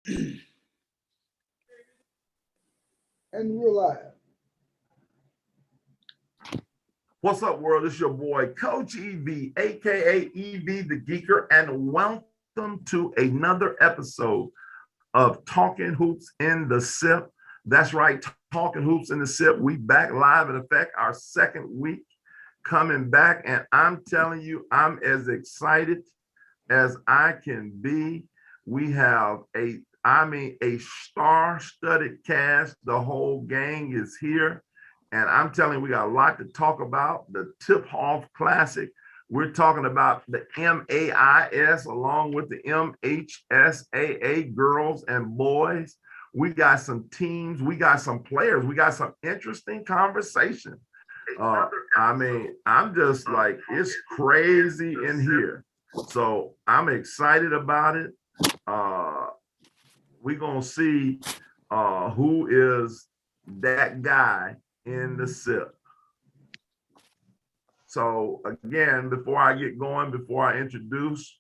And we're live. What's up, world? It's your boy, Coach EV, aka EV the Geeker, and welcome to another episode of Talking Hoops in the SIP. That's right, Talking Hoops in the SIP. We back live in effect, our second week coming back, and I'm telling you, I'm as excited as I can be. We have a star-studded cast. The whole gang is here. And I'm telling you, we got a lot to talk about. The Tip-Off Classic. We're talking about the MAIS along with the MHSAA girls and boys. We got some teams. We got some players. We got some interesting conversation. I'm just like, it's crazy in here. So I'm excited about it. We're going to see who is that guy in the SIP. So again, before I get going, before I introduce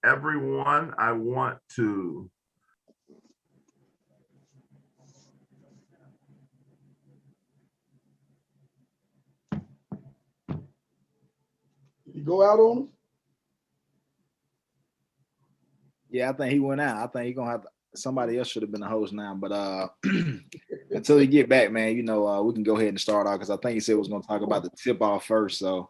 everyone, I want to You go out on him? Yeah, I think he went out. I think he's gonna have somebody else should have been the host now. But until he get back, man, we can go ahead and start off because I think he said he was gonna talk about the tip-off first. So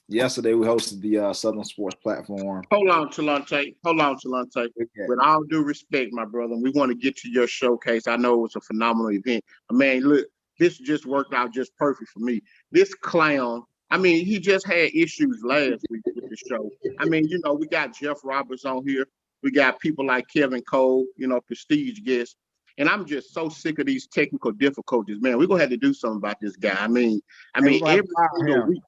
yesterday we hosted the Southern Sports Platform. Hold on, Talante. Okay. With all due respect, my brother, we want to get to your showcase. I know it was a phenomenal event. Man, look, this just worked out just perfect for me. This clown, he just had issues last week with the show. We got Jeff Roberts on here. We got people like Kevin Cole, prestige guests. And I'm just so sick of these technical difficulties, man. We're going to have to do something about this guy. Every single week.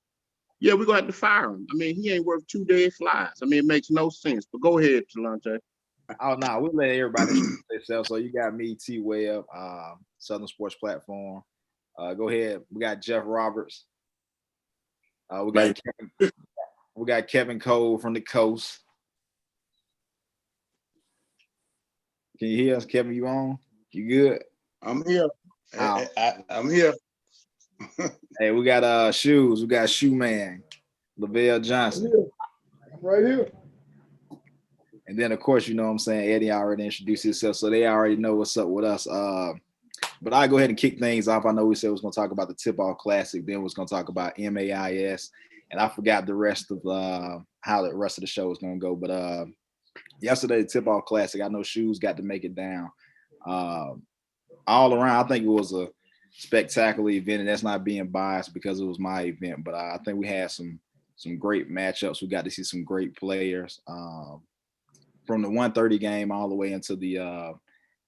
Yeah, we're going to have to fire him. He ain't worth 2 dead flies. It makes no sense. But go ahead, Talante. Oh, no, we'll let everybody shoot themselves. So you got me, T-Web, Southern Sports Platform. Go ahead. We got Jeff Roberts. We got Kevin Cole from the coast. Can you hear us, Kevin? You on? You good? I'm here. I'm here. Hey, we got shoes. We got Shoe Man, Lavelle Johnson. I'm right here. And then, of course, Eddie already introduced himself, so they already know what's up with us. But I'll go ahead and kick things off. I know we said we was going to talk about the Tip-Off Classic, then we was going to talk about MAIS, and I forgot the rest of how the rest of the show was going to go. But yesterday, the Tip-Off Classic, I know Shoes got to make it down. All around, I think it was a spectacular event, and that's not being biased because it was my event, but I think we had some great matchups. We got to see some great players from the 1:30 game all the way into the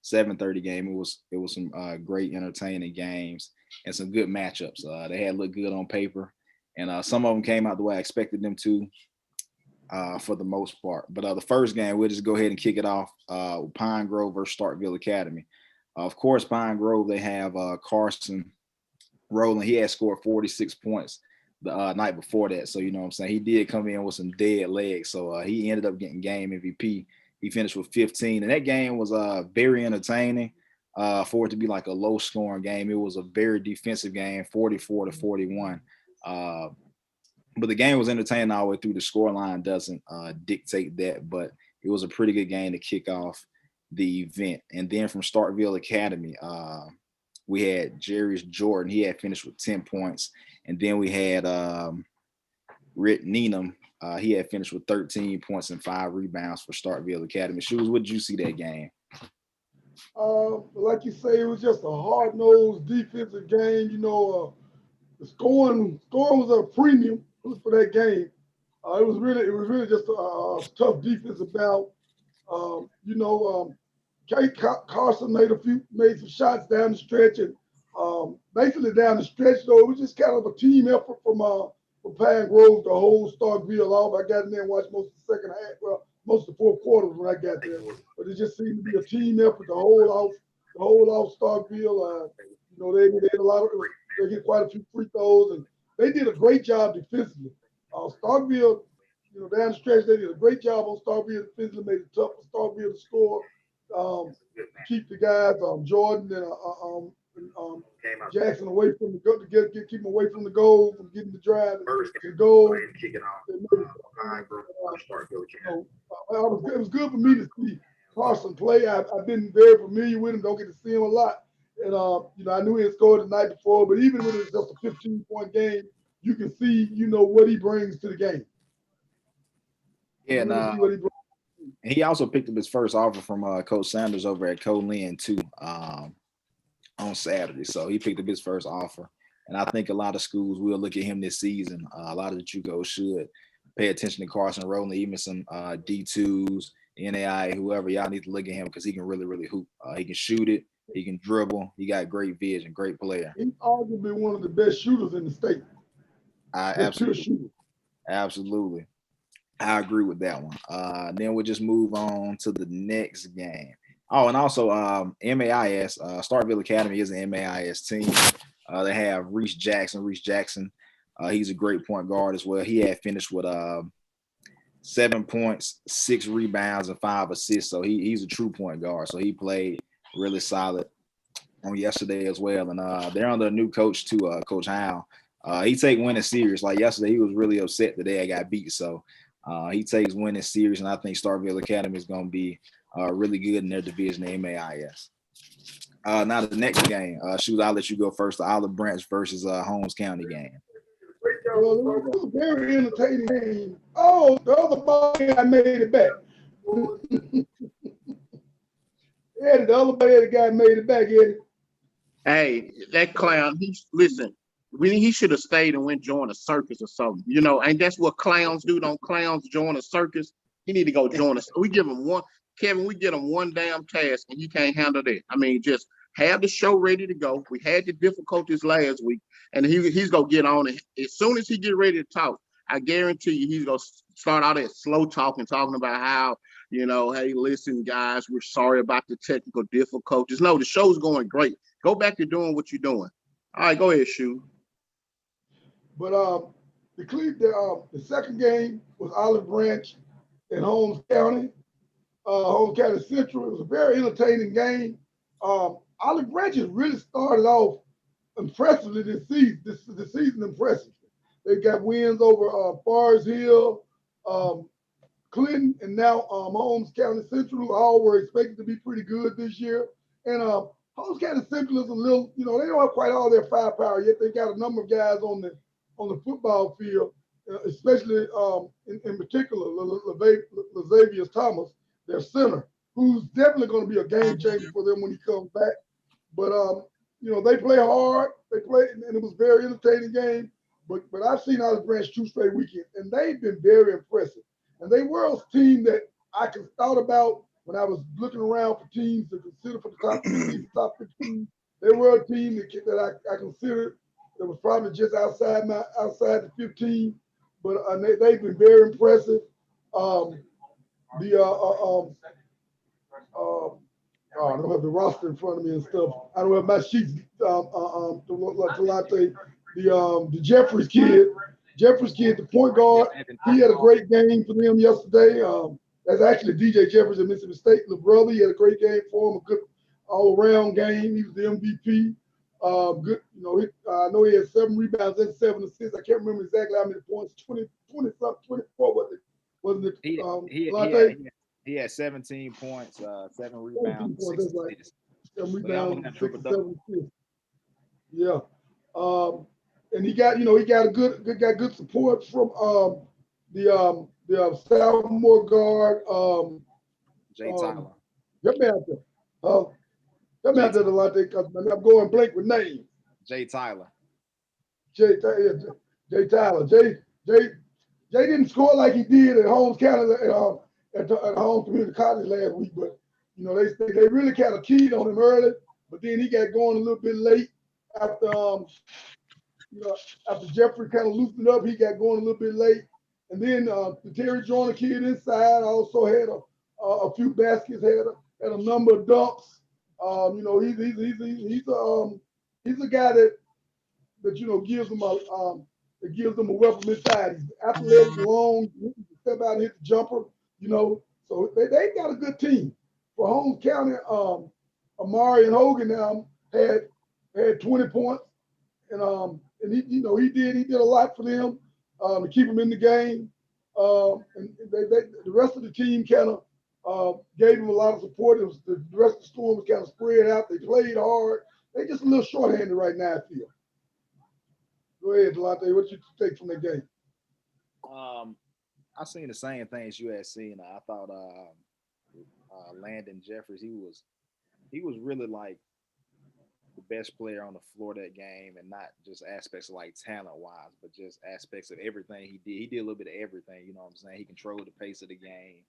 7:30 game. It was some great entertaining games and some good matchups. They had looked good on paper, and some of them came out the way I expected them to for the most part. But the first game, we'll just go ahead and kick it off. Pine Grove versus Starkville Academy. Of course, Pine Grove, they have Carson rolling. He had scored 46 points the night before that. So, he did come in with some dead legs. So he ended up getting game MVP. He finished with 15. And that game was very entertaining for it to be like a low-scoring game. It was a very defensive game, 44-41. But the game was entertaining all the way through. The scoreline doesn't dictate that. But it was a pretty good game to kick off the event. And then from Starkville Academy, we had Jarius Jordan. He had finished with 10 points. And then we had Rick Needham. He had finished with 13 points and 5 rebounds for Starkville Academy. Shoes, what did you see that game? Like you say, it was just a hard-nosed defensive game. The scoring was at a premium for that game. It was really just a tough defensive battle. Carson made some shots down the stretch, and basically down the stretch though, it was just kind of a team effort from Pine Grove to hold Starkville off. I got in there and watched most of the second half, most of the fourth quarters when I got there. But it just seemed to be a team effort to hold off Starkville. They did they hit quite a few free throws, and they did a great job defensively. Starkville down the stretch, they did a great job on Starkville defensively, made it tough for Starkville to score, keep the guys, Jordan and Jackson away from the goal, keep them away from the goal, from getting the drive to goal. It was good for me to see Carson play. I've been very familiar with him. Don't get to see him a lot. And, I knew he had scored the night before, but even when it was just a 15-point game, you can see, what he brings to the game. Yeah, and he also picked up his first offer from Coach Sanders over at Colin too on Saturday. So he picked up his first offer. And I think a lot of schools will look at him this season. A lot of the JUCOs should pay attention to Carson Rowland, even some D2s, NAI, whoever. Y'all need to look at him because he can really, really hoop. He can shoot it. He can dribble. He got great vision, great player. He's arguably one of the best shooters in the state. Absolutely. I agree with that one. Then we'll just move on to the next game. Oh, and also MAIS, Starkville Academy is an MAIS team. They have Reese Jackson. He's a great point guard as well. He had finished with 7 points, 6 rebounds, and 5 assists. So he's a true point guard. So he played really solid on yesterday as well. And they're under a new coach too, Coach Howe. He take winning serious. Like yesterday, he was really upset that they got beat. So he takes winning serious, and I think Starkville Academy is going to be really good in their division, the MAIS. Now the next game, Shoes, I'll let you go first. The Olive Branch versus Holmes County game. Well, it was a very entertaining game. Oh, the other ball I made it back. Eddie, the other bad guy made it back, Eddie. Hey, that clown, he should have stayed and went join a circus or something. And that's what clowns do. Don't clowns join a circus? He need to go join us. We give him one, Kevin, we get him one damn task and he can't handle that. I mean, just have the show ready to go. We had the difficulties last week, and he's going to get on it. As soon as he get ready to talk, I guarantee you he's going to start out that slow talking about how, hey, listen, guys, we're sorry about the technical difficulties. No, the show's going great. Go back to doing what you're doing. All right, go ahead, Shoe. But the second game was Olive Branch in Holmes County. Holmes County Central. It was a very entertaining game. Olive Branch has really started off impressively this season. This season impressively. They got wins over Forest Hill, Clinton, and now Holmes County Central. All were expected to be pretty good this year. And Holmes County Central is a little, they don't have quite all their firepower yet. They got a number of guys on the football field, especially in particular, Lazavius Thomas, their center, who's definitely going to be a game changer for them when he comes back. But they play hard. They play, and it was a very entertaining game. But I've seen Olive Branch 2 straight weekends, and they've been very impressive. And they were a team that I thought about when I was looking around for teams to consider for the top 15, top 15. They were a team that I considered that was probably just outside the 15, but they've been very impressive. I don't have the roster in front of me and stuff. I don't have my sheets. The Jeffries kid, the point guard, he had a great game for them yesterday. That's actually DJ Jeffries at Mississippi State, little brother. He had a great game for him, a good all-around game. He was the MVP. Good, I know he had 7 rebounds and 7 assists. I can't remember exactly how many points. 20 something, 24 wasn't it? He had 17 points, 7 rebounds, 6 assists. 7 rebounds, 6 or 7 assists. Yeah. And he got good support from the sophomore guard, Jay Tyler. Help me out there. A lot because I'm going blank with names. Jay Tyler. Jay Tyler. Jay didn't score like he did at Holmes County at Holmes Community College last week, but they really kind of keyed on him early, but then he got going a little bit late after after Jeffrey kind of loosened up. He got going a little bit late, and then the Terry Joyner kid inside also had a few baskets, had a number of dunks. He's a guy that gives them a weapon inside. He's athletic, long, step out and hit the jumper, you know. So they got a good team. For Holmes County, Amari and Hogan now had 20 points, and he did a lot for them to keep them in the game. And the rest of the team kind of gave them a lot of support. The rest of the storm was kind of spread out. They played hard. They just a little shorthanded right now, I feel. Go ahead, Delonte. What you take from that game? I seen the same things you had seen. I thought Landon Jeffries, he was really like the best player on the floor that game, and not just aspects of like talent wise, but just aspects of everything he did. He did a little bit of everything. You know what I'm saying? He controlled the pace of the game.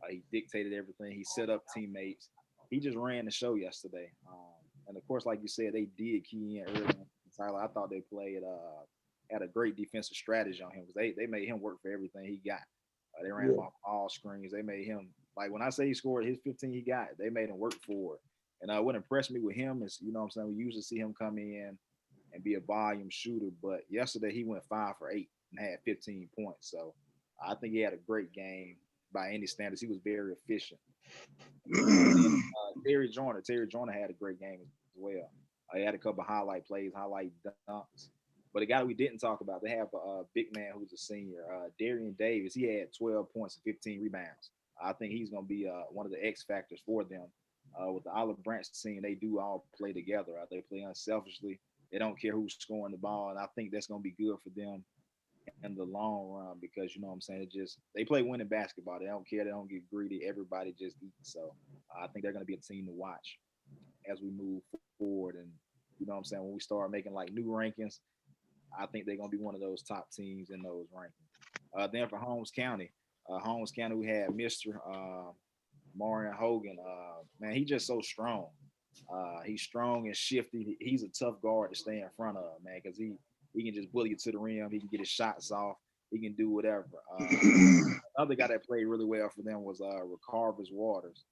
He dictated everything. He set up teammates. He just ran the show yesterday. And of course, like you said, they did key in early. Tyler, I thought they played had a great defensive strategy on him because they made him work for everything he got. They ran him off all screens. They made him, like when I say he scored his 15 he got, they made him work for it. And what impressed me with him is, you know what I'm saying, we usually see him come in and be a volume shooter, but yesterday he went 5 for 8 and had 15 points. So I think he had a great game by any standards. He was very efficient. Terry Joyner had a great game as well. He had a couple of highlight plays, highlight dunks. But a guy we didn't talk about, they have a big man who's a senior, Darian Davis. He had 12 points and 15 rebounds. I think he's going to be one of the X factors for them. With the Olive Branch team, they do all play together. They play unselfishly. They don't care who's scoring the ball, and I think that's going to be good for them in the long run because, you know what I'm saying, they play winning basketball. They don't care. They don't get greedy. Everybody just eats. So I think they're going to be a team to watch as we move forward. And, you know what I'm saying, when we start making like new rankings, I think they're going to be one of those top teams in those rankings. Then for Holmes County, we had Mr. Marion Hogan. Man, he's just so strong. He's strong and shifty. He's a tough guard to stay in front of, man, because he can just bully you to the rim. He can get his shots off. He can do whatever. Another guy that played really well for them was Ricarvis Waters.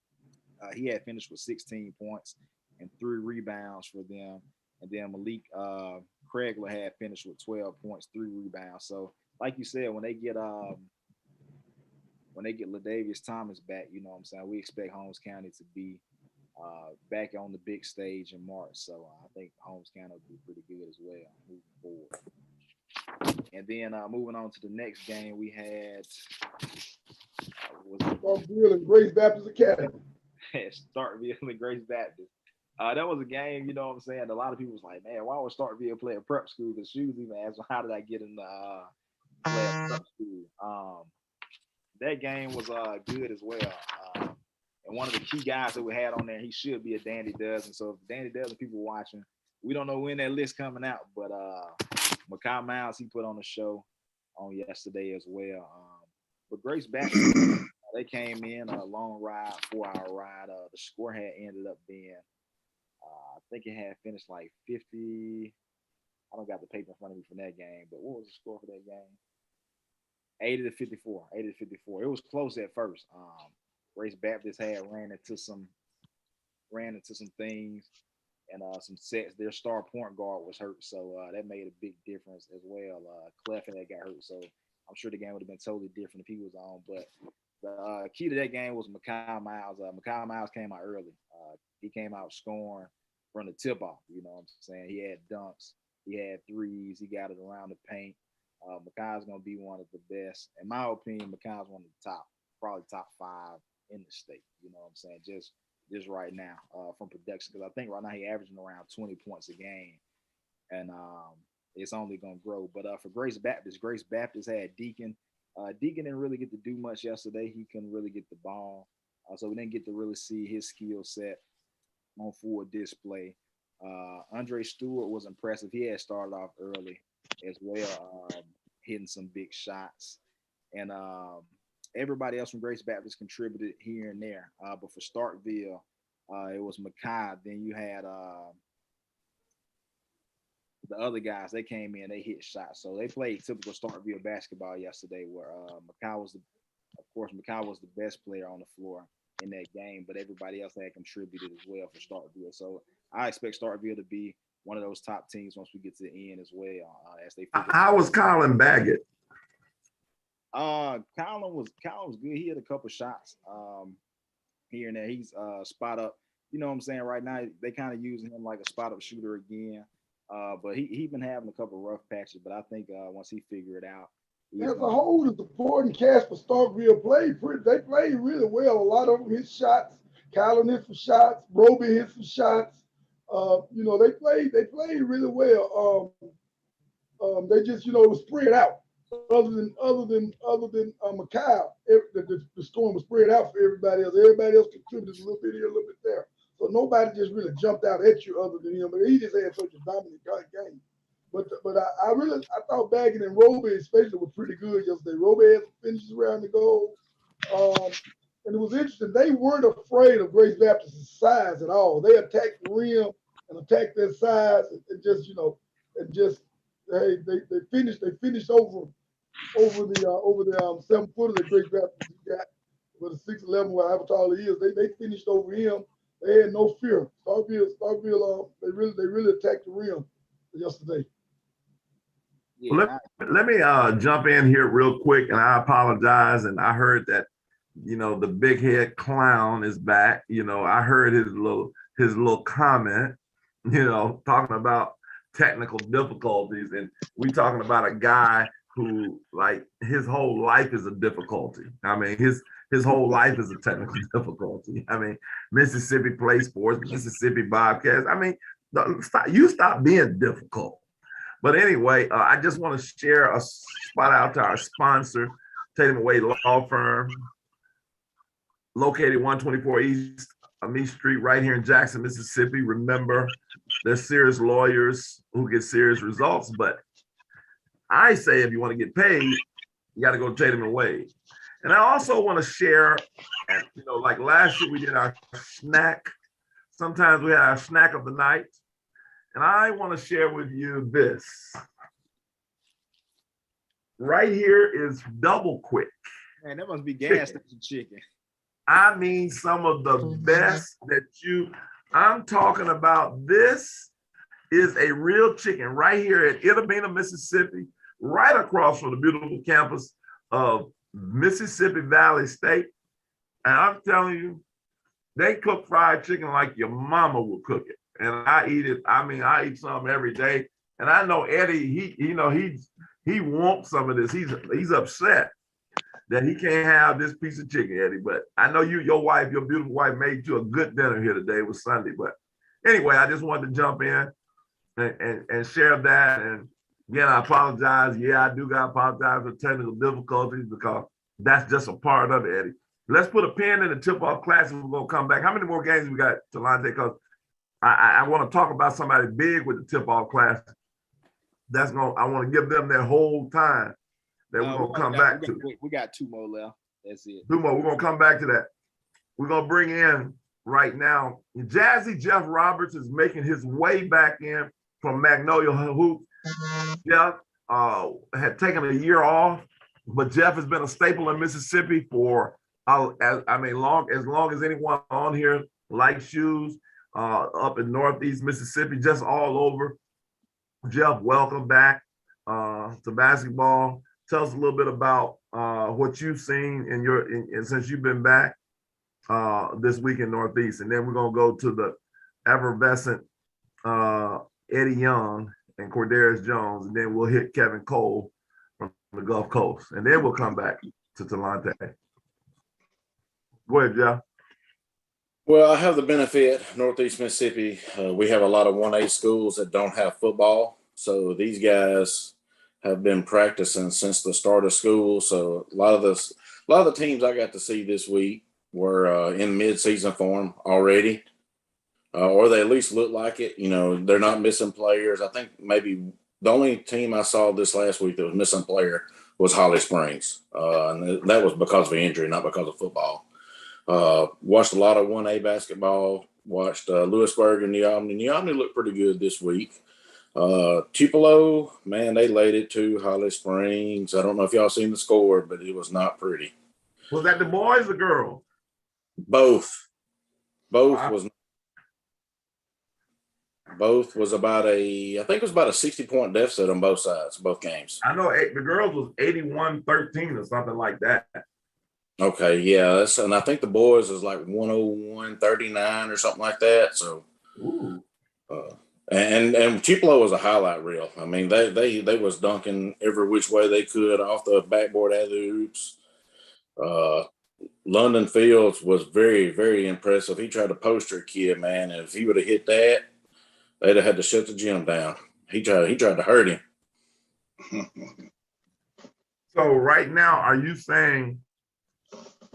He had finished with 16 points and 3 rebounds for them. And then Malik Craigler had finished with 12 points, 3 rebounds. So, like you said, when they get Ladavius Thomas back, you know what I'm saying, we expect Holmes County to be back on the big stage in March. So I think Holmes County will be pretty good as well moving forward. And then moving on to the next game, we had Starkville and Grace Baptist Academy. Starkville and Grace Baptist. That was a game, you know what I'm saying? A lot of people was like, man, why would Starkville play a prep school? Because she was even asking, how did I get in the play a prep school? That game was good as well. And one of the key guys that we had on there, he should be a Dandy Dozen. So if Dandy Dozen people watching, we don't know when that list coming out, but Makai Miles, he put on the show on yesterday as well. But Grace Baptist, they came in a long ride, 4-hour ride. The score had ended up being, I think it had finished like 50. I don't got the paper in front of me from that game, but what was the score for that game? 80-54. It was close at first. Grace Baptist had ran into some things and some sets. Their star point guard was hurt, so that made a big difference as well. Clef had got hurt, so I'm sure the game would have been totally different if he was on. But the key to that game was Makai Miles. Makai Miles came out early. He came out scoring from the tip-off. You know what I'm saying? He had dunks. He had threes. He got it around the paint. Makai's going to be one of the best. In my opinion, Makai's one of the probably top 5 in the state. You know what I'm saying? Just right now from production. Because I think right now he's averaging around 20 points a game. And it's only going to grow. But for Grace Baptist had Deacon. Deacon didn't really get to do much yesterday. He couldn't really get the ball. So we didn't get to really see his skill set on full display. Andre Stewart was impressive. He had started off early as well, hitting some big shots. And everybody else from Grace Baptist contributed here and there. But for Starkville, it was Makai. Then you had the other guys. They came in, they hit shots. So they played typical Starkville basketball yesterday where Makai was the best player on the floor in that game, but everybody else had contributed as well for Starkville. So I expect Starkville to be one of those top teams once we get to the end as well. As they How was Colin Baggett? Colin was good. He had a couple shots here and there. He's spot up. You know what I'm saying? Right now, they kind of using him like a spot up shooter again. But he been having a couple rough patches. But I think once he figure it out, as a whole, the supporting cast for Starkville they played really well. A lot of them hit shots. Colin hit some shots. Roby hit some shots. They played really well. They just, it was spread out. Other than Mikhail, the storm was spread out for everybody else. Everybody else contributed a little bit here, a little bit there. So nobody just really jumped out at you other than him. But he just had such a dominant game. But I thought Baggett and Roby especially were pretty good yesterday. Roby had some finishes around the goal. And it was interesting. They weren't afraid of Grace Baptist's size at all. They attacked the rim and attacked their size and just hey, they finished over the 7 footer that Grace Baptist got with a 6'11", however tall he is. They finished over him. They had no fear. Starkville, they really attacked the rim yesterday. Yeah. Well, let me jump in here real quick, and I apologize. And I heard that, the big head clown is back. I heard his little comment, talking about technical difficulties, and we talking about a guy who, like, his whole life is a difficulty. I mean, his whole life is a technical difficulty. I mean, Mississippi play sports, Mississippi Bobcats. I mean, stop being difficult. But anyway, I just want to share a spot out to our sponsor, Tatum Wade Law Firm, located 124 East Amish Street, right here in Jackson, Mississippi. Remember, they're serious lawyers who get serious results. But I say if you want to get paid, you got to go to Tatum and Wade. And I also want to share, like last year we did our snack. Sometimes we had our snack of the night. And I want to share with you this. Right here is Double Quick. Man, that must be gas station chicken. I mean, some of the best I'm talking about. This is a real chicken right here at Itabena, Mississippi, right across from the beautiful campus of Mississippi Valley State. And I'm telling you, they cook fried chicken like your mama would cook it. And I eat it. I mean, I eat some every day. And I know Eddie, he wants some of this. He's upset that he can't have this piece of chicken, Eddie. But I know your beautiful wife made you a good dinner here today. It was Sunday. But anyway, I just wanted to jump in and share that. And again, I apologize. Yeah, I do got to apologize for technical difficulties because that's just a part of it, Eddie. Let's put a pin in the tip-off class and we're going to come back. How many more games we got, Talante? Because I want to talk about somebody big with the tip-off class. I want to give them their whole time that we're going to come back to. We got 2 more left. That's it. 2 more. We're going to come back to that. We're going to bring in right now, Jazzy Jeff Roberts is making his way back in from Magnolia Hoop. Jeff had taken a year off, but Jeff has been a staple in Mississippi for, as long as anyone on here likes shoes. Up in Northeast Mississippi, just all over. Jeff, welcome back to basketball. Tell us a little bit about what you've seen since you've been back this week in Northeast, and then we're gonna go to the effervescent Eddie Young and Cordarius Jones, and then we'll hit Kevin Cole from the Gulf Coast, and then we'll come back to Talante. Go ahead, Jeff. Well, I have the benefit, Northeast Mississippi, we have a lot of 1A schools that don't have football. So these guys have been practicing since the start of school. So a lot of the teams I got to see this week were in mid-season form already, or they at least look like it. They're not missing players. I think maybe the only team I saw this last week that was missing a player was Holly Springs. And that was because of an injury, not because of football. Watched a lot of 1A basketball, watched Lewisburg and Neomni. Neomni looked pretty good this week. Tupelo, man, they laid it to Holly Springs. I don't know if y'all seen the score, but it was not pretty. Was that the boys or girls? Both. Both was. Both was about I think it was about a 60-point deficit on both sides, both games. I know the girls was 81-13 or something like that. Okay, yeah, and I think the boys is like 101-39 or something like that. So, and Tupelo was a highlight reel. I mean, they was dunking every which way they could off the backboard out of the hoops. London Fields was very, very impressive. He tried to poster a kid, man, and if he would have hit that, they'd have had to shut the gym down. He tried to hurt him. So right now, are you saying,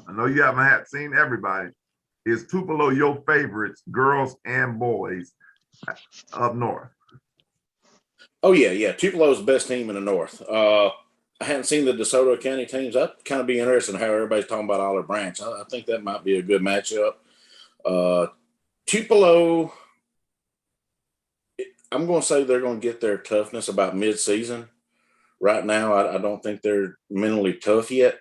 I know you haven't seen everybody, is Tupelo your favorites, girls and boys up north? Oh, yeah. Tupelo's the best team in the north. I hadn't seen the DeSoto County teams. That'd kind of be interesting how everybody's talking about Olive Branch. I think that might be a good matchup. Tupelo, I'm going to say they're going to get their toughness about mid-season. Right now, I don't think they're mentally tough yet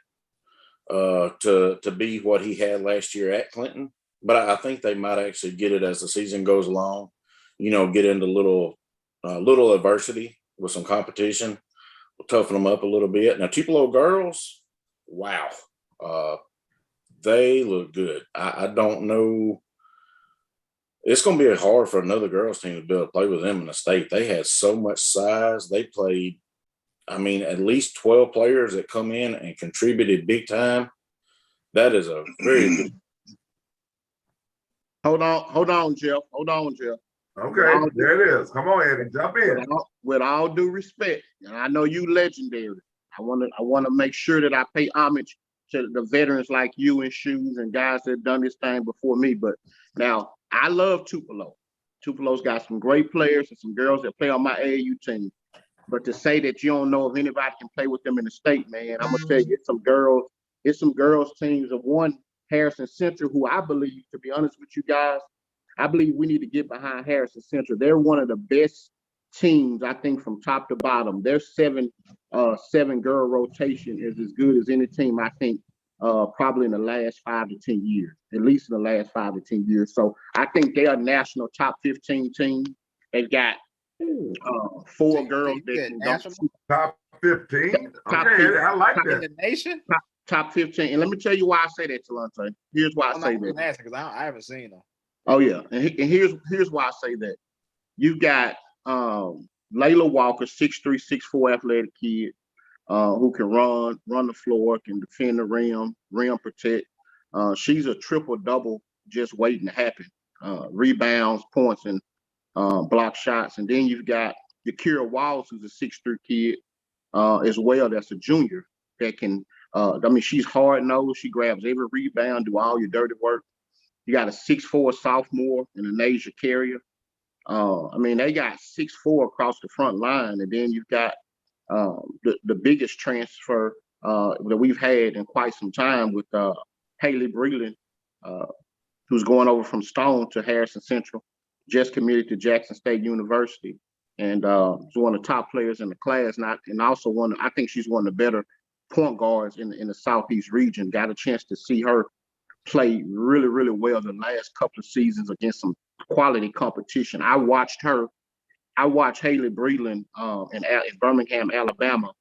to be what he had last year at Clinton. But I think they might actually get it as the season goes along. You know, get into little adversity with some competition. We'll toughen them up a little bit. Now, Tupelo girls, wow. They look good. I don't know. It's going to be hard for another girls team to be able to play with them in the state. They had so much size. They played, I mean, at least 12 players that come in and contributed big time. That is a very good. Hold on, Jeff. Okay, there it is. Come on, Eddie, jump in. With all due respect, and I know you legendary. I want to make sure that I pay homage to the veterans like you and Shoes and guys that have done this thing before me. But now I love Tupelo. Tupelo's got some great players and some girls that play on my AAU team. But to say that you don't know if anybody can play with them in the state, man, I'm gonna tell you, it's some girls teams of one Harrison Central, who I believe, to be honest with you guys, I believe we need to get behind Harrison Central. They're one of the best teams, I think, from top to bottom. Their seven girl rotation is as good as any team, I think, probably in the last 5 to 10 years, at least in the last 5 to 10 years. So I think they are national top 15 team. They've got 4 girls that can go top 15. Top Okay, 15. I like In that. the nation? Top 15. And let me tell you why I say that, Talante. Here's why I say that. Because I haven't seen them. Oh yeah, and here's why I say that. You've got Layla Walker, 6'3", 6'4", athletic kid, who can run the floor, can defend the rim protect. She's a triple-double just waiting to happen. Rebounds, points, and block shots. And then you've got Yakira Walls, who's a 6'3" kid as well. That's a junior that can, she's hard-nosed. She grabs every rebound, do all your dirty work. You got a 6'4" sophomore and an Asia carrier. They got 6'4" across the front line. And then you've got the biggest transfer that we've had in quite some time with Haley Breeland, who's going over from Stone to Harrison Central, just committed to Jackson State University. And is one of the top players in the class. And also I think she's one of the better point guards in the Southeast region. Got a chance to see her play really, really well the last couple of seasons against some quality competition. I watched Haley Breeland in Birmingham, Alabama,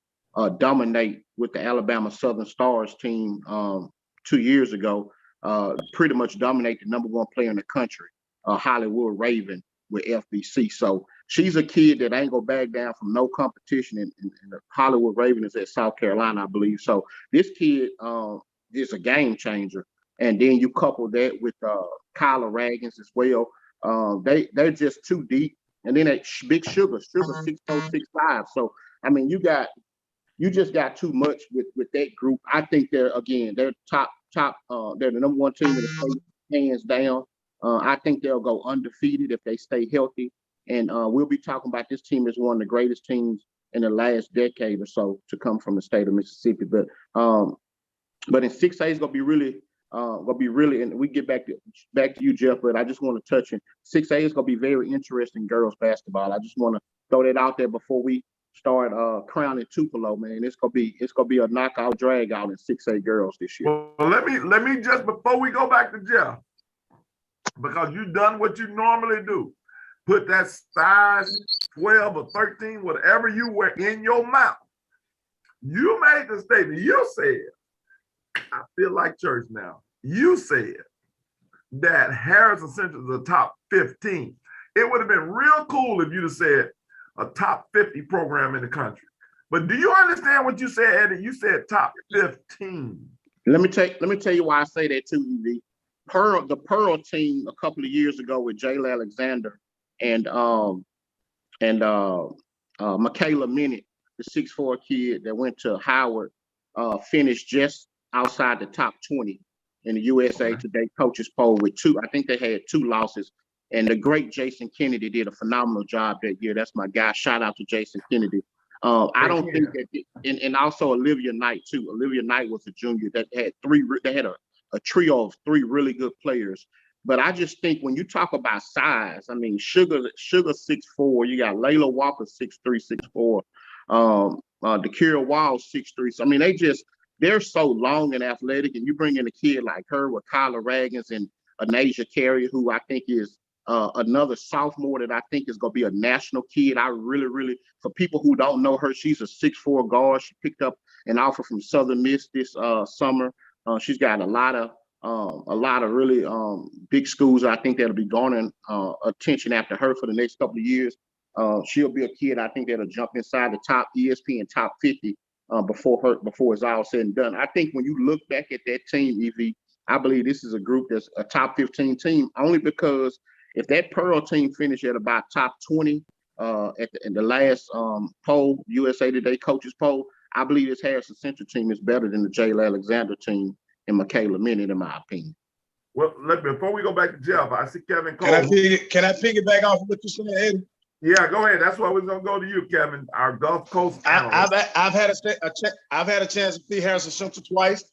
dominate with the Alabama Southern Stars team 2 years ago, pretty much dominate the #1 player in the country, Hollywood Raven with FBC. So she's a kid that ain't gonna back down from no competition, and the Hollywood Raven is at South Carolina, I believe. So this kid is a game changer. And then you couple that with Kyla Raggins as well. They're just too deep. And then that Big Sugar 6'4", 6'5". So you just got too much with that group. I think they're top. They're the #1 team in the state, hands down. I think they'll go undefeated if they stay healthy. And we'll be talking about this team as one of the greatest teams in the last decade or so to come from the state of Mississippi. But in 6A is gonna be really, and we get back to you, Jeff, but I just want to touch on 6A is going to be very interesting girls basketball. I just want to throw that out there before we start crowning Tupelo, man. It's gonna be a knockout drag out in 6A girls this year. Well, let me just, before we go back to Jeff, because you've done what you normally do, put that size 12 or 13, whatever you wear in your mouth. You made the statement. You said, I feel like church now. You said that Harrison Central is a top 15. It would have been real cool if you'd have said a top 50 program in the country. But do you understand what you said, Eddie? You said top 15. Let me tell you why I say that too, EV. The Pearl team a couple of years ago with Jayla Alexander and Michaela Minute, the 6'4" kid that went to Howard, finished just outside the top 20 in the USA Today coaches poll with two. I think they had 2 losses. And the great Jason Kennedy did a phenomenal job that year. That's my guy. Shout out to Jason Kennedy. I don't think that, and also Olivia Knight too. Olivia Knight was a junior that had a trio of 3 really good players. But I just think when you talk about size, I mean, Sugar 6'4", you got Layla Walker 6'3", 6'4", Dakira Wall 6'3". So I mean, they're so long and athletic, and you bring in a kid like her with Kyla Raggins and Anasia Carrier, who I think is another sophomore that I think is going to be a national kid. I really, for people who don't know her, she's a 6'4" guard. She picked up an offer from Southern Miss this summer. She's got a lot of really big schools. I think that'll be garnering attention after her for the next couple of years. She'll be a kid I think that'll jump inside the top ESPN top 50 before it's all said and done. I think when you look back at that team, EV, I believe this is a group that's a top 15 team, only because if that Pearl team finished at about top 20 in the last poll, USA Today coaches poll, I believe this Harrison Central team is better than the Jayla Alexander team and Michaela Minute, in my opinion. Well, before we go back to Jeff, I see Kevin Cole. Can I piggyback off of what you said, Eddie? Yeah, go ahead. That's why we're gonna go to you, Kevin, our Gulf Coast. I've had a chance to see Harrison Central twice.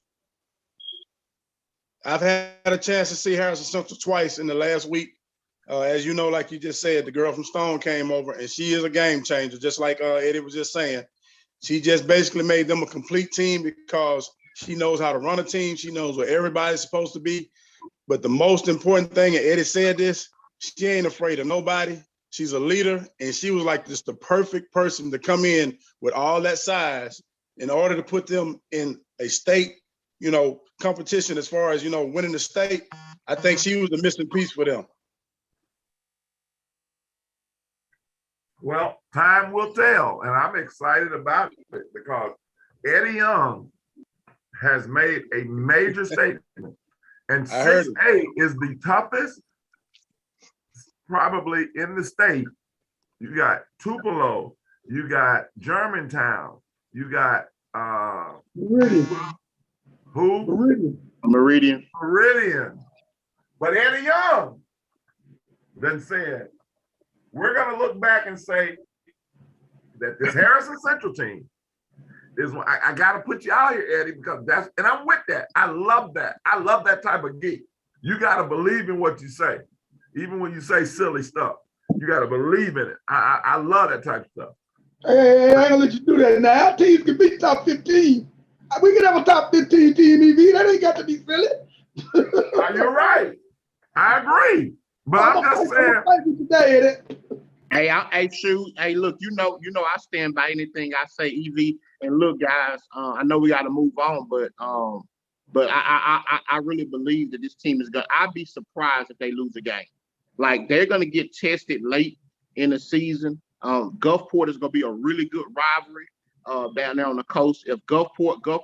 I've had a chance to see Harrison Central twice in the last week. As you know, like you just said, the girl from Stone came over, and she is a game changer, just like Eddie was just saying. She just basically made them a complete team because she knows how to run a team. She knows where everybody's supposed to be. But the most important thing, and Eddie said this, she ain't afraid of nobody. She's a leader, and she was like just the perfect person to come in with all that size in order to put them in a state, competition as far as, winning the state. I think she was the missing piece for them. Well, time will tell, and I'm excited about it because Eddie Young has made a major statement, and 6A is the toughest probably in the state. You got Tupelo, you got Germantown, you got Meridian. But Eddie Young then said, we're going to look back and say that this Harrison Central team is, I got to put you out here, Eddie, because and I'm with that. I love that. I love that type of geek. You got to believe in what you say. Even when you say silly stuff, you got to believe in it. I love that type of stuff. Hey, I ain't gonna let you do that. Now, our teams can be top 15. We can have a top 15 team, EV. That ain't got to be silly. You're right. I agree. But I'm just saying. Hey, look, you know, I stand by anything I say, EV. And look, guys, I know we got to move on, but I really believe that this team is I'd be surprised if they lose a game. Like, they're gonna get tested late in the season. Gulfport is gonna be a really good rivalry down there on the coast. If Gulfport got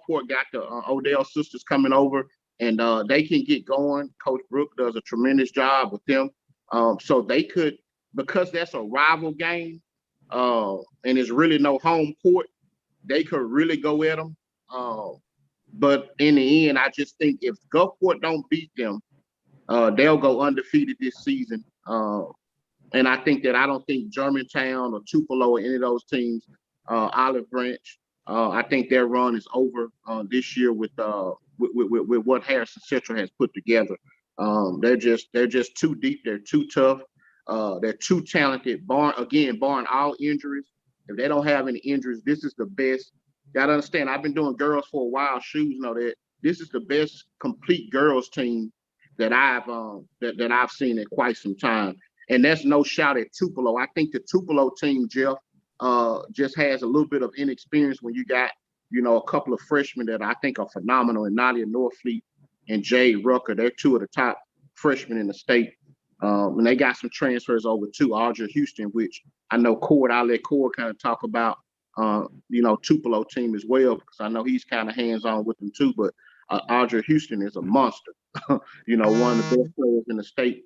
the Odell sisters coming over and they can get going, Coach Brooke does a tremendous job with them. So they could, because that's a rival game and there's really no home court, they could really go at them. But in the end, I just think if Gulfport don't beat them, they'll go undefeated this season. And I don't think Germantown or Tupelo or any of those teams, Olive Branch, I think their run is over this year with what Harrison Central has put together. They're just too deep. They're too tough. They're too talented. Barring all injuries. If they don't have any injuries, this is the best. You gotta understand, I've been doing girls for a while. Shoes know that this is the best complete girls team that I've seen in quite some time. And that's no shout at Tupelo. I think the Tupelo team, Jeff, just has a little bit of inexperience when you got, a couple of freshmen that I think are phenomenal, and Nadia Norfleet and Jay Rucker. They're two of the top freshmen in the state. And they got some transfers over to Audrey Houston, which I know I'll let Cord kind of talk about, Tupelo team as well, because I know he's kind of hands-on with them too. But Audrey Houston is a monster, one of the best players in the state.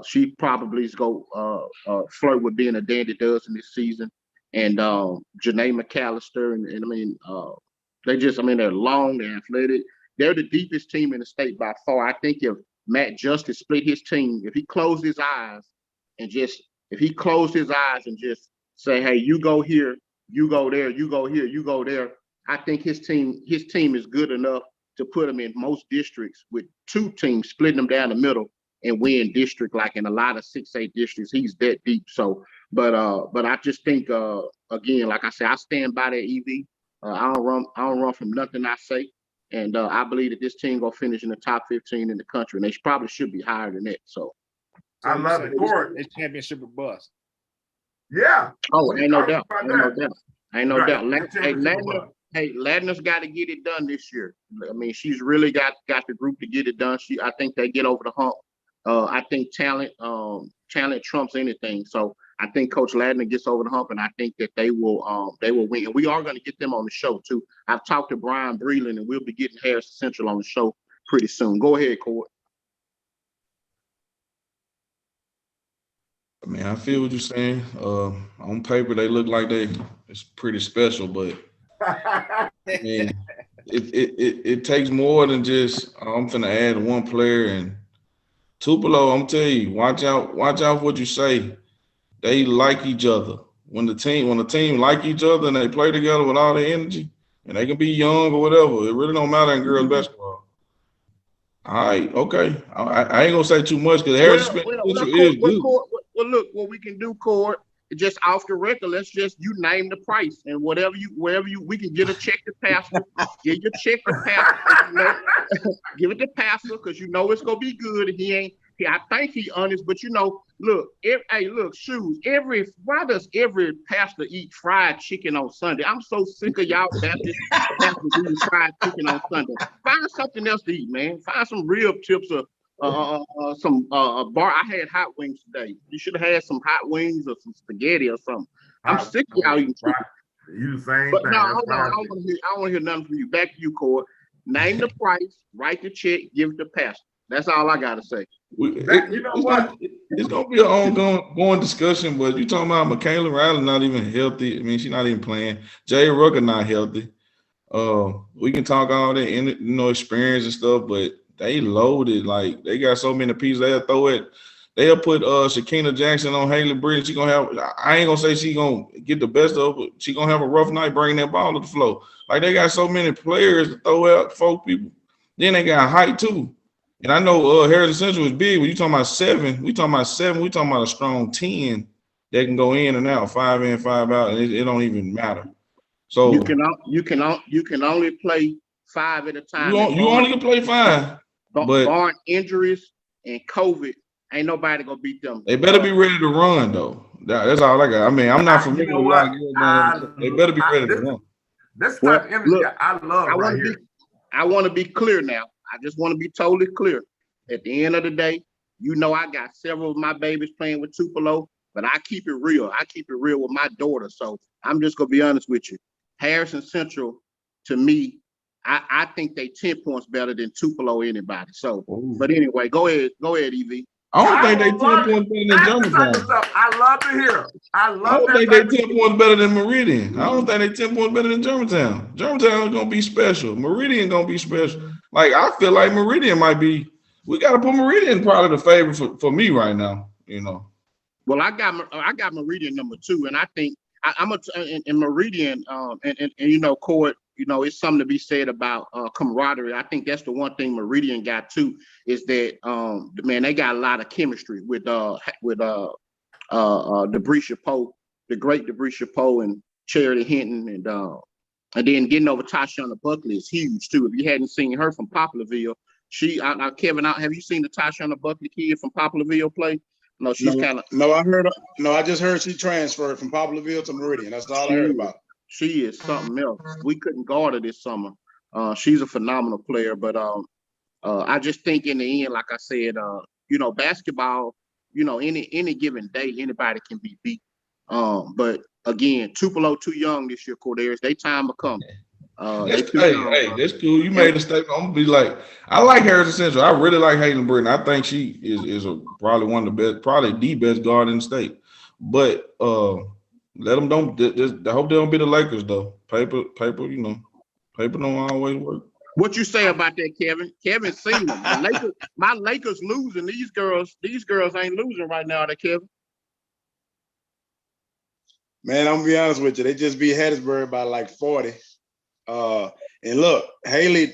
She probably is go flirt with being a Dandy Dozen this season. And Janae McAllister, and I mean, they're long, they're athletic. They're the deepest team in the state by far. I think if Matt Justice split his team, if he closed his eyes and just say, hey, you go here, you go there, you go here, you go there, I think his team is good enough to put him in most districts with two teams splitting them down the middle and win district, like in a lot of 6A districts. He's that deep. So, but I just think, again, like I said, I stand by that EV. I don't run from nothing I say. And I believe that this team will finish in the top 15 in the country, and they probably should be higher than that. So I love it. Cord. It's championship or bust. Yeah. Oh, ain't no doubt. Ain't no doubt. Hey, Ladner's got to get it done this year. I mean, she's really got the group to get it done. I think they get over the hump. I think talent trumps anything. So I think Coach Ladner gets over the hump, and I think that they will win. And we are going to get them on the show too. I've talked to Brian Breeland, and we'll be getting Harrison Central on the show pretty soon. Go ahead, Cord. I mean, I feel what you're saying. On paper, they look like it's pretty special, but I mean, it takes more than just I'm finna add one player. And Tupelo, I'm telling you, watch out for what you say. They like each other. When the team like each other and they play together with all their energy, and they can be young or whatever, it really don't matter in girls basketball. All right, okay. I ain't gonna say too much because Harrison is good. Well, look, what we can do, Cord, just off the record, you name the price, and wherever we can get a check to pastor. Give your check to pastor. Give it to pastor, because it's gonna be good. I think he honest, but look, shoes. Why does every pastor eat fried chicken on Sunday? I'm so sick of y'all Baptist pastors eating fried chicken on Sunday. Find something else to eat, man. Find some rib tips or some bar. I had hot wings today. You should have had some hot wings or some spaghetti or something. I'm sick of y'all eating chicken. You the same but thing. No, hold on. I don't want to hear nothing from you. Back to you, Cord. Name the price, write the check, give it to pastor. That's all I gotta say. It's gonna be an ongoing discussion, but you talking about Michaela Riley not even healthy. I mean, she's not even playing. Jay Rucker not healthy. We can talk all that experience and stuff, but they loaded. Like, they got so many pieces. They'll put Shakina Jackson on Haley Bridge. She gonna have. I ain't gonna say she gonna get the best of it. She gonna have a rough night bringing that ball to the floor. Like, they got so many players to throw out folk people. Then they got height too. And I know Harrison Central is big. When you talking about 7, we talking about a strong 10 that can go in and out, 5 in, 5 out, and it don't even matter. So you can only play 5 at a time. You only can play 5, but barring injuries and COVID, ain't nobody gonna beat them. They better be ready to run though. That's all I got. I mean, I'm not familiar with a lot of girls. They better be ready to run. This type of image I love right here. I want to be clear now. I just want to be totally clear. At the end of the day, I got several of my babies playing with Tupelo, but I keep it real. I keep it real with my daughter. So I'm just going to be honest with you. Harrison Central, to me, I think they 10 points better than Tupelo anybody. So, But anyway, go ahead, EV. I don't think they 10 points better than Germantown. I love to hear. I don't think they 10 points better than Meridian. I don't think they 10 points better than Germantown. Germantown is gonna be special. Meridian gonna be special. Like, I feel like Meridian might be. We gotta put Meridian probably the favorite for me right now. Well, I got Meridian number 2, and I think I'm in Meridian. And Cord. It's something to be said about camaraderie. I think that's the one thing Meridian got too, is that they got a lot of chemistry with Debrecia Poe, the great Debrecia Poe, and Charity Hinton, and then getting over Tashauna Buckley is huge too. If you hadn't seen her from Poplarville, Kevin, have you seen the Tashauna Buckley kid from Poplarville play? No, she's kind of. No, I just heard she transferred from Poplarville to Meridian. That's all I heard about. She is something else. We couldn't guard her this summer. She's a phenomenal player, but I just think in the end, like I said, basketball, any given day, anybody can be beat. But again, Tupelo too young this year, Cordarius. They time will come. That's cool. You made a statement. I'm gonna be like, I like Harrison Central. I really like Hayden Britton. I think she is probably one of the best, probably the best guard in the state. But let them don't. I hope they don't be the Lakers though. Paper, paper don't always work. What you say about that, Kevin? Kevin seen them. My Lakers losing. These girls ain't losing right now, they Kevin. Man, I'm gonna be honest with you. They just beat Hattiesburg by like 40. And look, Haley,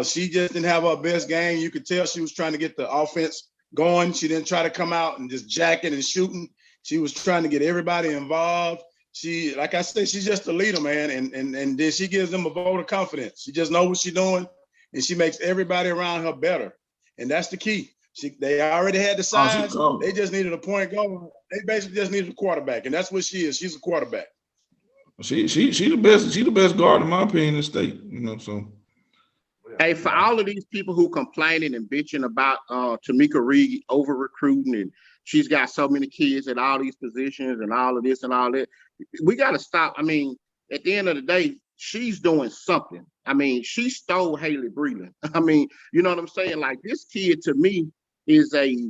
she just didn't have her best game. You could tell she was trying to get the offense going. She didn't try to come out and just jacking and shooting. She was trying to get everybody involved. She, like I said, she's just a leader, man. And then she gives them a vote of confidence. She just knows what she's doing, and she makes everybody around her better. And that's the key. They already had the size. They just needed a point guard. They basically just needed a quarterback, and that's what she is. She's a quarterback. She the best. She the best guard in my opinion in the state. So. Hey, for all of these people who complaining and bitching about Tamika Reed over recruiting, and she's got so many kids at all these positions and all of this and all that, we got to stop. I mean, at the end of the day, she's doing something. I mean, she stole Haley Breeland. I mean, you know what I'm saying? Like, this kid to me is a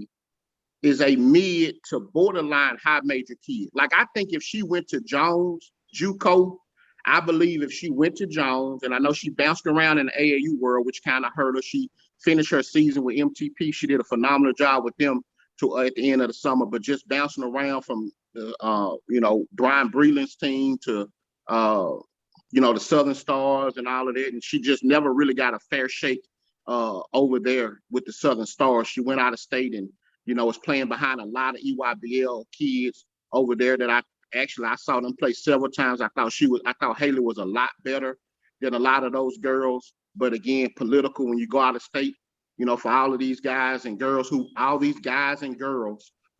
mid to borderline high major kid. Like, I think if she went to Jones JUCO, I believe if she went to Jones, and I know she bounced around in the AAU world, which kind of hurt her. She finished her season with MTP. She did a phenomenal job with them at the end of the summer, but just bouncing around from Brian Breeland's team to the Southern Stars and all of that, and she just never really got a fair shake over there with the Southern Stars. She went out of state and was playing behind a lot of EYBL kids over there that I saw them play several times. I thought Haley was a lot better than a lot of those girls. But again, political when you go out of state, for all of these guys and girls who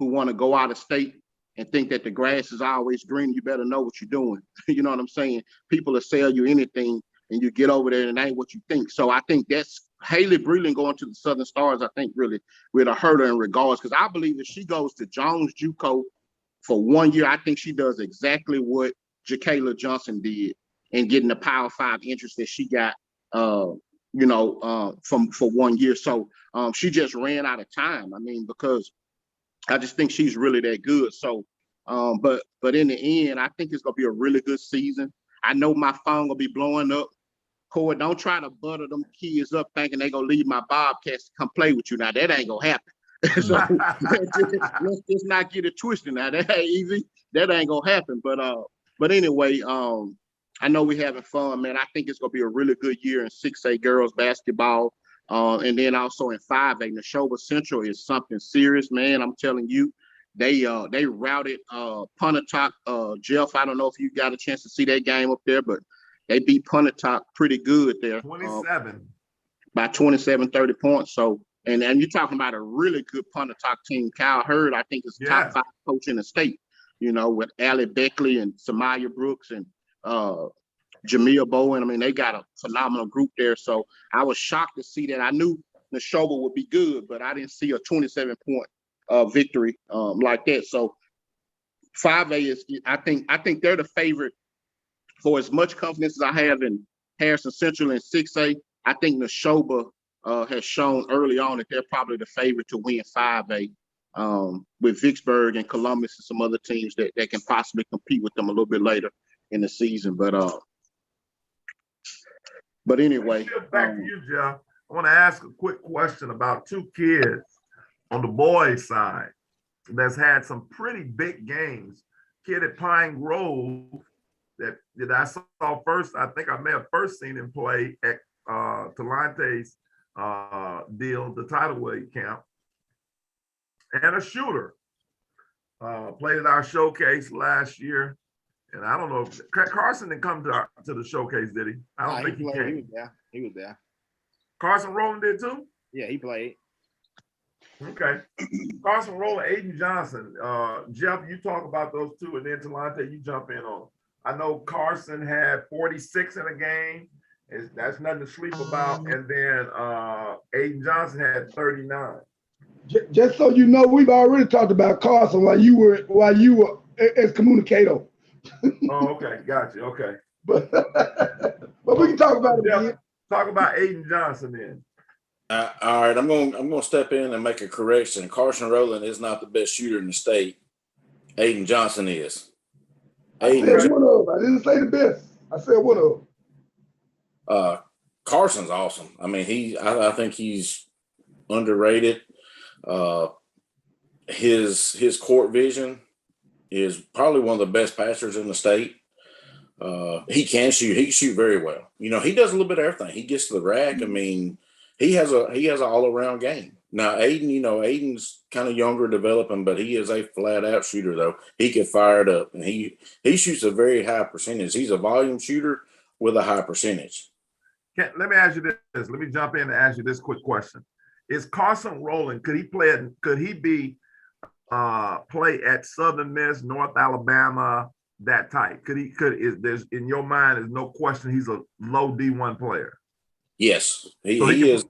want to go out of state and think that the grass is always green, you better know what you're doing. You know what I'm saying? People will sell you anything and you get over there and it ain't what you think. So I think that's Haley Breeland going to the Southern Stars, I think really will hurt her in regards, because I believe if she goes to Jones JUCO for 1 year, I think she does exactly what Ja'Kayla Johnson did in getting the Power 5 interest that she got, for 1 year. So she just ran out of time. I mean, because I just think she's really that good. So, but in the end, I think it's gonna be a really good season. I know my phone gonna be blowing up. Corey, don't try to butter them kids up thinking they gonna leave my Bobcats to come play with you. Now that ain't gonna happen. So let's just not get it twisted now. That ain't easy. That ain't gonna happen. But anyway, I know we're having fun, man. I think it's gonna be a really good year in 6A girls basketball. And then also in 5A, Neshoba Central is something serious, man. I'm telling you, they routed Pontotoc. Jeff, I don't know if you got a chance to see that game up there, but they beat Pontotoc pretty good there. 27. By 27, 30 points. So, and you're talking about a really good Pontotoc team. Kyle Hurd, I think, is top 5 coach in the state, with Allie Beckley and Samaya Brooks and Jamia Bowen. I mean, they got a phenomenal group there. So I was shocked to see that. I knew Neshoba would be good, but I didn't see a 27-point victory like that. So 5A is, I think they're the favorite for as much confidence as I have in Harrison Central and 6A. I think Neshoba has shown early on that they're probably the favorite to win 5A with Vicksburg and Columbus and some other teams that can possibly compete with them a little bit later in the season. But anyway. Back to you, Jeff. I want to ask a quick question about 2 kids on the boys' side that's had some pretty big games. Kid at Pine Grove that I saw first, I think I may have first seen him play at Talante's deal, the title weight camp, and a shooter. Played at our showcase last year. And I don't know if Carson didn't come to the showcase, did he? I don't think he came. He was there. Carson Rowland did too? Yeah, he played. Okay. Carson Rowland, Aiden Johnson. Jeff, you talk about those two, and then Talante, you jump in on them. I know Carson had 46 in a game. That's nothing to sleep about. And then Aiden Johnson had 39. Just so you know, we've already talked about Carson while you were excommunicator. Oh, okay, gotcha. Okay. But we can talk about it again. Talk about Aiden Johnson then. All right, I'm going to step in and make a correction. Carson Rowland is not the best shooter in the state. Aiden Johnson is. I said one of them. I didn't say the best. I said one of them. Carson's awesome. I mean, I think he's underrated. His court vision is probably one of the best passers in the state. He can shoot. He can shoot very well. You know, he does a little bit of everything. He gets to the rack. I mean, he has an all-around game. Now, Aiden, you know, Aiden's kind of younger, developing, but he is a flat-out shooter, though. He can fire it up, and he shoots a very high percentage. He's a volume shooter with a high percentage. Let me ask you this. Let me jump in and ask you this quick question. Is Carson Rowland, could he play at Southern Miss, North Alabama, that type? There's in your mind, there's no question he's a low D1 player. Yes, he is.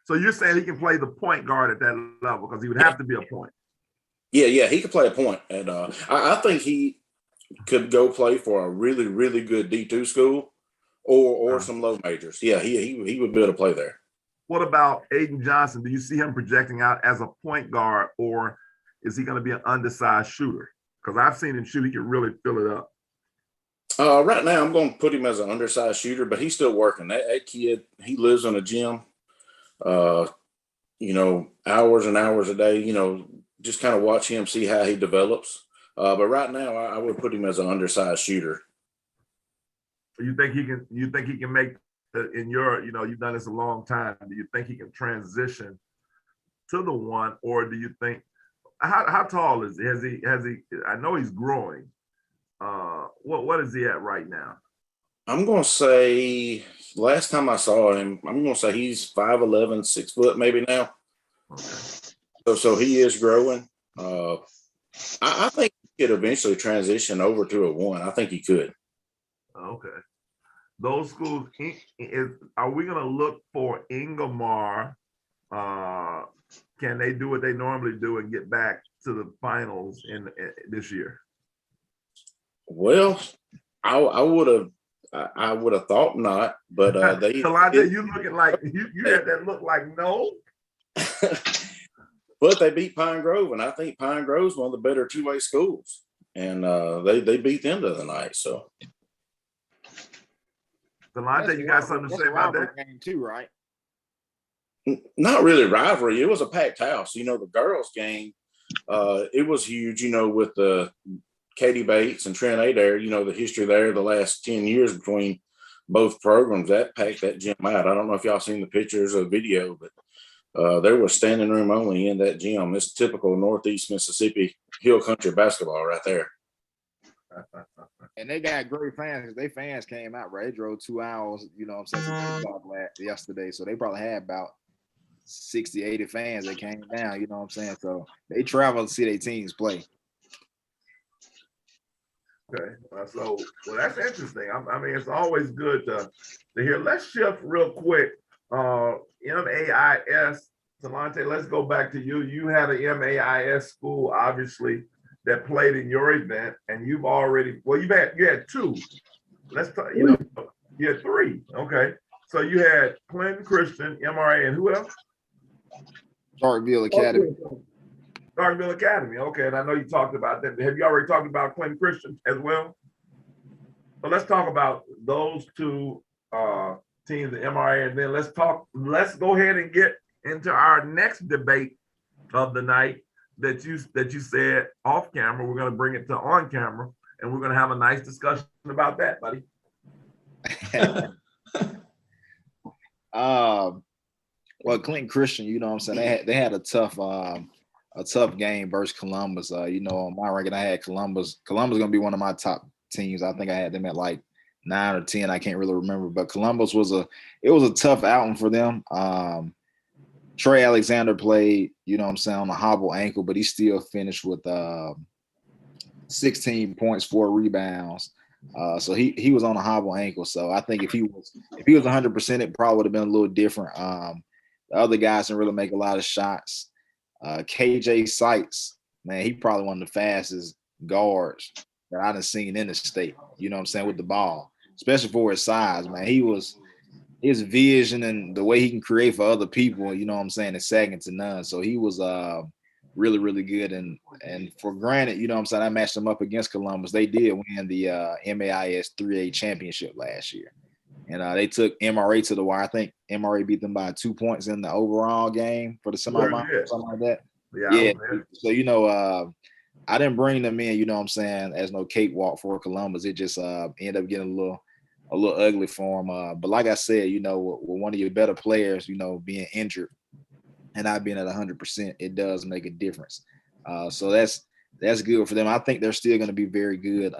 So you're saying he can play the point guard at that level because he would have to be a point. Yeah, he could play a point. And I think he could go play for a really, really good D2 school or some low majors. Yeah, he would be able to play there. What about Aiden Johnson? Do you see him projecting out as a point guard, or is he going to be an undersized shooter? Because I've seen him shoot. He can really fill it up. Right now, I'm going to put him as an undersized shooter, but he's still working. That kid, he lives in a gym, you know, hours and hours a day, you know, just kind of watch him, see how he develops. But right now, I would put him as an undersized shooter. You think he can make in your, you know, you've done this a long time. Do you think he can transition to the one, or do you think how tall is he? Has he? I know he's growing. What is he at right now? I'm going to say last time I saw him, I'm going to say he's 5'11", 6 foot maybe now. Okay. So he is growing. I think he could eventually transition over to a one. I think he could. Okay. Those schools, are we going to look for Ingomar? Can they do what they normally do and get back to the finals in this year? Well, I would have thought not, but they. Talante, you looking like you had that look like no. But they beat Pine Grove, and I think Pine Grove's one of the better two-way schools, and they beat them the other night. So, Talante, you got something to say about that game too, right? Not really rivalry. It was a packed house. You know, the girls' game, it was huge. You know, with the Katie Bates and Trent Adair, you know, the history there, the last 10 years between both programs, that packed that gym out. I don't know if y'all seen the pictures or video, but there was standing room only in that gym. It's typical Northeast Mississippi hill country basketball right there. And they got great fans. They fans came out, right? They drove 2 hours, you know what I'm saying, yesterday. So they probably had about 60, 80 fans that came down, you know what I'm saying? So they travel to see their teams play. Okay, so that's interesting. I mean, it's always good to hear. Let's shift real quick. MAIS, Talante, let's go back to you. You had an MAIS school, obviously, that played in your event, and you had two. Let's talk. You had three. Okay, so you had Clinton Christian, MRA, and who else? Starkville Academy. Starkville Academy. Okay, and I know you talked about that. Have you already talked about Clinton Christian as well? So let's talk about those two teams, the MRA, and then let's go ahead and get into our next debate of the night that you said off camera. We're going to bring it to on camera, and we're going to have a nice discussion about that, buddy. Well, Clinton Christian, you know what I'm saying, they had a tough game versus Columbus. You know, on my ranking, I had Columbus. Columbus going to be one of my top teams. I think I had them at like 9 or 10. I can't really remember, but Columbus was a tough outing for them. Trey Alexander played, you know what I'm saying, on a hobble ankle, but he still finished with 16 points, 4 rebounds. So he was on a hobble ankle. So I think if he was 100%, it probably would have been a little different. The other guys didn't really make a lot of shots. KJ Sykes, man, he probably one of the fastest guards that I've seen in the state, you know what I'm saying, with the ball, especially for his size, man. His vision and the way he can create for other people, you know what I'm saying, is second to none. So he was really, really good. And for granted, you know what I'm saying, I matched them up against Columbus. They did win the MAIS 3A championship last year. And they took MRA to the wire. I think MRA beat them by 2 points in the overall game for the semifinal, something like that. Yeah. So, you know, I didn't bring them in, you know what I'm saying, as no cakewalk for Columbus. It just ended up getting a little ugly for him. But like I said, you know, with one of your better players, you know, being injured and not being at 100%, it does make a difference. So that's good for them. I think they're still going to be very good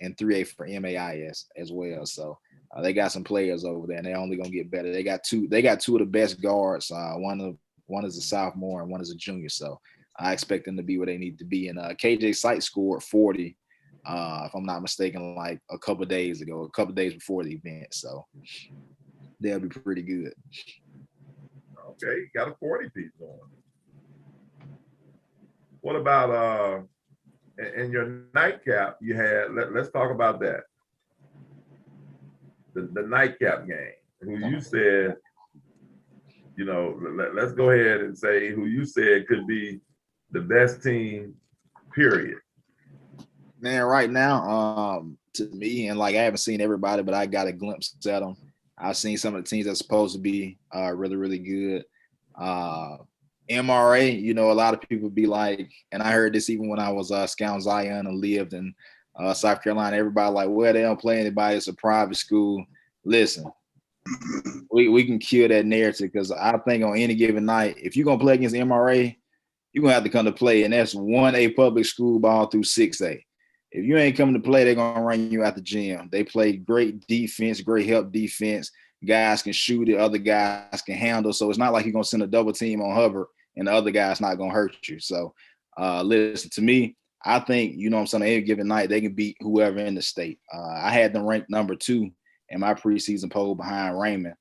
in 3A for MAIS as well. So they got some players over there, and they're only going to get better. They got two of the best guards. One is a sophomore and one is a junior. So I expect them to be where they need to be. And KJ Sykes scored 40. If I'm not mistaken, like a couple days before the event. So they'll be pretty good. Okay, you got a 40-piece on. What about in your nightcap you had, let's talk about that. The nightcap game, who you said, you know, let's go ahead and say who you said could be the best team, period. Man, right now, to me, and like I haven't seen everybody, but I got a glimpse at them. I've seen some of the teams that's supposed to be really, really good. MRA, you know, a lot of people be like, and I heard this even when I was scouting Zion and lived in South Carolina, everybody like, well, they don't play anybody. It's a private school. Listen, we can kill that narrative, because I think on any given night, if you're going to play against MRA, you're going to have to come to play, and that's 1A public school ball through 6A. If you ain't coming to play, they're going to run you out the gym. They play great defense, great help defense. Guys can shoot it, other guys can handle. So it's not like you're going to send a double team on Hubbard and the other guy's not going to hurt you. So listen, to me, I think, you know what I'm saying, on any given night, they can beat whoever in the state. I had them ranked number 2 in my preseason poll behind Raymond.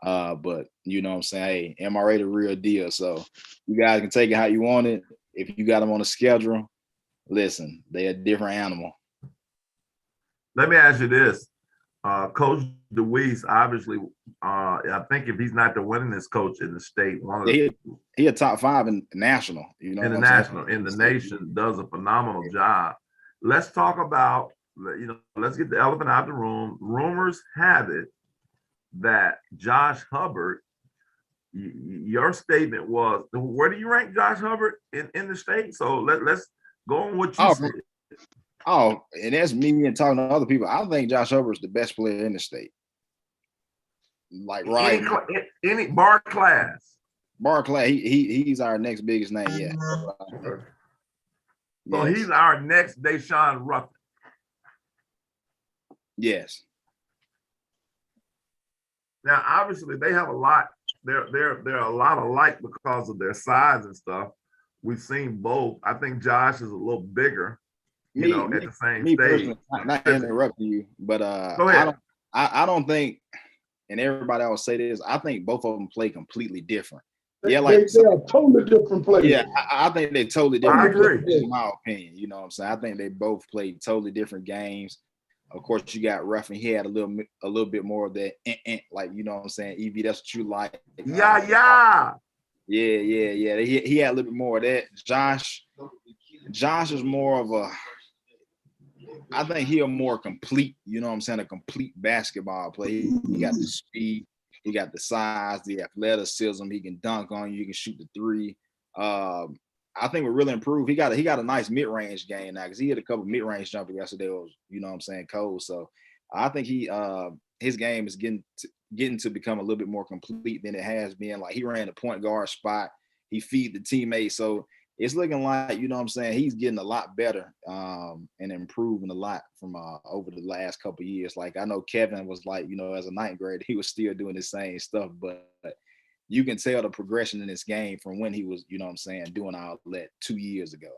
But you know what I'm saying, hey, MRA the real deal. So you guys can take it how you want it. If you got them on the schedule, listen, they're a different animal. Let me ask you this. Coach DeWeese, obviously, I think if he's not the winningest coach in the state, he a top 5 in national, you know, in the national, in the nation, does a phenomenal job. Let's talk about, you know, let's get the elephant out of the room. Rumors have it that Josh Hubbard, your statement was, where do you rank Josh Hubbard in the state? So let's go on what you said. Oh, and that's me and talking to other people. I think Josh Hubbard's the best player in the state. Like right, any bar class. He's our next biggest name. Yeah. So yes. He's our next Deshaun Ruffin. Yes. Now, obviously, they have a lot. They're a lot alike because of their size and stuff. We've seen both. I think Josh is a little bigger. You know, at the same stage. Not interrupting you, but go ahead. I don't think, and everybody always say this, I think both of them play completely different. Yeah, like they are totally different players. Yeah, I think they're totally different. I agree. In my opinion, you know what I'm saying? I think they both played totally different games. Of course, you got Ruffin. He had a little bit more of that, like, you know what I'm saying? Evie, that's what you like. Yeah. He had a little bit more of that. Josh is more of a, I think he's a more complete, you know what I'm saying, a complete basketball player. He got the speed, he got the size, the athleticism. He can dunk on you. He can shoot the 3. I think we're really improved. He got a nice mid-range game now, because he hit a couple mid-range jumpers yesterday. Was, you know what I'm saying, cold. So I think his game is getting to become a little bit more complete than it has been. Like, he ran the point guard spot. He feed the teammates. So it's looking like, you know what I'm saying, he's getting a lot better and improving a lot from over the last couple of years. Like, I know Kevin was like, you know, as a 9th grader, he was still doing the same stuff, but you can tell the progression in this game from when he was, you know what I'm saying, doing all that 2 years ago.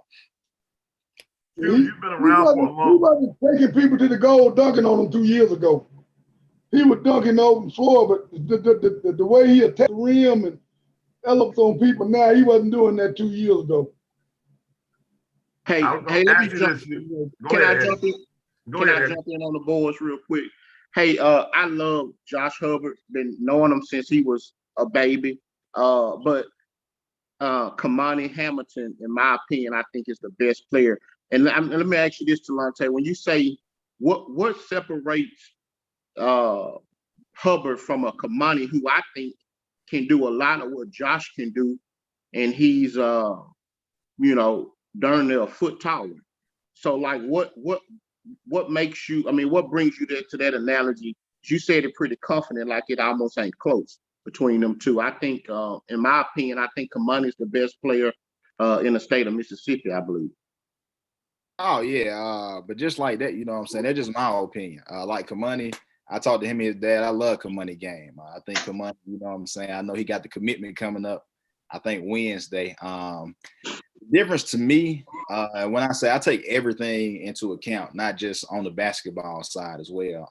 You've been around for a long. He wasn't taking people to the goal dunking on him 2 years ago. He was dunking over the floor, but the way he attacked the rim and elbows on people now, he wasn't doing that 2 years ago. Hey, let me jump in. Can I jump in? Can I jump in on the boards real quick? Hey, I love Josh Hubbard. Been knowing him since he was a baby. But Kamani Hamilton, in my opinion, I think is the best player. And let me ask you this, Talante. When you say what separates Hubbard from a Kamani, who I think can do a lot of what Josh can do, and he's darn near a foot taller. So like what makes you, what brings you to that analogy? You said it pretty confident, like it almost ain't close between them two. I think, in my opinion, I think Kamani's the best player in the state of Mississippi, I believe. Oh yeah, but just like that, you know what I'm saying? That's just my opinion. Like Kamani, I talked to him and his dad. I love Kamani game. I think Kamani, you know what I'm saying? I know he got the commitment coming up, I think Wednesday. Difference to me, when I say I take everything into account, not just on the basketball side as well.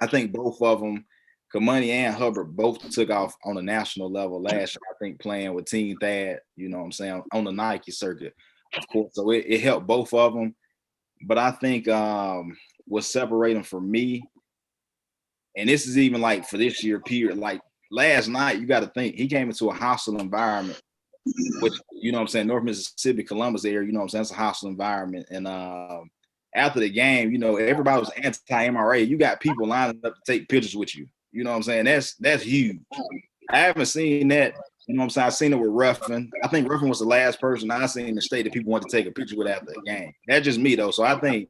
I think both of them, Kamani and Hubbard, both took off on a national level last year, I think, playing with Team Thad, you know what I'm saying, on the Nike circuit, of course. So it helped both of them. But I think what's separating for me, and this is even like for this year period, like last night, you got to think he came into a hostile environment, which, you know what I'm saying, North Mississippi, Columbus area, you know what I'm saying, it's a hostile environment. And after the game, everybody was anti-MRA. You got people lining up to take pictures with you. You know what I'm saying? That's huge. I haven't seen that. You know what I'm saying? I've seen it with Ruffin. I think Ruffin was the last person I seen in the state that people want to take a picture with after the game. That's just me, though. So I think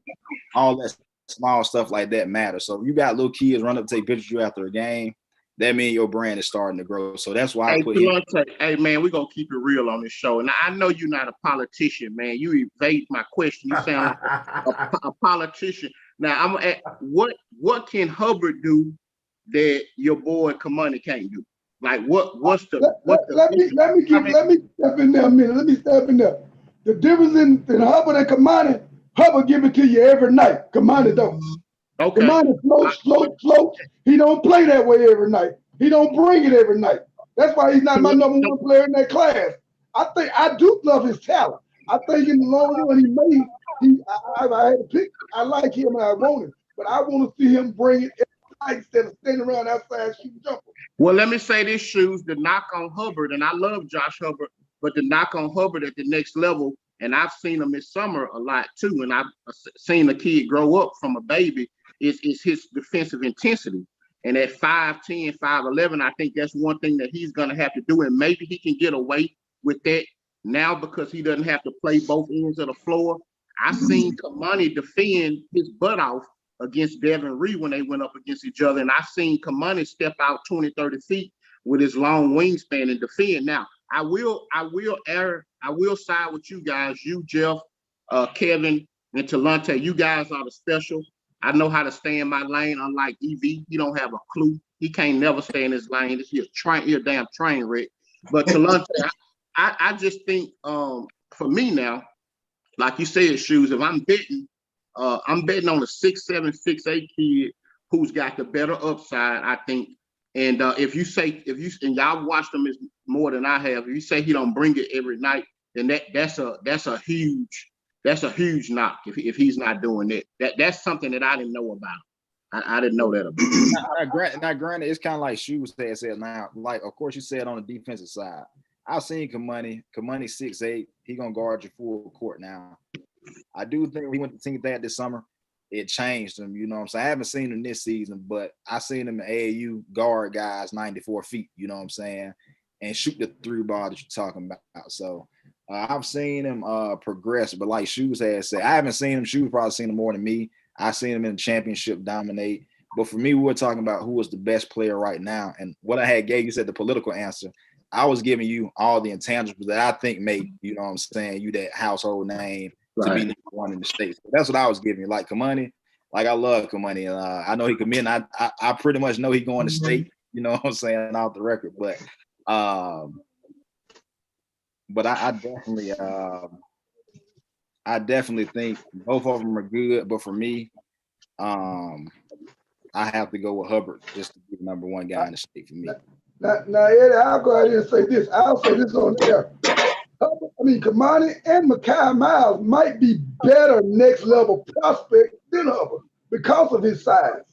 all that small stuff like that matters. So if you got little kids run up to take pictures with you after a game, that means your brand is starting to grow. So that's why I put him. Hey, man, we're going to keep it real on this show. And I know you're not a politician, man. You evade my question. You sound like a politician. Now, I'm at what can Hubbard do that your boy Kamani can't do? Like what's the let me step in there a minute. Let me step in there. The difference in Hubbard and Kamani, Hubbard give it to you every night. Kamani don't. Okay. Kamani floats. He don't play that way every night. He don't bring it every night. That's why he's not my number one player in that class. I do love his talent. I think in the long run I had to pick. I like him and I want him, but I want to see him bring it every night instead of standing around outside shooting jumpers. Well, let me say this, Shoes, the knock on Hubbard, and I love Josh Hubbard, but the knock on Hubbard at the next level, and I've seen him this summer a lot too, and I've seen a kid grow up from a baby, is his defensive intensity. And at 5'10", 5'11", I think that's one thing that he's going to have to do, and maybe he can get away with that now because he doesn't have to play both ends of the floor. I seen Kamani defend his butt off against Devon Reed when they went up against each other. And I seen Kamani step out 20, 30 feet with his long wingspan and defend. Now, I will side with you guys, you, Jeff, Kevin, and Talante. You guys are the special. I know how to stay in my lane, unlike EV. He don't have a clue. He can't never stay in his lane. He's a damn train wreck. But Talante, I just think for me now, like you said, Shoes, if I'm betting on a 6'7", 6'8" kid who's got the better upside, I think. And if y'all watched him more than I have, if you say he don't bring it every night, then that's a huge knock if he's not doing it. That's something that I didn't know about. I didn't know that about. Now, granted, it's kind of like Shoes said now. Like, of course, you said on the defensive side. I've seen Kamani 6'8". He gonna guard you full court now. I do think he went to Team Thad this summer. It changed him, you know what I'm saying? I haven't seen him this season, but I seen him in AAU guard guys 94 feet, you know what I'm saying, and shoot the three ball that you're talking about. So I've seen him progress, but like Shoes had said, I haven't seen him. Shoes probably seen him more than me. I've seen him in the championship dominate. But for me, we were talking about who was the best player right now. And what I had gave you said the political answer. I was giving you all the intangibles that I think make, you know what I'm saying, you that household name to be number one in the state. So that's what I was giving you. Like Kamani, like I love Kamani. I know he can win. I pretty much know he going to state. you know what I'm saying, off the record. But I definitely think both of them are good. But for me, I have to go with Hubbard just to be the number one guy in the state for me. Now, Eddie, I'll go ahead and say this. I'll say this on air. Kamani and Mekhi Miles might be better next level prospect than Hubbard because of his size.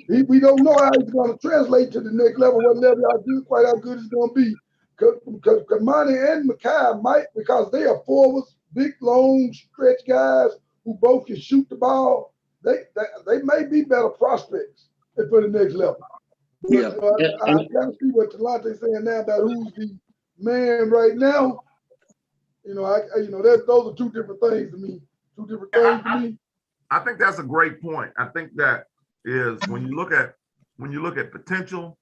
We don't know how he's going to translate to the next level, what level quite how good it's going to be. Because Kamani and Mekhi might, because they are forwards, big, long, stretch guys who both can shoot the ball. They may be better prospects for the next level. Yeah. I kind of see what Talante's saying now about who's the man right now. Those are two different things to me. I think that's a great point. I think that is when you look at potential,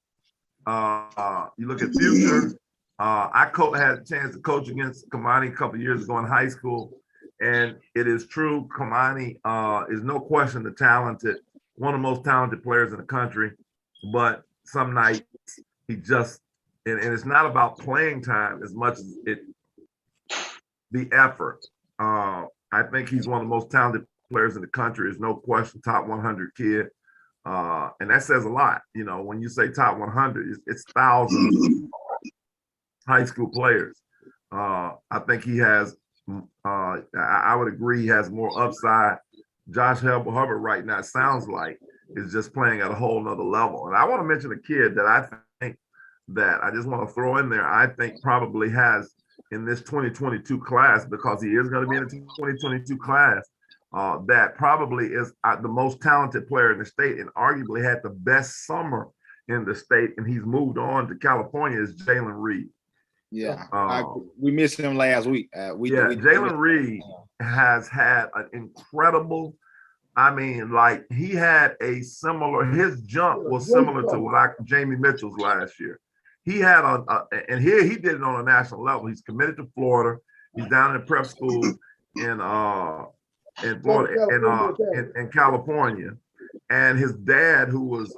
you look at future. I had a chance to coach against Kamani a couple of years ago in high school, and it is true. Kamani is no question one of the most talented players in the country, but some nights he just and it's not about playing time as much as the effort. I think he's one of the most talented players in the country. There's no question, top 100 kid. And that says a lot. When you say top 100, it's thousands of high school players. I think he has, I would agree, he has more upside. Josh Hubbard right now, sounds like, is just playing at a whole nother level. And I want to mention a kid that I think that I just want to throw in there. I think probably has in this 2022 class, because he is going to be in the 2022 class, that probably is the most talented player in the state and arguably had the best summer in the state, and he's moved on to California, is Jalen Reed. Yeah, we missed him last week. Jalen Reed has had an incredible, he had his jump was similar to Jamie Mitchell's last year. He had and here he did it on a national level. He's committed to Florida. He's down in prep school in Florida, in California. And his dad, who was,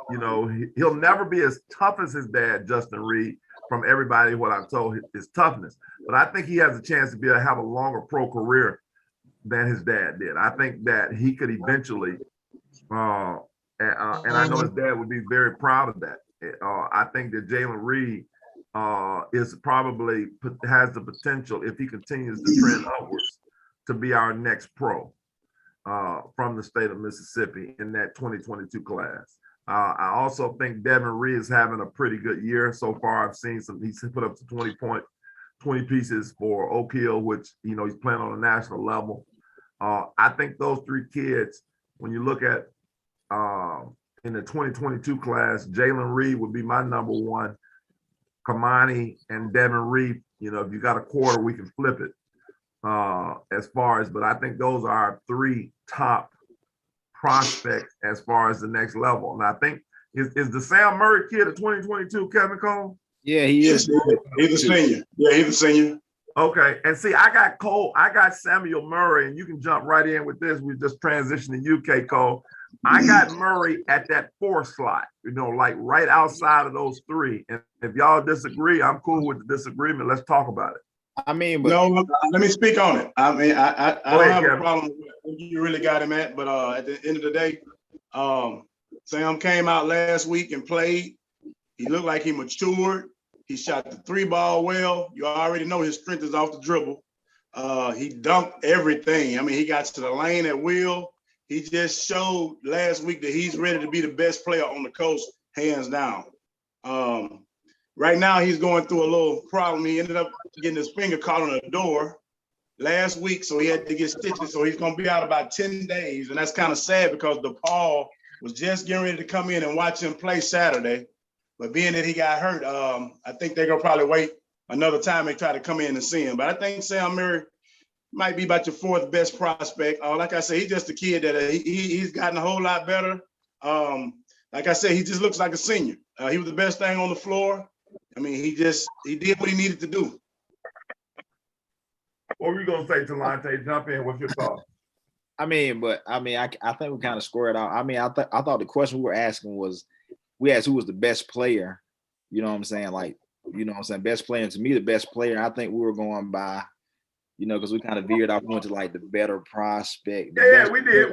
he'll never be as tough as his dad, Justin Reed, from everybody, what I've told his toughness. But I think he has a chance to have a longer pro career than his dad did. I think that he could eventually, and I know his dad would be very proud of that. I think that Jalen Reed has the potential, if he continues to trend upwards, to be our next pro from the state of Mississippi in that 2022 class. I also think Devon Reed is having a pretty good year so far. I've seen he's put up to 20 pieces for Oak Hill, which, he's playing on a national level. I think those three kids, when you look at in the 2022 class, Jalen Reed would be my number one. Kamani and Devon Reed, if you got a quarter, we can flip it but I think those are our three top prospects as far as the next level. And I think is the Sam Murray kid of 2022, Kevin Cole? Yeah, he is. He's a senior. Yeah, he's a senior. Okay. And see, I got Samuel Murray, and you can jump right in with this. We just transitioned to UK, Cole. I got Murray at that 4 slot, right outside of those 3. And if y'all disagree, I'm cool with the disagreement. Let's talk about it. Let me speak on it. I don't have a problem with where you really got him at, but at the end of the day, Sam came out last week and played. He looked like he matured. He shot the 3 ball well. You already know his strength is off the dribble. He dunked everything. He got to the lane at will. He just showed last week that he's ready to be the best player on the coast, hands down. Right now, he's going through a little problem. He ended up getting his finger caught on a door last week, so he had to get stitches. So he's going to be out about 10 days, and that's kind of sad because DePaul was just getting ready to come in and watch him play Saturday. But being that he got hurt, I think they're going to probably wait another time and try to come in and see him. But I think Sam Murray might be about your 4th best prospect. Like I said, he's just a kid that he's gotten a whole lot better. Like I said, he just looks like a senior. He was the best thing on the floor. He did what he needed to do. What were you gonna say, Talante? Jump in. What's your thought? I think we kind of squared out. I thought the question we were asking was we asked who was the best player, you know what I'm saying? Like, you know what I'm saying? Best player. And to me, the best player, I think we were going by, you know, because we kind of veered off, went to like the better prospect. Yeah, we did.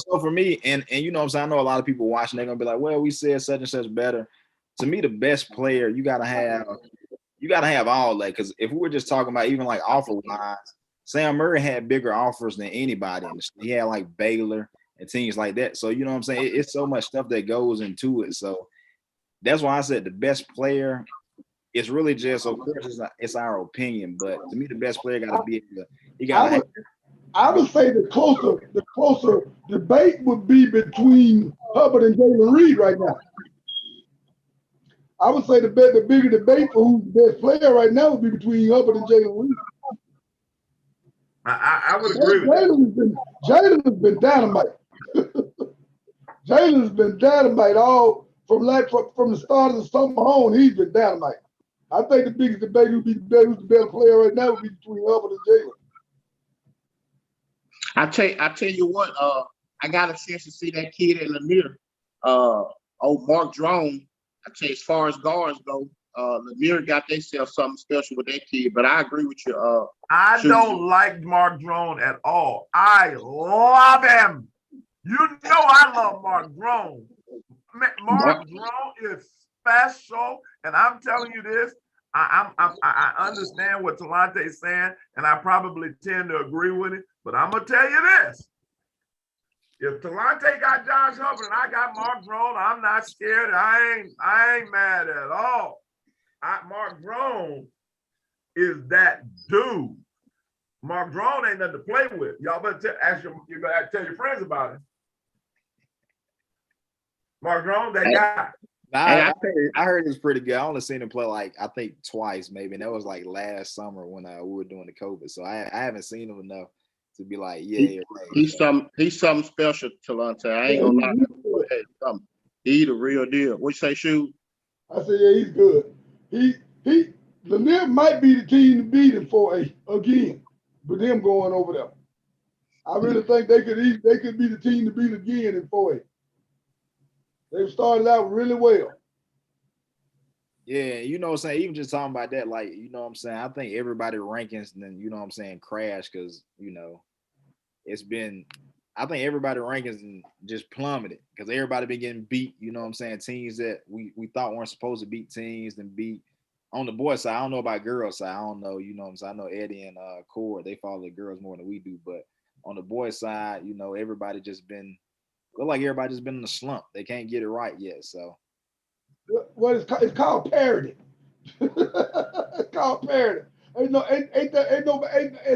So for me, and you know what I'm saying, I know a lot of people watching, they're gonna be like, well, we said such and such better. To me, the best player, you gotta have all that. Because if we were just talking about even like offer wise, Sam Murray had bigger offers than anybody. He had like Baylor and teams like that. So you know what I'm saying? It's so much stuff that goes into it. So that's why I said the best player. It's really just, of course, it's our opinion, but to me, the best player got to be able to. I would say the closer debate would be between Hubbard and Jalen Reed right now. I would say the bigger debate for who's the best player right now would be between Hubbard and Jalen Reed. I would agree with that. Jalen has been dynamite. Jalen has been dynamite all from the start of the summer on. He's been dynamite. I think the biggest debate would be who's the better player right now would be between Hubbard and Jalen. I tell you what, I got a chance to see that kid at Lanier. Mark Drone. I tell you, as far as guards go, Lanier got themselves something special with that kid. But I agree with you. I don't like Mark Drone at all. I love him. You know I love Mark Drone. Mark Drone is special, and I'm telling you this. I understand what Talante is saying, and I probably tend to agree with it. But I'm gonna tell you this: if Talante got Josh Hubbard and I got Mark Drone, I'm not scared. I ain't mad at all. Mark Drone is that dude. Mark Drone ain't nothing to play with. Y'all better you better tell your friends about it. Mark Drone, that guy. I heard it was pretty good. I only seen him play like I think twice maybe, and that was like last summer when we were doing the COVID. So I haven't seen him enough to be like, he's something special, Talante. I ain't gonna lie. He the real deal. What you say, Shoot? I said, yeah, he's good. Lanier might be the team to beat him again, with them going over there. I really think they could be the team to beat again in 4A. They've started out really well. Yeah, you know what I'm saying? Even just talking about that, like, you know what I'm saying? I think everybody rankings then, you know what I'm saying, crash because, you know, I think everybody rankings just plummeted because everybody been getting beat, you know what I'm saying? Teams that we thought weren't supposed to beat teams and beat on the boys side. I don't know about girls side. I don't know, you know what I'm saying? I know Eddie and Core, they follow the girls more than we do, but on the boys side, you know, everybody just been look like everybody just been in a slump. They can't get it right yet. So, well, it's called parity. It's called parity. It's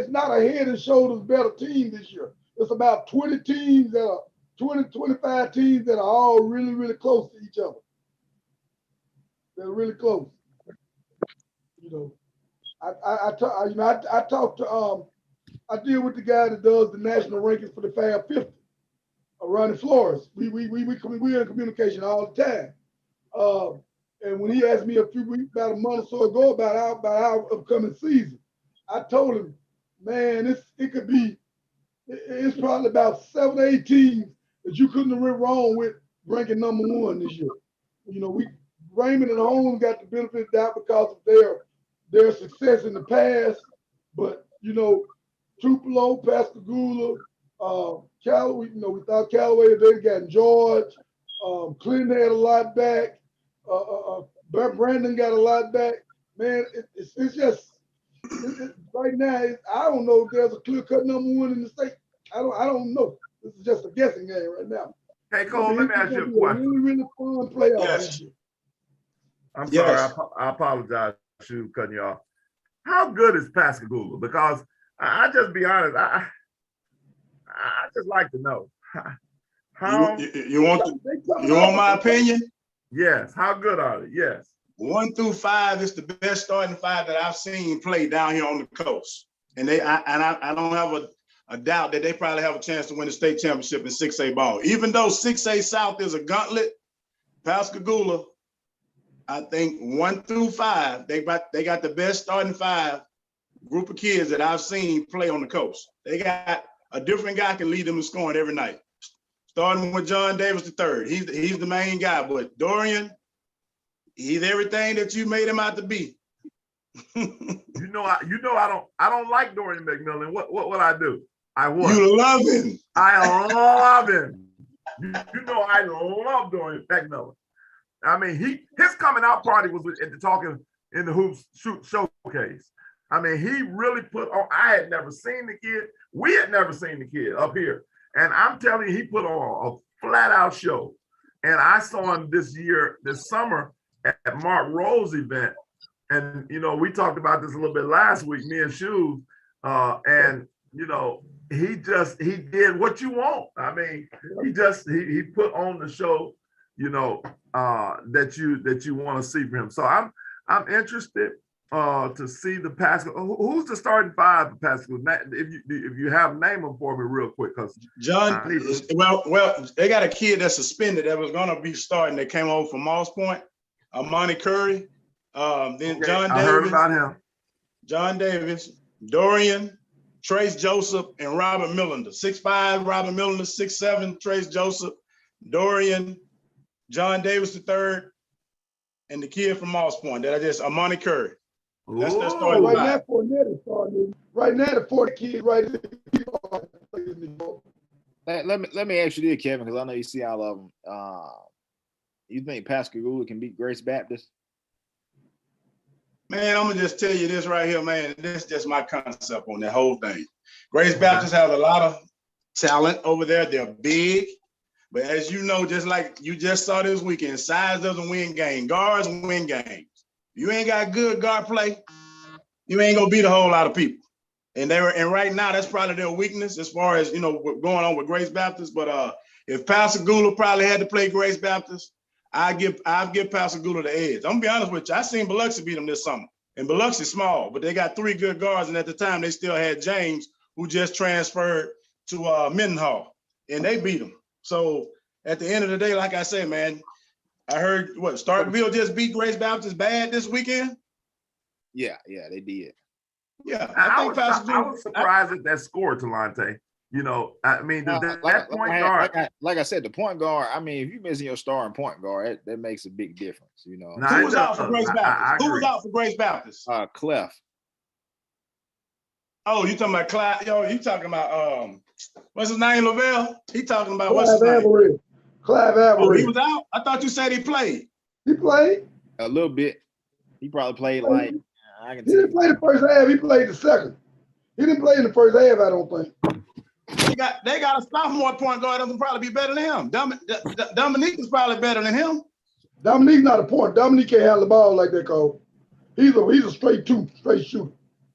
not a head and shoulders better team this year. It's about 20 teams that are 25 teams that are all really, really close to each other. They're really close. You know, I talked to I deal with the guy that does the national rankings for the Fab 50. Ronnie Flores. We in communication all the time. And when he asked me about a month or so ago about our upcoming season, I told him, man, it's probably about 7 or 8 teams that you couldn't have went wrong with ranking number 1 this year. You know, Raymond and Holmes got the benefit of that because of their success in the past. But you know, Tupelo, Pascagoula, Callaway, you know, we thought Callaway, they got George. Clinton had a lot back. Brandon got a lot back. Man, it's just right now. I don't know if there's a clear-cut number 1 in the state. I don't know. This is just a guessing game right now. Hey, Cole, let me ask you a question. Really, really fun playoff. Yes. I'm sorry. I apologize for cutting you off. How good is Pascagoula? Because I just be honest. I just like to know. How you want my opinion? Yes. How good are they? Yes. 1 through 5 is the best starting 5 that I've seen play down here on the coast, and I don't have a doubt that they probably have a chance to win the state championship in 6A ball. Even though 6A South is a gauntlet, Pascagoula, I think 1 through 5, they got the best starting 5 group of kids that I've seen play on the coast. They got a different guy can lead them in scoring every night. starting with John Davis III. He's the main guy, but Darian, he's everything that you made him out to be. I don't like Dorian McMillan. What I do? I what? You love him. I love him. You know I love Dorian McMillan. I mean, his coming out party was at the Talkin in the Hoops showcase. I mean, he really put on. I had never seen the kid. We had never seen the kid up here, and I'm telling you, he put on a flat out show. And I saw him this summer at Mark Rowe's event. And, we talked about this a little bit last week, me and Shoes. And, he did what you want. I mean, he put on the show, that you want to see from him. So I'm interested to see the Pascal. Who's the starting five for Pascal? If you have name them for me real quick, because John. Well, they got a kid that's suspended that was gonna be starting. That came over from Moss Point, Monty Curry. Then John Davis. I heard about him. John Davis, Dorian, Trace Joseph, and Robert Millender. 6'5", Robert Millender, 6'7", Trace Joseph, Dorian, John Davis III, and the kid from Moss Point. That I just Monty Curry. That's their starting right five. now, Fournette is starting. Right now, the 4 kid right there. Let me ask you this, Kevin, because I know you see all of them. You think Pascagoula can beat Grace Baptist? Man, I'm gonna just tell you this right here, man. This is just my concept on that whole thing. Grace Baptist has a lot of talent over there. They're big, but as you know, just like you just saw this weekend, size doesn't win games. Guards win games. You ain't got good guard play, you ain't gonna beat a whole lot of people. And right now, that's probably their weakness as far as what's going on with Grace Baptist. But if Pascagoula probably had to play Grace Baptist, I'd give Pascagoula the edge. I'm gonna be honest with you. I seen Biloxi beat them this summer, and Biloxi's small, but they got 3 good guards, and at the time they still had James, who just transferred to Mendenhall, and they beat them. So at the end of the day, like I said, man, I heard Starkville just beat Grace Baptist bad this weekend. Yeah, they did. Yeah, I was surprised at that score, Talante. I mean, that point guard. Like I said, the point guard. I mean, if you're missing your starting point guard, that makes a big difference. Who was out for Grace Baptist? Who was out for Grace Baptist? Clef. Oh, you talking about Clyde? Yo, you talking about what's his name? Lavelle? He talking about Clive what's his name? Clive Avery. Oh, he was out? I thought you said he played. He played a little bit. He probably played like I can. He didn't play the first half. He played the second. He didn't play in the first half, I don't think. They got a sophomore point guard that will probably be better than him. Dominique is probably better than him. Dominique's not a point. Dominique can't handle the ball like that, Cole. He's a straight shooter.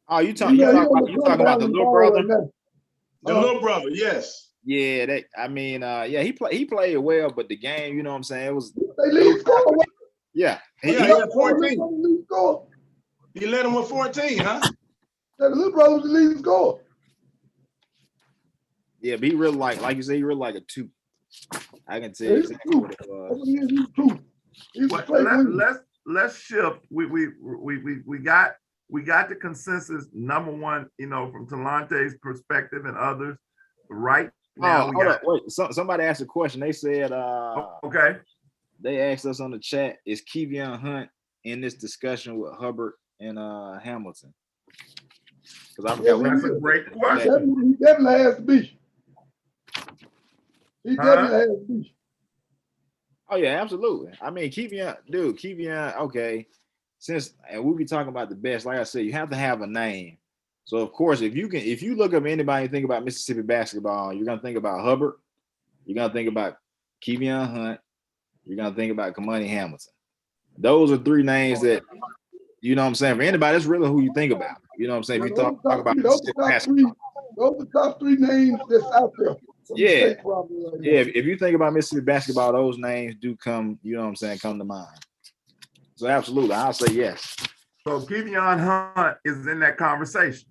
Oh, you talking about the little brother? Right the little brother, yes. Yeah, he played well, but the game, you know what I'm saying? It was they lead score. Yeah. He had 14. He led him with 14, huh? The little brother was the leading scorer. Yeah, but he really like you say, he really like a 2. I can tell you exactly what it was. Let's shift. We got the consensus number one, from Talante's perspective and others. Right now, wait. Somebody asked a question. They said, okay. They asked us on the chat, is Kevion Hunt in this discussion with Hubbard and Hamilton? Because that's a great question. He definitely has to be. He definitely has to be. Oh yeah, absolutely. I mean, Kevion, okay. And we'll be talking about the best. Like I said, you have to have a name. So of course, if you look up anybody and think about Mississippi basketball, you're gonna think about Hubbard, you're gonna think about Kevion Hunt, you're gonna think about Kamani Hamilton. Those are 3 names that, you know what I'm saying, for anybody, that's really who you think about. You know what I'm saying? If you talk about Mississippi basketball. Those are the top 3 names that's out there. Yeah. If you think about Mississippi basketball, those names do come, you know what I'm saying, come to mind. So absolutely, I'll say yes. So Kevion Hunt is in that conversation.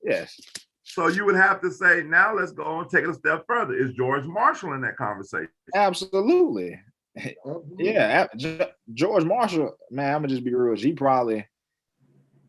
Yes. So you would have to say, now let's go and take it a step further. Is George Marshall in that conversation? Absolutely. Yeah, George Marshall, man, I'm gonna just be real.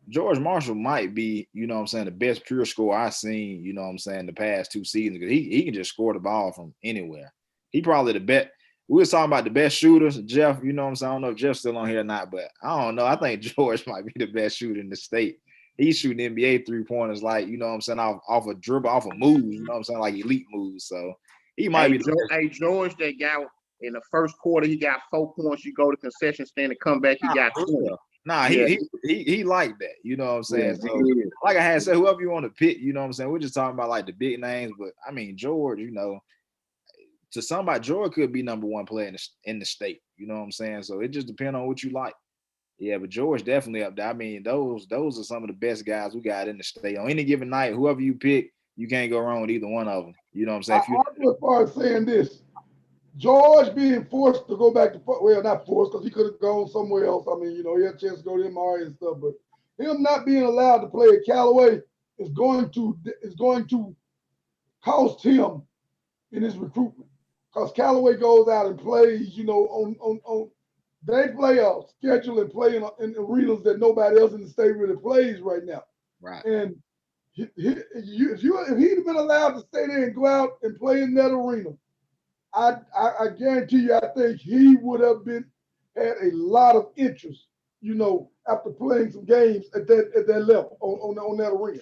George Marshall might be, you know what I'm saying, the best pure scorer I've seen, you know what I'm saying, the past 2 seasons, because he can just score the ball from anywhere. he probably the best. We was talking about the best shooters, Jeff. You know what I'm saying? I don't know if Jeff's still on here or not, but I don't know. I think George might be the best shooter in the state. He's shooting NBA 3-pointers like, you know what I'm saying, off a dribble, off a move, you know what I'm saying, like elite moves. So he might be the best. George, that guy in the first quarter, he got 4 points. You go to concession stand and come back, he got 20. Nah, Yeah. he like that. You know what I'm saying? Yeah, So, like I had said, whoever you want to pick, you know what I'm saying? We're just talking about like the big names, but I mean George, you know, to somebody, George could be number one player in the state. You know what I'm saying? So it just depends on what you like. Yeah, but George definitely up there. I mean, those are some of the best guys we got in the state. On any given night, whoever you pick, you can't go wrong with either one of them. You know what I'm saying? I go as far as saying this. George being forced to go back to, well, not forced because he could have gone somewhere else. I mean, you know, he had a chance to go to MRA and stuff, but him not being allowed to play at Callaway is going to cost him in his recruitment. Because Callaway goes out and plays, you know, they play a schedule and play in arenas that nobody else in the state really plays right now. Right. And if he'd been allowed to stay there and go out and play in that arena, I guarantee you, I think he would have had a lot of interest, you know, after playing some games at that level on that arena.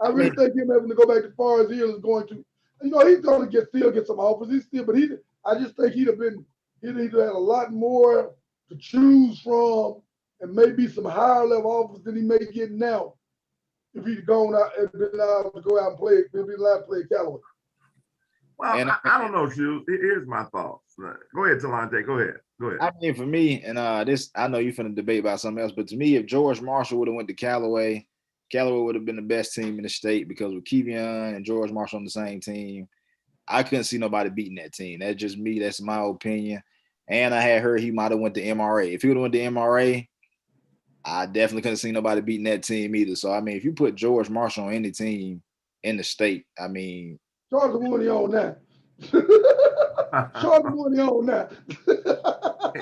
I really think him having to go back to Forest Hill is going to, you know, he's going to still get some offers. I just think he'd had a lot more to choose from and maybe some higher level offers than he may get now if he'd gone out and been allowed to go out and play, been allowed to play at Callaway. Well, I don't know, Shoes. Here's my thoughts. Go ahead, Talante. Go ahead. I mean, for me, and this, I know you're finna debate about something else, but to me, if George Marshall would have went to Callaway would have been the best team in the state because with Kevion and George Marshall on the same team, I couldn't see nobody beating that team. That's just me. That's my opinion. And I had heard he might have went to MRA. If he would have went to MRA, I definitely couldn't see nobody beating that team either. So, I mean, if you put George Marshall on any team in the state, I mean, Charge the money on that. Charge the money on that.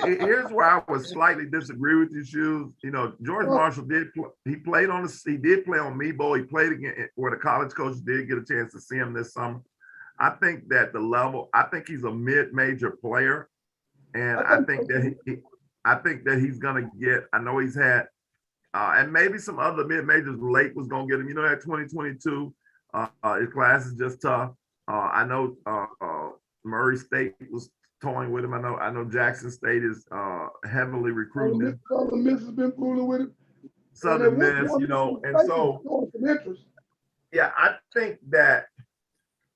Here's where I would slightly disagree with you, Shoes. You know, George Marshall did play on Mebo. He played again where the college coaches did get a chance to see him this summer. I think that I think he's a mid-major player, and I think that he's gonna get. I know he's had, and maybe some other mid-majors late was gonna get him. You know, that 2022, his class is just tough. I know Murray State was toying with him. I know Jackson State is heavily recruiting him. Southern Miss has been fooling with him. Southern Miss, you know, and so yeah, I think that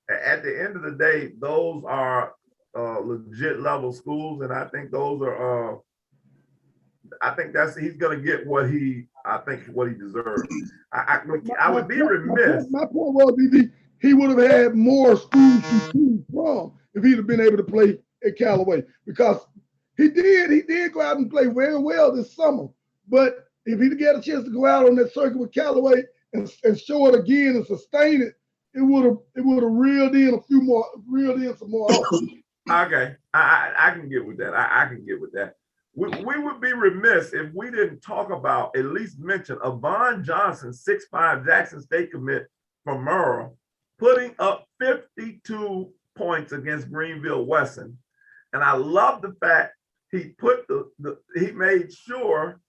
at the end of the day, those are legit level schools, and I think those are. I think he's going to get what he deserves. I would be remiss. My point was he would have had more schools to choose from if he'd have been able to play at Callaway because he did go out and play very well this summer. But if he'd get a chance to go out on that circuit with Callaway and show it again and sustain it, it would have reeled in some more offers. Okay, I can get with that. I can get with that. We would be remiss if we didn't talk about, at least mention, Avon Johnson, 6'5" Jackson State commit from Merle, putting up 52 points against Greenville Wesson. And I love the fact he put he made sure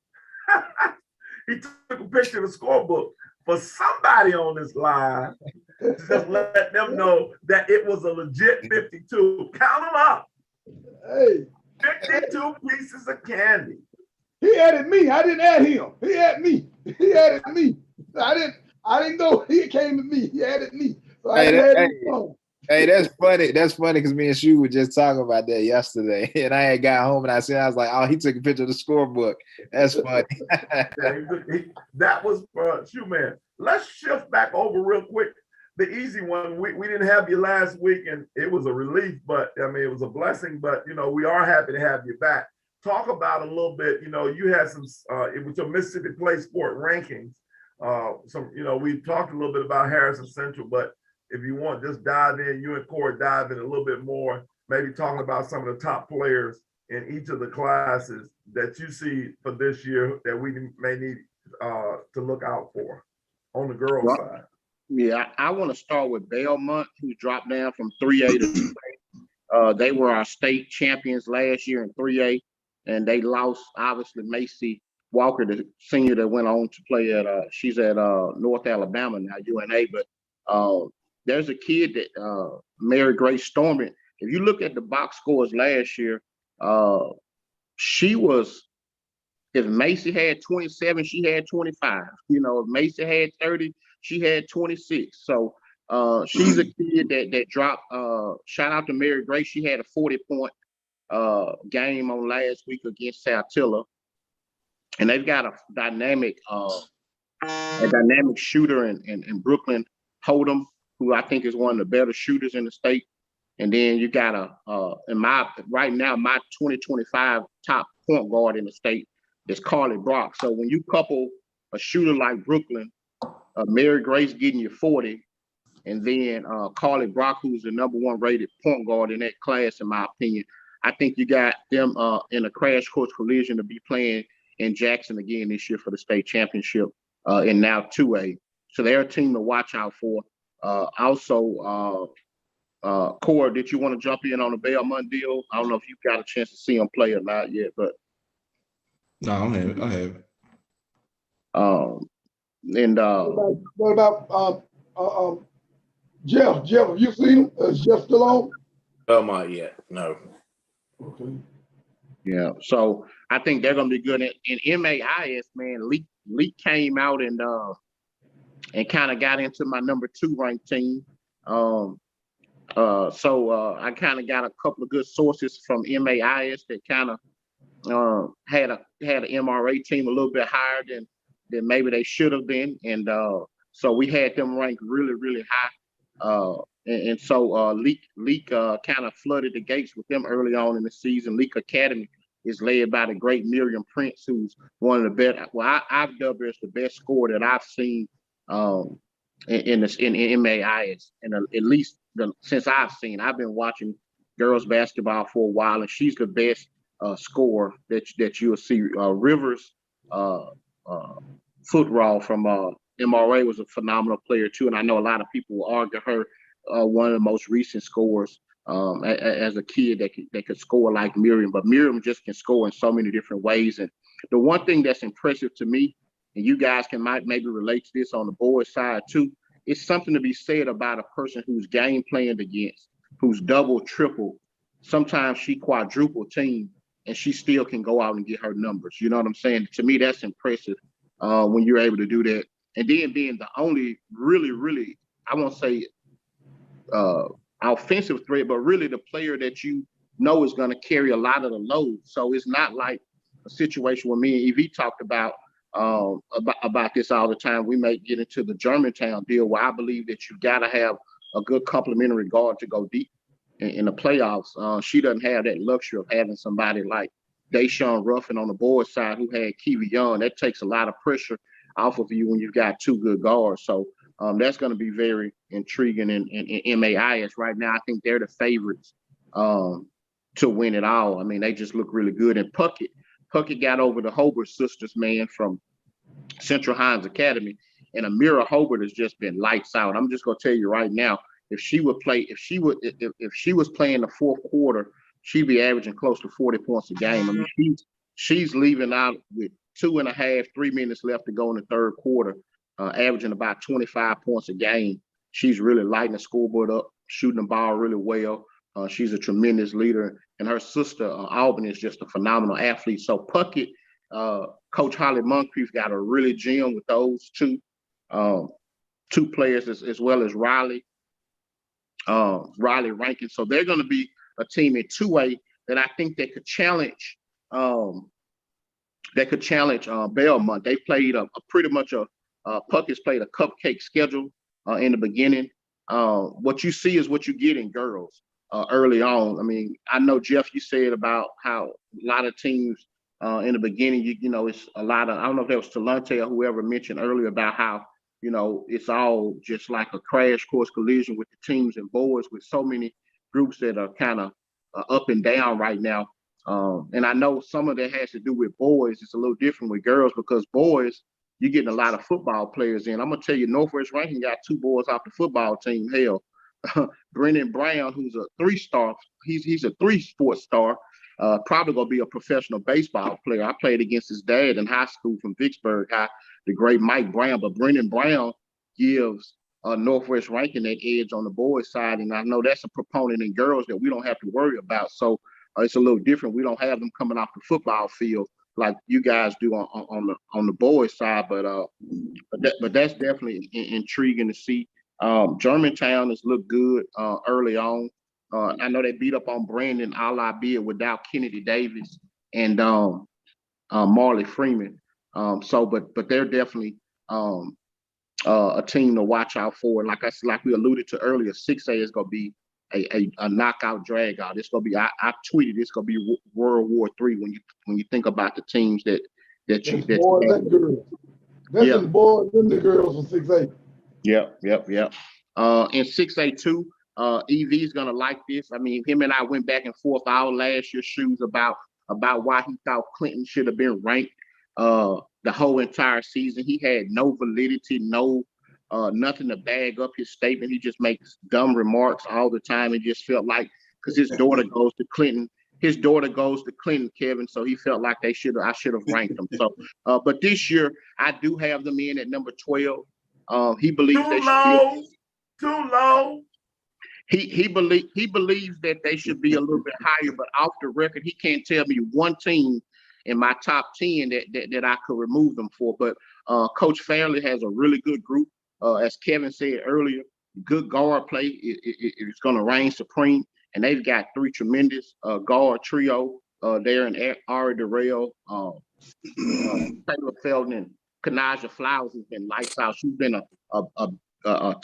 he took a picture of the scorebook for somebody on this line to just let them know that it was a legit 52. Count them up. Hey. 52 pieces of candy. He added me. I didn't add him. He added me. I didn't know he came to me. He added me. So Hey, that's funny. That's funny because me and Shu were just talking about that yesterday. And I had got home and I was like, oh, he took a picture of the scorebook. That's funny. That was Shu, man. Let's shift back over real quick. The easy one, we didn't have you last week, and it was a relief, but I mean, it was a blessing, but, you know, we are happy to have you back. Talk about a little bit, you know, you had some, it was your Mississippi Play Sport rankings. We talked a little bit about Harrison Central, but if you want, just dive in, you and Corey dive in a little bit more, maybe talking about some of the top players in each of the classes that you see for this year that we may need to look out for on the girls' side. Yeah, I want to start with Belmont, who dropped down from 3A to 2A. They were our state champions last year in 3A, and they lost, obviously, Macy Walker, the senior that went on to play at, she's at North Alabama now, UNA. But there's a kid that, Mary Grace Storming. If you look at the box scores last year, she was, if Macy had 27, she had 25. You know, if Macy had 30, she had 26. So she's a kid that dropped. Shout out to Mary Grace. She had a 40-point game on last week against Saltillo, and they've got a dynamic shooter in Brooklyn Hold'em, who I think is one of the better shooters in the state. And then you got right now my 2025 top point guard in the state is Carly Brock. So when you couple a shooter like Brooklyn, Mary Grace getting you 40, and then Carly Brock, who's the #1 rated point guard in that class, in my opinion, I think you got them in a crash course collision to be playing in Jackson again this year for the state championship in now 2A. So they're a team to watch out for. Also, Cora, did you want to jump in on the Belmont deal? I don't know if you got a chance to see them play or not yet, but No, I haven't. And What about Jeff? Jeff, have you seen him? Is Jeff still on? Belmont yet? No. Okay. yeah, so I think they're gonna be good. In MAIS, man, Leak came out and kind of got into my number 2 ranked team. So I kind of got a couple of good sources from MAIS that kind of had an MRA team a little bit higher than maybe they should have been, and so we had them ranked really, really high. And so Leak kind of flooded the gates with them early on in the season. Leak Academy is led by the great Miriam Prince, who's one of the best. Well, I've dubbed her as the best scorer that I've seen in MAIS, and at least since I've been watching girls basketball for a while, and she's the best scorer that you'll see. Rivers Footraw from MRA was a phenomenal player too, and I know a lot of people will argue her one of the most recent scorers as a kid that could score like Miriam, but Miriam just can score in so many different ways. And the one thing that's impressive to me, and you guys can maybe relate to this on the boys' side too, it's something to be said about a person who's game planned against, who's double, triple, sometimes she quadruple team, and she still can go out and get her numbers. You know what I'm saying? To me, that's impressive when you're able to do that. And then being the only really, really, I won't say offensive threat, but really the player that you know is going to carry a lot of the load. So it's not like a situation where me and EV talked about this all the time. We may get into the Germantown deal where I believe that you got to have a good complementary guard to go deep in the playoffs. She doesn't have that luxury of having somebody like Deshaun Ruffin on the board side who had Kiwi Young. That takes a lot of pressure off of you when you've got 2 good guards. So that's going to be very intriguing in MAIS right now. I think they're the favorites to win it all. I mean, they just look really good. And Puckett got over the Hobart sisters, man, from Central Hines Academy. And Amira Hobart has just been lights out. I'm just gonna tell you right now, if she was playing the 4th quarter, she'd be averaging close to 40 points a game. I mean, she's leaving out with 2.5, 3 minutes left to go in the 3rd quarter, averaging about 25 points a game. She's really lighting the scoreboard up, shooting the ball really well. She's a tremendous leader, and her sister Albany is just a phenomenal athlete. So Puckett, Coach Holly Moncrief got a really gem with those two players as well as Riley Rankin. So they're going to be a team in 2A that I think they could challenge. Belmont. They played Puckett's played a cupcake schedule in the beginning. What you see is what you get in girls early on. I mean, I know, Jeff, you said about how a lot of teams in the beginning, you know, it's a lot of, I don't know if that was Talante or whoever mentioned earlier about how, you know, it's all just like a crash course collision with the teams and boards with so many groups that are kind of up and down right now. And I know some of that has to do with boys. It's a little different with girls because boys, you're getting a lot of football players in. I'm going to tell you, Northwest Rankin got 2 boys off the football team. Hell, Brennan Brown, who's a 3-star he's a 3-sport star. Probably gonna be a professional baseball player. I played against his dad in high school from Vicksburg High, the great Mike Brown. But Brendan Brown gives Northwest Rankin that edge on the boys' side, and I know that's a proponent in girls that we don't have to worry about. So it's a little different. We don't have them coming off the football field like you guys do on the boys' side. But that's definitely intriguing to see. Germantown has looked good early on. I know they beat up on Brandon, albeit without Kennedy Davis and Marley Freeman. But they're definitely a team to watch out for. Like we alluded to earlier, 6A is going to be a knockout drag out. It's going to be. I tweeted it's going to be World War III when you think about the teams that you. Boys and girls. That's the boys and the girls for 6A. Yep. In 6A too. EV is gonna like this. I mean, him and I went back and forth all last year's shoes about why he thought Clinton should have been ranked the whole entire season. He had no validity, nothing to bag up his statement. He just makes dumb remarks all the time. It just felt like because his daughter goes to Clinton. His daughter goes to Clinton, Kevin, so he felt like I should have ranked them. So, but this year I do have them in at number 12. He believes too low. He believes that they should be a little bit higher, but off the record, he can't tell me one team in my top 10 that I could remove them for. But Coach Fairley has a really good group. As Kevin said earlier, good guard play is going to reign supreme, and they've got 3 tremendous guard trio there in Ari Darrell, Taylor Felton, and Kanaja Flowers has been lights out. She's been a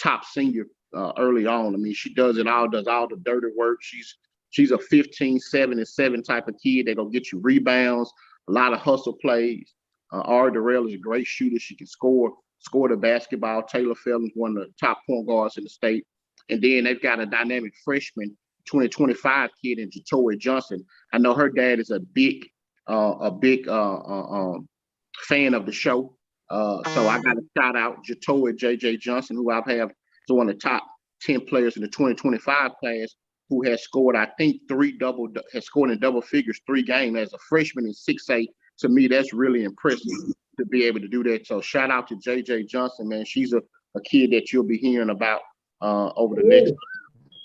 top senior early on. I mean, she does it all, does all the dirty work. She's a 15, 7, and 7 type of kid. They're gonna get you rebounds, a lot of hustle plays. Ari Darrell is a great shooter. She can score the basketball. Taylor Felton is one of the top point guards in the state. And then they've got a dynamic freshman, 2025 kid in Jatoya Johnson. I know her dad is a big fan of the show. So I got to shout out Jatoya JJ Johnson, who I have is one of the top 10 players in the 2025 class, who has scored, I think, has scored in double figures 3 games as a freshman in 6A. To me, that's really impressive to be able to do that. So shout out to JJ Johnson, man. She's a kid that you'll be hearing about over the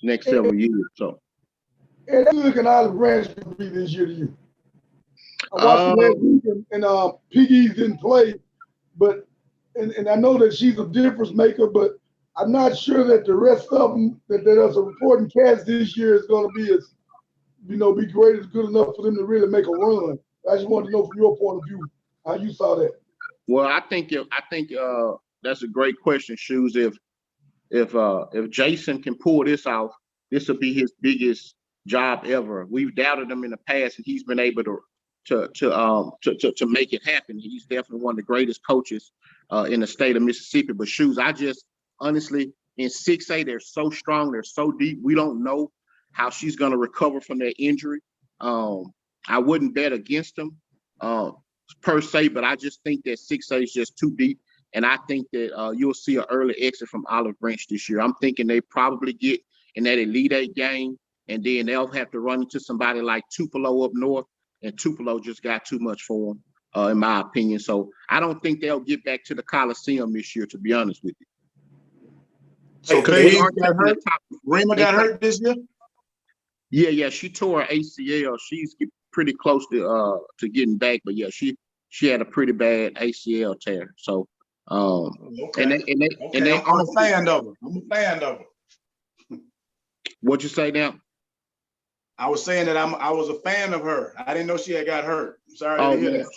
next several years. So. And they're looking out of branch to be this year to you. I watched last week and Piggy's didn't play, but and I know that she's a difference maker, but I'm not sure that the rest of them that are reporting cast this year is going to be as, be great as good enough for them to really make a run. I just wanted to know from your point of view how you saw that. Well, I think that's a great question, Shoes. If Jason can pull this off, this will be his biggest job ever. We've doubted him in the past, and he's been able to make it happen. He's definitely one of the greatest coaches in the state of Mississippi. But Shoes, I just honestly, in 6A, they're so strong, they're so deep. We don't know how she's going to recover from that injury. I wouldn't bet against them per se, but I just think that 6A is just too deep. And I think that you'll see an early exit from Olive Branch this year. I'm thinking they probably get in that Elite 8 game, and then they'll have to run into somebody like Tupelo up north, and Tupelo just got too much for them, in my opinion. So I don't think they'll get back to the Coliseum this year, to be honest with you. So Rima got hurt this year? Yeah, she tore her ACL. She's pretty close to getting back, but yeah, she had a pretty bad ACL tear. So okay. and I'm a fan of her. What'd you say now? I was saying that I was a fan of her. I didn't know she had got hurt. I'm sorry to hear that.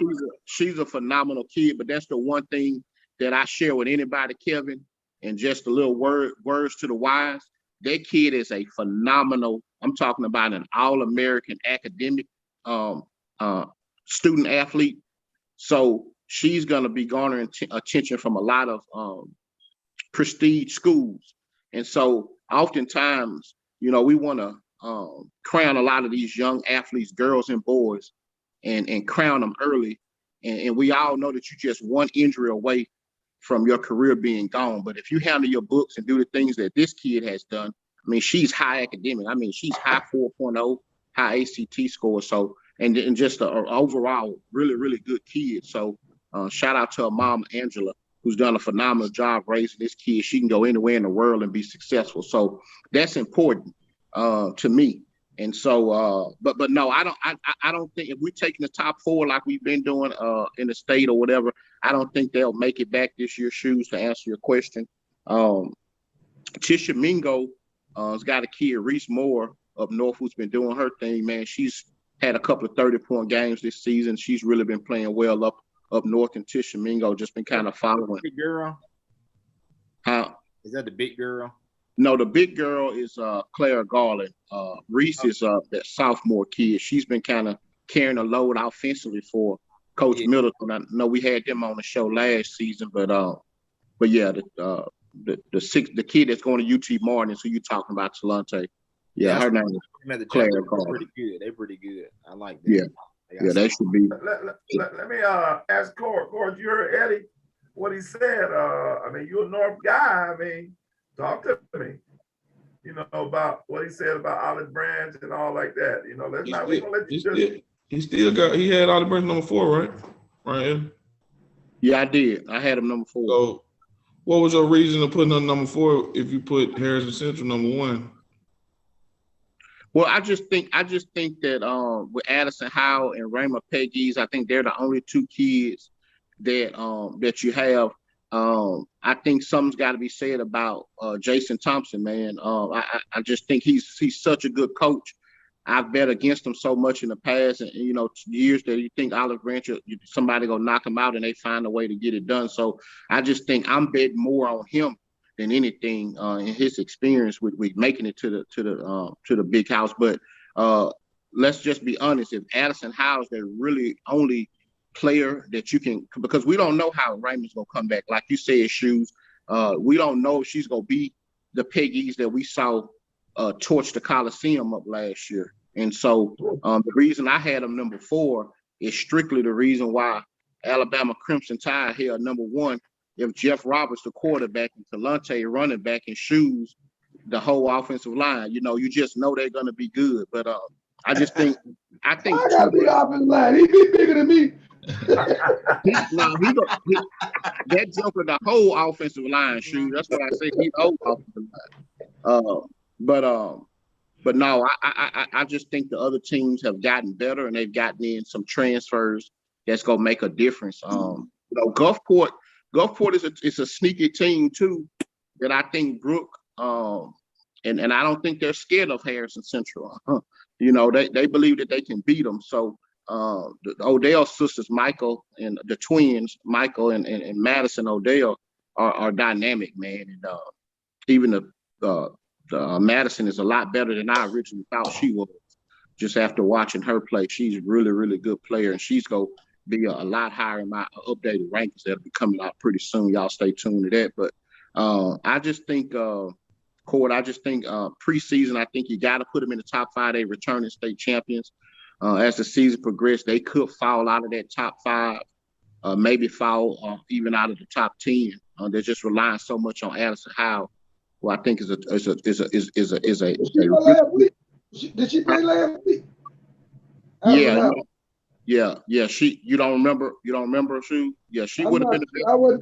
She's a phenomenal kid, but that's the one thing that I share with anybody, Kevin, and just a little words to the wise. That kid is a phenomenal, I'm talking about an all-American academic student athlete. So she's going to be garnering attention from a lot of prestige schools. And so oftentimes, we want to crown a lot of these young athletes, girls and boys, and crown them early. And we all know that you're just one injury away from your career being gone. But if you handle your books and do the things that this kid has done, I mean, she's high academic. I mean, she's high 4.0, high ACT score. So, and just an overall really, really good kid. So shout out to her mom, Angela, who's done a phenomenal job raising this kid. She can go anywhere in the world and be successful. So that's important to me. And so, but no, I don't think if we're taking the top 4 like we've been doing in the state or whatever, I don't think they'll make it back this year. Shoes, to answer your question. Tisha Mingo has got a kid, Reese Moore up north, who's been doing her thing. Man, she's had a couple of 30-point games this season. She's really been playing well up north, and Tisha Mingo just been kind of following. Big girl? Huh? Is that the big girl? No, the big girl is Claire Garland. Reese is that sophomore kid. She's been kind of carrying the load offensively for Coach Middleton. I know we had them on the show last season, but yeah, the kid that's going to UT Martin is who you talking about, Talante. Yeah, her name is Claire Garland. Pretty good. They're pretty good. I like that. Yeah, they should be. Let me ask Cord, you heard Eddie, what he said. I mean, you're a North guy. I mean, talk to me, you know, about what he said about Olive Branch and all like that. You know, we're gonna let you he had Olive Branch number 4, right? Right here. Yeah, I did. I had him number 4. So what was your reason to put him number 4 if you put Harrison Central number 1? Well, I just think that with Addison Howe and Raymond Peggies, I think they're the only 2 kids that you have. I think something's got to be said about Jason Thompson, man. I just think he's such a good coach. I've bet against him so much in the past, and you know, years that you think Olive Branch, somebody gonna knock him out, and they find a way to get it done. So I just think I'm betting more on him than anything in his experience with making it to the big house. But let's just be honest: if Addison Howe's the really only player that you can, because we don't know how Raymond's gonna come back. Like you said, Shoes, we don't know if she's gonna be the Peggies that we saw torch the Coliseum up last year. And so the reason I had him number 4 is strictly the reason why Alabama Crimson Tide held number 1. If Jeff Roberts, the quarterback, and Talante running back, and Shoes, the whole offensive line, you know, you just know they're gonna be good. But I think I got a big offensive line. He be bigger than me. That joker, the whole offensive line, Shoes. That's what I say. He's the whole offensive line. But no, I just think the other teams have gotten better, and they've gotten in some transfers that's gonna make a difference. You know, Gulfport is a sneaky team too, that I think Brooke and I don't think they're scared of Harrison Central. You know, they believe that they can beat them. So the Odell sisters, Michael and the twins, Michael and Madison Odell are dynamic, man. And even the Madison is a lot better than I originally thought she was. Just after watching her play, she's a really, really good player, and she's going to be a lot higher in my updated rankings that'll be coming out pretty soon. Y'all stay tuned to that. But I just think, Cord, preseason, I think you got to put them in the top 5. They returning state champions. As the season progressed, they could fall out of that top 5, maybe fall even out of the top 10. They're just relying so much on Addison Howe, who I think is a. Did she play last week? Yeah. You don't remember Sue? Yeah, she would have been.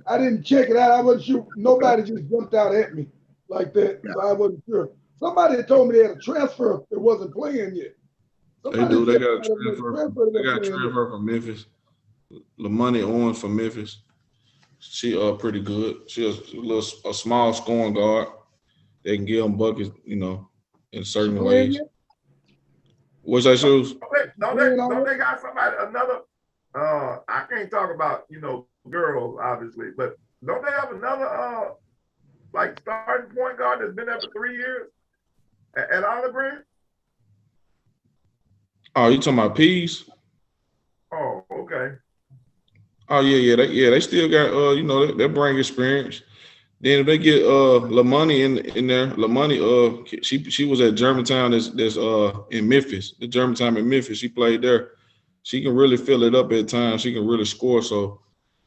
I didn't check it out. I wasn't sure. Nobody just jumped out at me like that, so I wasn't sure. Somebody had told me they had a transfer that wasn't playing yet. They do. They got a transfer. They got a transfer from Memphis. LaMoney Owens from Memphis. She pretty good. She has a small scoring guard. They can give them buckets, you know, in certain ways. What's that, Shoes? Don't they got somebody, another, I can't talk about, you know, girls, obviously, but don't they have another, like, starting point guard that's been there for 3 years at Olive Branch? Oh, you talking about Peas? Oh, okay. Oh, yeah, they still got, you know, they bring experience. Then if they get LaMoney in there, LaMoney, she was at Germantown that's in Memphis. The Germantown in Memphis, she played there. She can really fill it up at times. She can really score. So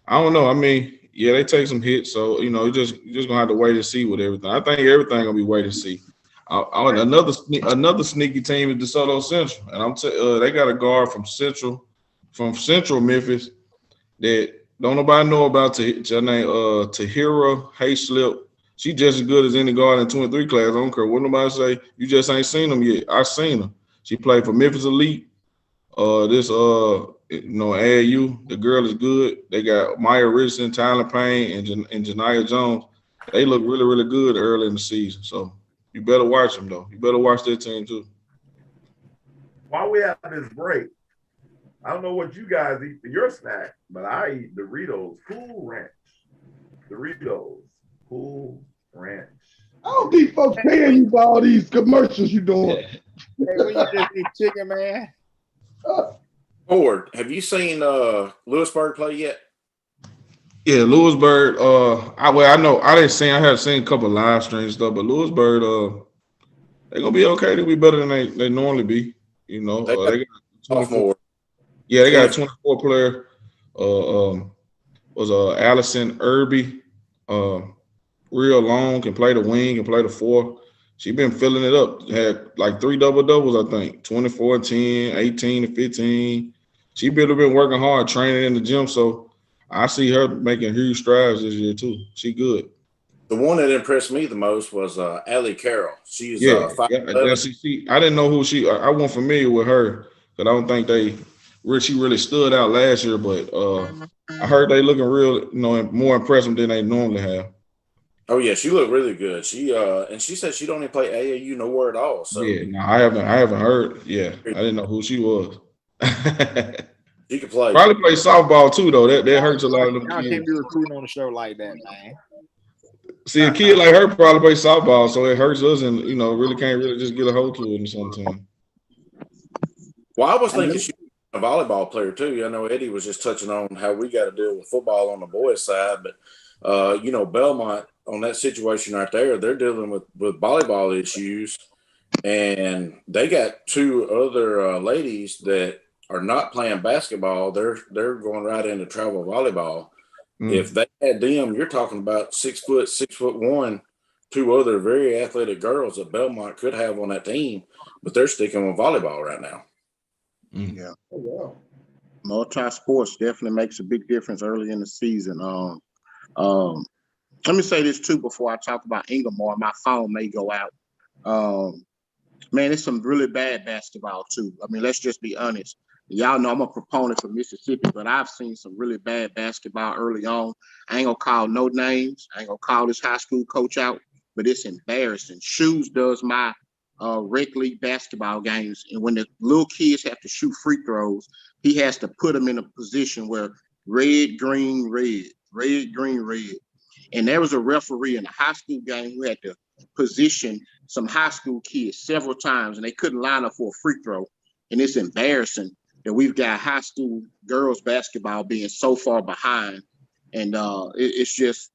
I don't know. I mean, yeah, they take some hits. So, you know, you're just gonna have to wait and see with everything. I think everything gonna be wait and see. Another sneaky team is DeSoto Central, and they got a guard from Central Memphis that don't nobody know about. Her name Tahira Hayslip. She just as good as any guard in 23 class. I don't care what nobody say. You just ain't seen them yet. I seen her. She played for Memphis Elite. AAU. The girl is good. They got Maya Richardson, Tyler Payne, and Janiyah Jones. They look really, really good early in the season. So you better watch them, though. You better watch their team, too. While we have this break, I don't know what you guys eat for your snack, but I eat Doritos Cool Ranch. Doritos Cool Ranch. I don't think folks paying you for all these commercials you doing. Hey, when you just eat chicken, man. Ford, have you seen Lewisburg play yet? Yeah, Lewisburg. I know I had seen a couple of live streams and stuff, but Lewisburg, they're gonna be okay. They'll be better than they normally be. You know, They they got sophomore. Yeah, they got a 24 player. Was Allison Irby, real long, can play the wing, can play the four. She been filling it up. Had like 3 double-doubles, I think. 24, 10, 18, and 15. She been working hard, training in the gym. So I see her making huge strides this year too. She good. The one that impressed me the most was Allie Carroll. She's 5'11". I didn't know who she. I wasn't familiar with her, but I don't think she really stood out last year. But I heard they looking real, more impressive than they normally have. Oh yeah, she looked really good. She and she said she don't even play AAU nowhere at all. So yeah, no, I haven't heard. Yeah, I didn't know who she was. She could play. Probably play softball too, though. That hurts a lot of them Y'all kids. can't be recruiting on a show like that, man. See, a kid like her probably play softball, so it hurts us, and really can't just get a hold to it sometimes. Well, I was thinking she was a volleyball player too. I know Eddie was just touching on how we got to deal with football on the boys' side, but Belmont on that situation right there, they're dealing with volleyball issues, and they got 2 other ladies that are not playing basketball. They're going right into travel volleyball. If they had them, you're talking about 6 foot, 6'1", 2 other very athletic girls that Belmont could have on that team, but they're sticking with volleyball right now. Yeah. Oh, wow. Multi-sports definitely makes a big difference early in the season. Let me say this too before I talk about Inglemoor. My phone may go out. Man, it's some really bad basketball too. I mean, let's just be honest. Y'all know I'm a proponent for Mississippi, but I've seen some really bad basketball early on. I ain't gonna call no names. I ain't gonna call this high school coach out, but it's embarrassing. Shoes does my rec league basketball games, and when the little kids have to shoot free throws, he has to put them in a position where red, green, red, red, green, red. And there was a referee in a high school game who had to position some high school kids several times, and they couldn't line up for a free throw. And it's embarrassing that we've got high school girls basketball being so far behind. And it's just,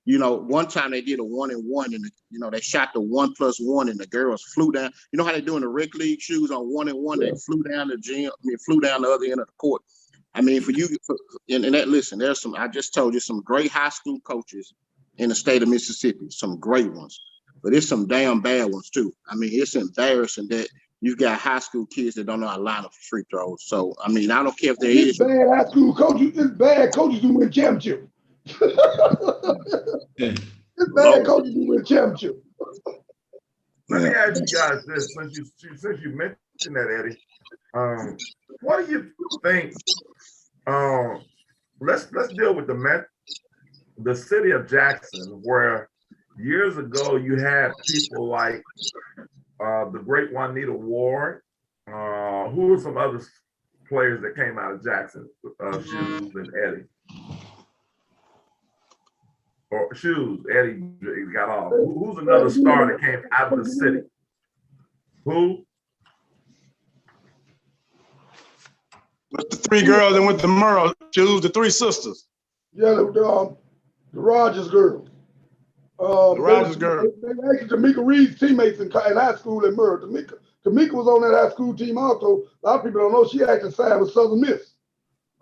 one time they did a 1-and-1, and they shot the 1+1, and the girls flew down. You know how they do in the rec league shoes on 1-and-1? They flew down the gym. Flew down the other end of the court. I mean, listen, there's I just told you, some great high school coaches in the state of Mississippi, some great ones, but it's some damn bad ones too. I mean, it's embarrassing that you've got high school kids that don't know how to line up for free throws. So, I mean, I don't care if there is bad high school coaches. It's bad coaches who win championship. It's bad coaches who win championship. Let me ask you guys this, since you mentioned that, Eddie. What do you think? Let's deal with the city of Jackson, where years ago you had people like the great Juanita Ward. Who are some other players that came out of Jackson? Shoes and Eddie. Or Shoes, Eddie got off. Who's another star that came out of the city? Who? With the 3 girls that went to Merle, Shoes, the 3 sisters. Yeah, the Rogers girls. The Rogers girls. They actually Tamika Reed's teammates in high school in Merle. Tamika was on that high school team also. A lot of people don't know she actually signed with Southern Miss.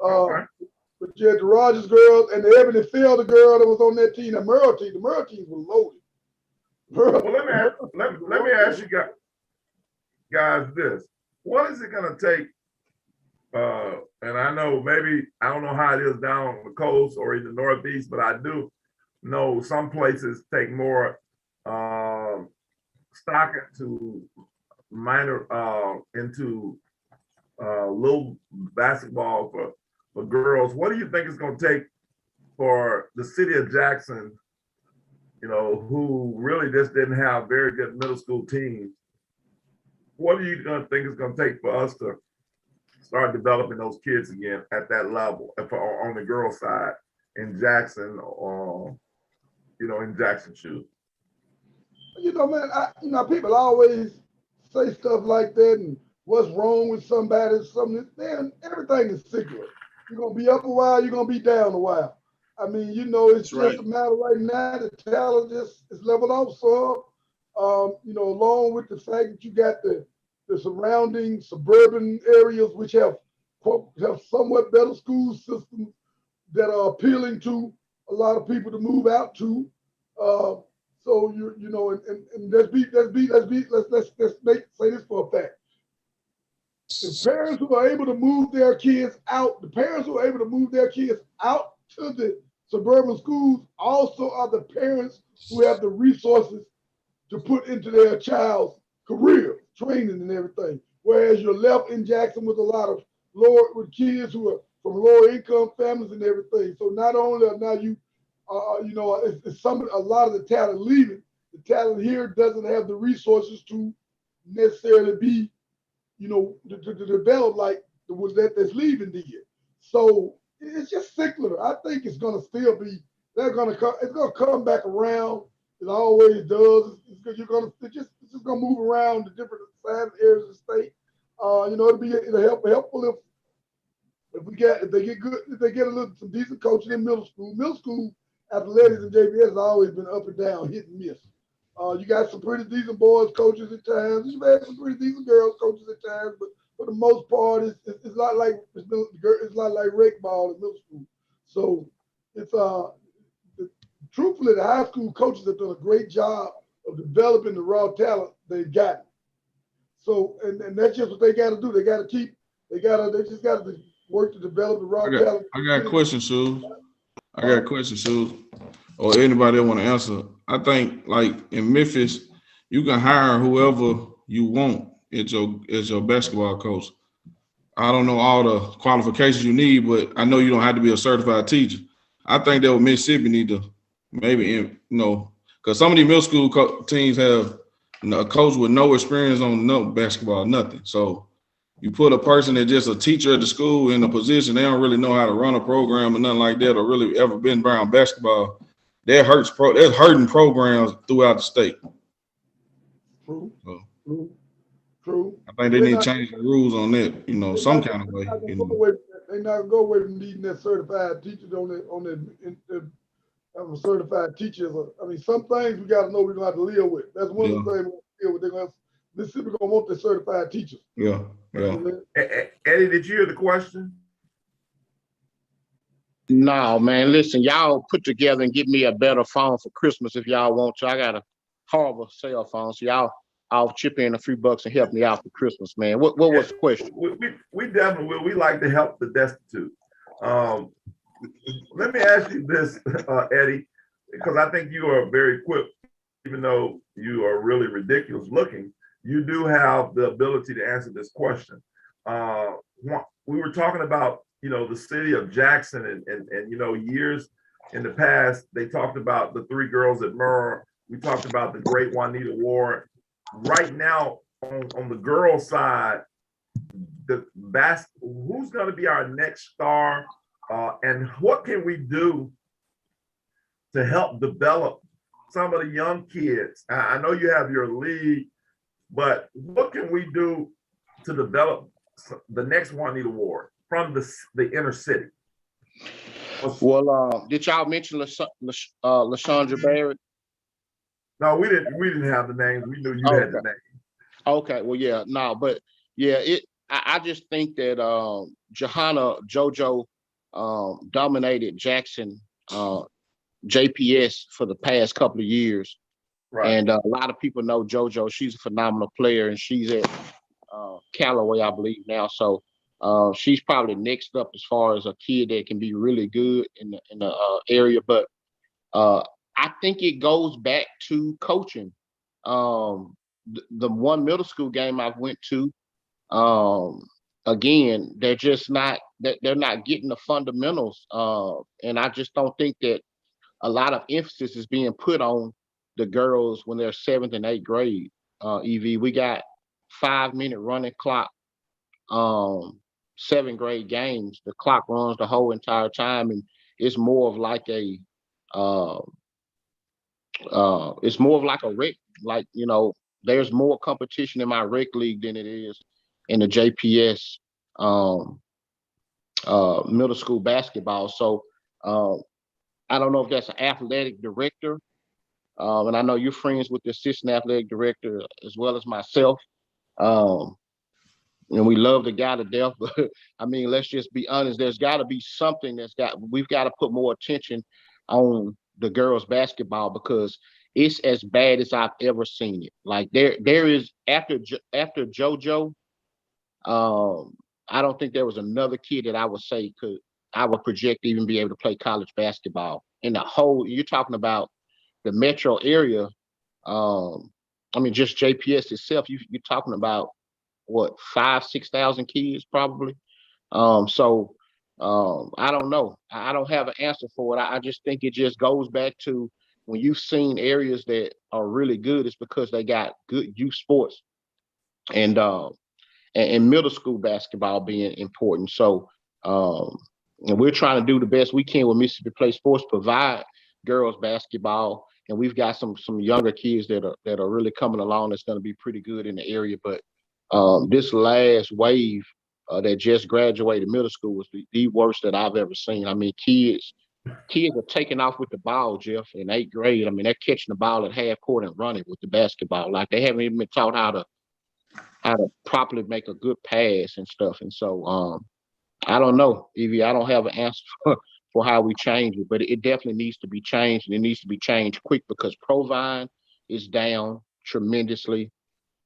Okay. But you had the Rogers girls and the Ebony Felder girl that was on that team, the Merle team. The Merle teams were loaded. Well, let me ask you guys this. What is it going to take? And I know I don't know how it is down on the coast or in the Northeast, but I do know some places take more stock into into little basketball for girls. What do you think it's going to take for the city of Jackson, who really just didn't have very good middle school teams? What do you think it's going to take for us to start developing those kids again at that level on the girl side in Jackson or, in Jackson shoes? Man, people always say stuff like that and what's wrong with somebody, man, everything is cyclical. You're going to be up a while, you're going to be down a while. I mean, it's just a matter right now, the talent is leveled off. So, along with the fact that you got the surrounding suburban areas, which have somewhat better school systems that are appealing to a lot of people to move out to. So and let's say this for a fact. The parents who are able to move their kids out, to the suburban schools also are the parents who have the resources to put into their child's career, training and everything. Whereas you're left in Jackson with a lot of kids who are from lower income families and everything. So not only are now you, a lot of the talent leaving, the talent here doesn't have the resources to necessarily be, to develop like the ones that's leaving the year. So it's just cyclical. I think it's going to still be, it's going to come back around. It always does. It's just going to move around the different sides areas of the state. It'll helpful if they get some decent coaching in middle school. Middle school athletics and JVS has always been up and down, hit and miss. You got some pretty decent boys coaches at times. You've had some pretty decent girls coaches at times, but for the most part, it's not like rec ball in middle school. So it's truthfully, the high school coaches have done a great job of developing the raw talent they've gotten. So and that's just what they got to do. They just got to work to develop the raw talent. I got a question, Sue. Or anybody that want to answer. I think like in Memphis, you can hire whoever you want as your basketball coach. I don't know all the qualifications you need, but I know you don't have to be a certified teacher. I think that Mississippi need to maybe, because some of these middle school teams have a coach with no experience on no basketball, nothing. So you put a person that's just a teacher at the school in a position, they don't really know how to run a program or nothing like that, or really ever been around basketball. That's hurting programs throughout the state. True. So, True. I think they need to change the rules on that, some kind of way. They're not gonna go away from needing that certified teachers having certified teachers. I mean, some things we got to know we're gonna have to live with. That's one of the things we're gonna deal with. Mississippi gonna want their certified teachers. Yeah. Eddie, did you hear the question? No, man. Listen, y'all put together and get me a better phone for Christmas if y'all want to. I got a horrible cell phone, so I'll chip in a few bucks and help me out for Christmas, man. What was the question? We definitely will. We like to help the destitute. Let me ask you this, Eddie, because I think you are very equipped, even though you are really ridiculous looking. You do have the ability to answer this question. We were talking about, the city of Jackson and years in the past, they talked about the three girls at Murrah. We talked about the great Juanita Ward. Right now, on the girl side, who's going to be our next star, and what can we do to help develop some of the young kids? I know you have your league, but what can we do to develop the next Juanita Ward from the inner city? Well, did y'all mention LaShondra Barrett? No, we didn't have the names. We knew you had the name. Okay, well, yeah, no, but yeah, I just think that Johanna JoJo dominated Jackson JPS for the past couple of years. Right. And a lot of people know JoJo. She's a phenomenal player, and she's at Callaway, I believe now. So she's probably next up as far as a kid that can be really good in the area. But I think it goes back to coaching. The one middle school game I went to, again, they're just not they're not getting the fundamentals, and I just don't think that a lot of emphasis is being put on the girls when they're 7th and 8th grade. EV, we got 5-minute running clock. 7th grade games, the clock runs the whole entire time, and it's more of like a rec. Like, there's more competition in my rec league than it is in the JPS middle school basketball. So I don't know if that's an athletic director, and I know you're friends with the assistant athletic director as well as myself. And we love the guy to death, but I mean, let's just be honest. There's got to be something we've got to put more attention on the girls' basketball, because it's as bad as I've ever seen it. Like there is after JoJo, I don't think there was another kid that I would say I would project to even be able to play college basketball in the whole. You're talking about the metro area. I mean, just JPS itself. You're talking about what, 5,000-6,000 kids probably. So I don't know. I don't have an answer for it. I just think it just goes back to when you've seen areas that are really good, it's because they got good youth sports and middle school basketball being important. So and we're trying to do the best we can with Mississippi Play Sports, provide girls basketball, and we've got some younger kids that are really coming along that's going to be pretty good in the area. But this last wave that just graduated middle school was the worst that I've ever seen. I mean, kids are taking off with the ball, Jeff, in 8th grade. I mean, they're catching the ball at half court and running with the basketball. Like, they haven't even been taught how to properly make a good pass and stuff. And so I don't know, Evie. I don't have an answer for how we change it, but it definitely needs to be changed, and it needs to be changed quick, because Provine is down tremendously.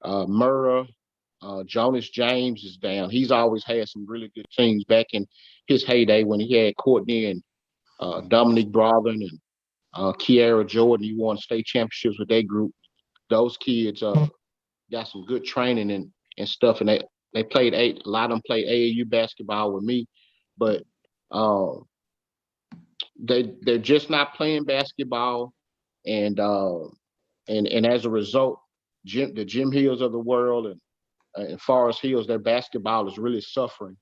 Murrah, Jonas James is down. He's always had some really good teams back in his heyday when he had Courtney and Dominique Brothen and Kiara Jordan. He won state championships with that group. Those kids got some good training and stuff, and they played a lot of them played AAU basketball with me, but they're just not playing basketball, and as a result, the Jim Hills of the world and Forest Hills, their basketball is really suffering,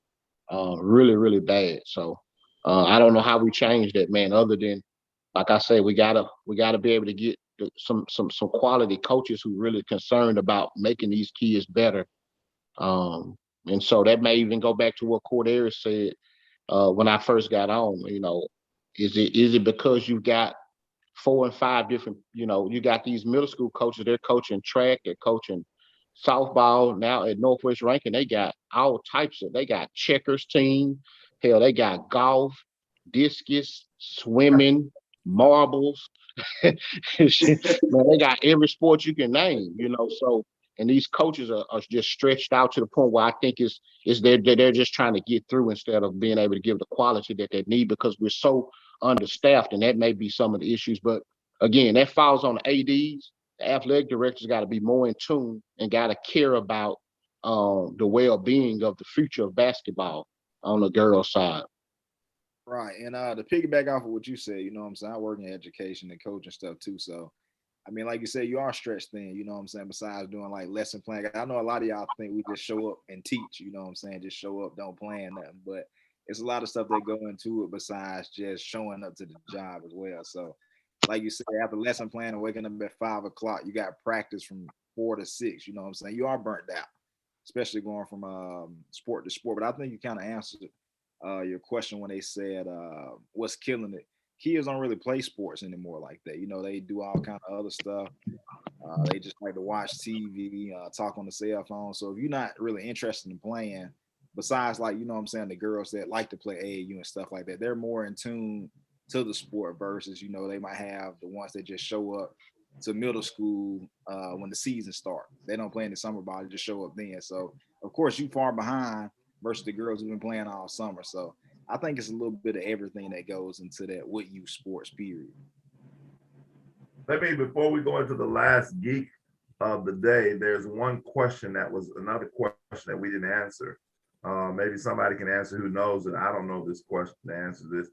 really, really bad. So I don't know how we change that, man, other than, like I say, we gotta be able to get some quality coaches who really concerned about making these kids better. And so that may even go back to what Cordero said when I first got on. Is it because you got 4 and 5 different, you got these middle school coaches, they're coaching track, they're coaching softball. Now at Northwest Rankin, they got all types they got checkers team, hell, they got golf, discus, swimming, marbles. Man, they got every sport you can name, so, and these coaches are just stretched out to the point where I think is they're just trying to get through instead of being able to give the quality that they need, because we're so understaffed, and that may be some of the issues. But again, that falls on the ADs. The athletic directors got to be more in tune and got to care about the well-being of the future of basketball on the girls' side. Right. And to piggyback off of what you said, what I'm saying, I work in education and coaching stuff too. So, I mean, like you said, you are stretched thin, what I'm saying, besides doing like lesson plan. I know a lot of y'all think we just show up and teach, what I'm saying, just show up, don't plan nothing. But it's a lot of stuff that go into it besides just showing up to the job as well. So, like you said, after lesson plan and waking up at 5 o'clock, you got practice from 4 to 6, what I'm saying. You are burnt out, especially going from sport to sport. But I think you kind of answered your question when they said what's killing it. Kids don't really play sports anymore like that. They do all kind of other stuff. They just like to watch TV, talk on the cell phone. So if you're not really interested in playing, besides like, what I'm saying, the girls that like to play AAU and stuff like that, they're more in tune to the sport versus, they might have the ones that just show up to middle school when the season starts. They don't play in the summer ball, they just show up then. So of course you far behind versus the girls who've been playing all summer. So I think it's a little bit of everything that goes into that with you sports period. Before we go into the last geek of the day, there's one question that was another question that we didn't answer. Maybe somebody can answer who knows it. I don't know this question to answer this.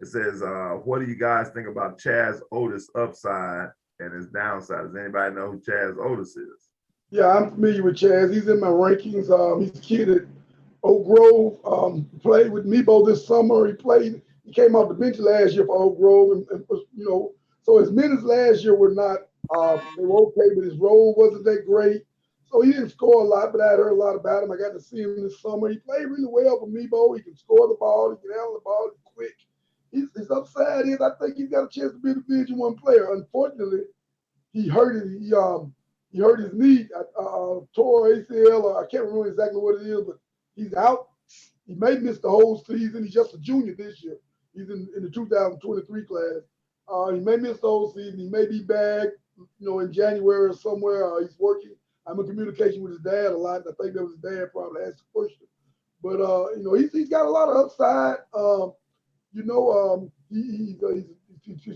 It says, what do you guys think about Chaz Otis' upside and his downside? Does anybody know who Chaz Otis is? Yeah, I'm familiar with Chaz. He's in my rankings. He's a kid at Oak Grove. Played with Mebo this summer. He came off the bench last year for Oak Grove, and was, so his minutes last year were not, they were okay, but his role wasn't that great. So he didn't score a lot, but I heard a lot about him. I got to see him this summer. He played really well for Mebo. He can score the ball. He can handle the ball. He's quick. His upside is I think he's got a chance to be a Division I player. Unfortunately, he hurt his knee, tore ACL, or I can't remember exactly what it is, but he's out. He may miss the whole season. He's just a junior this year. He's in the 2023 class. He may miss the whole season. He may be back, in January or somewhere. He's working. I'm in communication with his dad a lot. And I think that was his dad probably asked the question. But he's got a lot of upside. He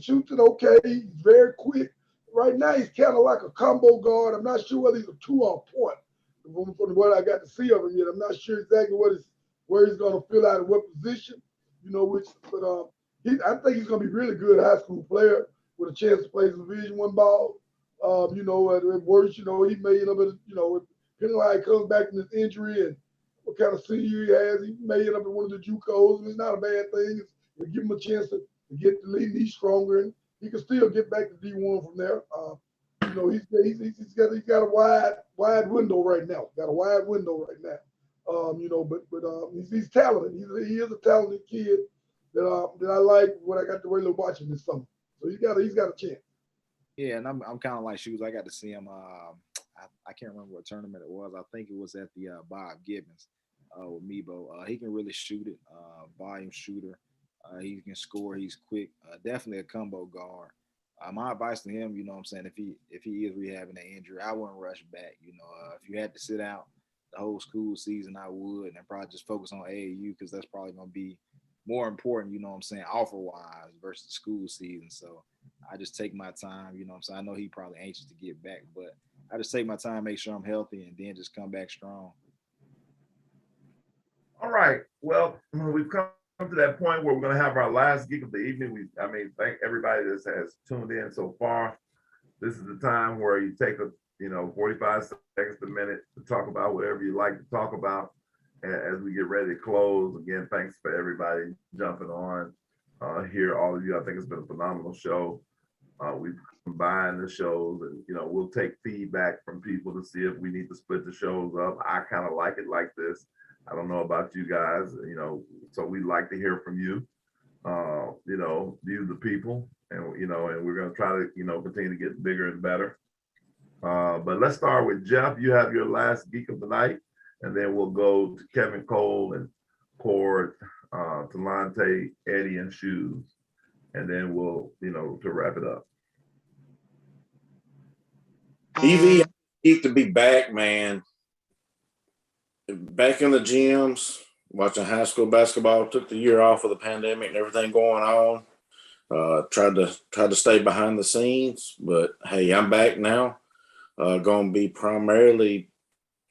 shoots it okay. He's very quick. Right now, he's kind of like a combo guard. I'm not sure whether he's a 2 on point. From what I got to see of him yet, I'm not sure exactly where he's going to fill out in what position. I think he's going to be really good high school player with a chance to play some Division I ball. At worst, he may end up depending on how he comes back from this injury and what kind of senior he has, he may end up in one of the JUCOs, and it's not a bad thing. It'll give him a chance to get the lead, he's stronger, and he can still get back to D1 from there. He's got a wide window right now. He's talented. He is a talented kid that I like when I got to really watch him this summer. So he's got a chance. Yeah, and I'm kind of like Shoes. I got to see him. I can't remember what tournament it was. I think it was at the Bob Gibbons with Mebo. He can really shoot it. Volume shooter. He can score. He's quick. Definitely a combo guard. My advice to him, if he is rehabbing an injury, I wouldn't rush back. If you had to sit out the whole school season, I would, and probably just focus on AAU because that's probably going to be more important, offer-wise versus the school season. So I just take my time, I know he probably anxious to get back, but I just take my time, make sure I'm healthy, and then just come back strong. All right. Well, we've come to that point where we're going to have our last geek of the evening. Thank everybody that has tuned in so far. This is the time where you take 45 seconds a minute to talk about whatever you like to talk about as we get ready to close. Again, thanks for everybody jumping on here, all of you. I think it's been a phenomenal show. We've combined the shows, and we'll take feedback from people to see if we need to split the shows up. I kind of like it like this. I don't know about you guys, so we'd like to hear from you. You the people, and and we're gonna try to continue to get bigger and better. But let's start with Jeff. You have your last geek of the night, and then we'll go to Kevin Cole and Cord, Talante, Eddie, and Shoes, and then we'll to wrap it up. EV, geek to be back, man. Back in the gyms, watching high school basketball. Took the year off of the pandemic and everything going on. Tried to stay behind the scenes, but hey, I'm back now. Going to be primarily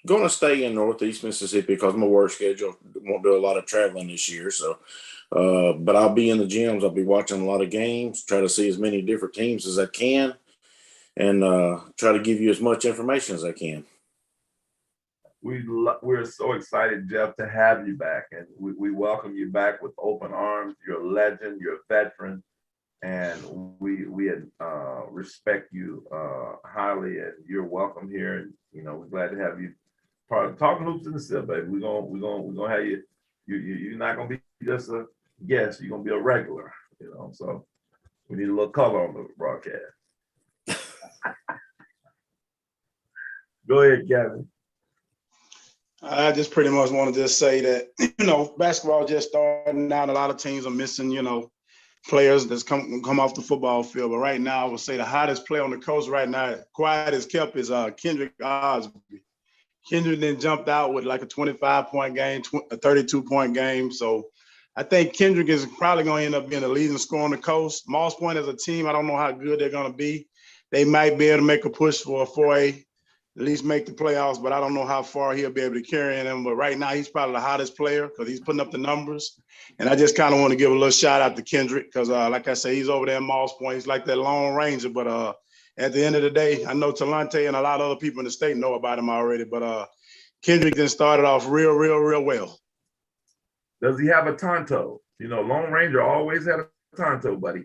going to stay in Northeast Mississippi because my work schedule won't do a lot of traveling this year. So, but I'll be in the gyms. I'll be watching a lot of games. Try to see as many different teams as I can, and try to give you as much information as I can. We're so excited, Jeff, to have you back, and we welcome you back with open arms. You're a legend, you're a veteran, and we respect you highly, and you're welcome here. And we're glad to have you part of Talking Hoops in the City, baby. We're gonna have you. You're not gonna be just a guest. You're gonna be a regular. So we need a little color on the broadcast. Go ahead, Kevin. I just pretty much want to just say that, basketball just starting out. A lot of teams are missing, players that's come off the football field. But right now, I would say the hottest player on the coast right now, quiet as kept, is Kendrick Osby. Kendrick then jumped out with like a 25-point game, a 32-point game. So I think Kendrick is probably going to end up being the leading scorer on the coast. Moss Point as a team, I don't know how good they're going to be. They might be able to make a push for a 4A, at least make the playoffs, but I don't know how far he'll be able to carry them. But right now, he's probably the hottest player because he's putting up the numbers. And I just kind of want to give a little shout out to Kendrick because, like I say, he's over there in Moss Point. He's like that Lone Ranger. But at the end of the day, I know Talante and a lot of other people in the state know about him already. But Kendrick then started off real well. Does he have a Tonto? You know, Lone Ranger always had a Tonto, buddy.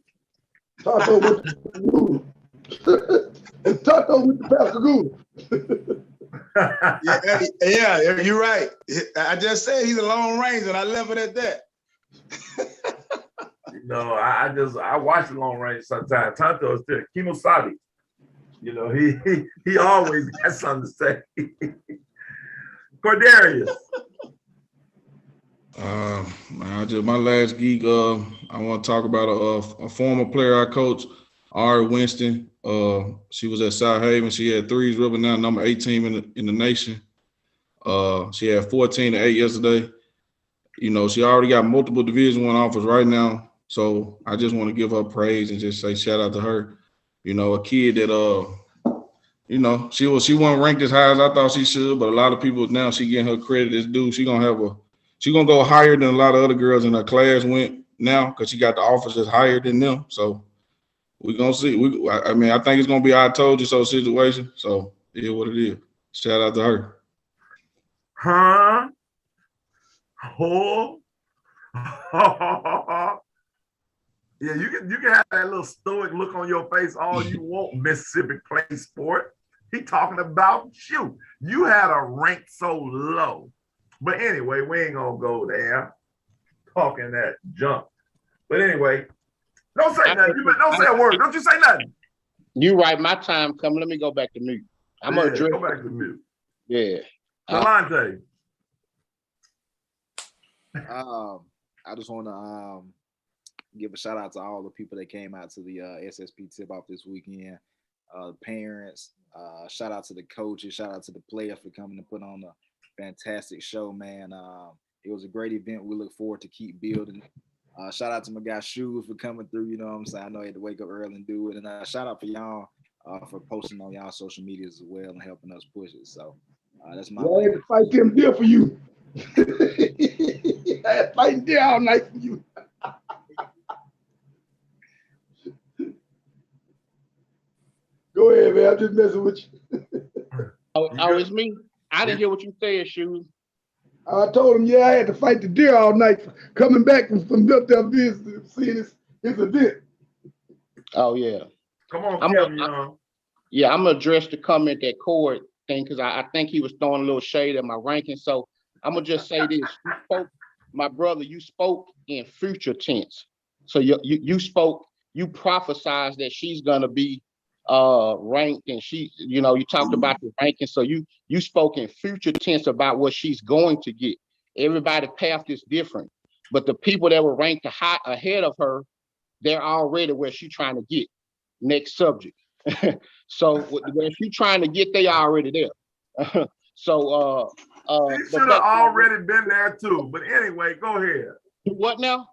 Tonto with the and Tonto with the Pascagoula. Yeah, you're right. I just said he's a Lone Ranger, and I left it at that. No, I watch the Lone Ranger sometimes. Tonto is still Kimosabi. You know, he always got something to say. Cordarius. My last geek. I want to talk about a former player I coached, Ari Winston. She was at South Haven. She had threes, rubbing down number 18 in the nation. She had 14-8 yesterday. You know, she already got multiple Division I offers right now. So I just want to give her praise and just say shout out to her. You know, a kid that you know, she wasn't ranked as high as I thought she should, but a lot of people now she getting her credit as due. She gonna go higher than a lot of other girls in her class went now because she got the offers that's higher than them. So we're gonna see. I think it's gonna be I told you so situation. So it is what it is. Shout out to her. Huh? Oh. Yeah, you can have that little stoic look on your face all you want, Mississippi Play Sport. He talking about you. You had a rank so low. But anyway, we ain't gonna go there talking that junk. But anyway, don't say nothing. Don't say a word. Don't you say nothing. You right. My time coming. Let me go back to mute. I'm gonna go back to mute. Yeah. Talante. I just want to give a shout out to all the people that came out to the SSP tip off this weekend. Parents, shout out to the coaches, shout out to the players for coming to put on a fantastic show, man. It was a great event. We look forward to keep building. Shout out to my guy Shoes for coming through. You know what I'm saying? I know he had to wake up early and do it. And shout out for y'all for posting on y'all social medias as well and helping us push it. So that's my. I had to fight them deal for you. I had to fight deal all night for you. Go ahead, man. I'm just messing with you. Oh, it's me. I didn't hear what you said, Shoes. I told him, I had to fight the deer all night coming back from built up business, seeing his event. Oh, yeah. Come on, Kevin Young. Yeah, I'm going to address the comment that Cord thing because I think he was throwing a little shade at my ranking. So I'm going to just say this. My brother, you spoke in future tense. So you spoke, you prophesized that she's going to be ranked, and she, you talked about the ranking. So you spoke in future tense about what she's going to get. Everybody's path is different, but the people that were ranked ahead of her, they're already where she's trying to get. Next subject. So where she's trying to get, they already there. So she should have already been there too. But anyway, go ahead. What now?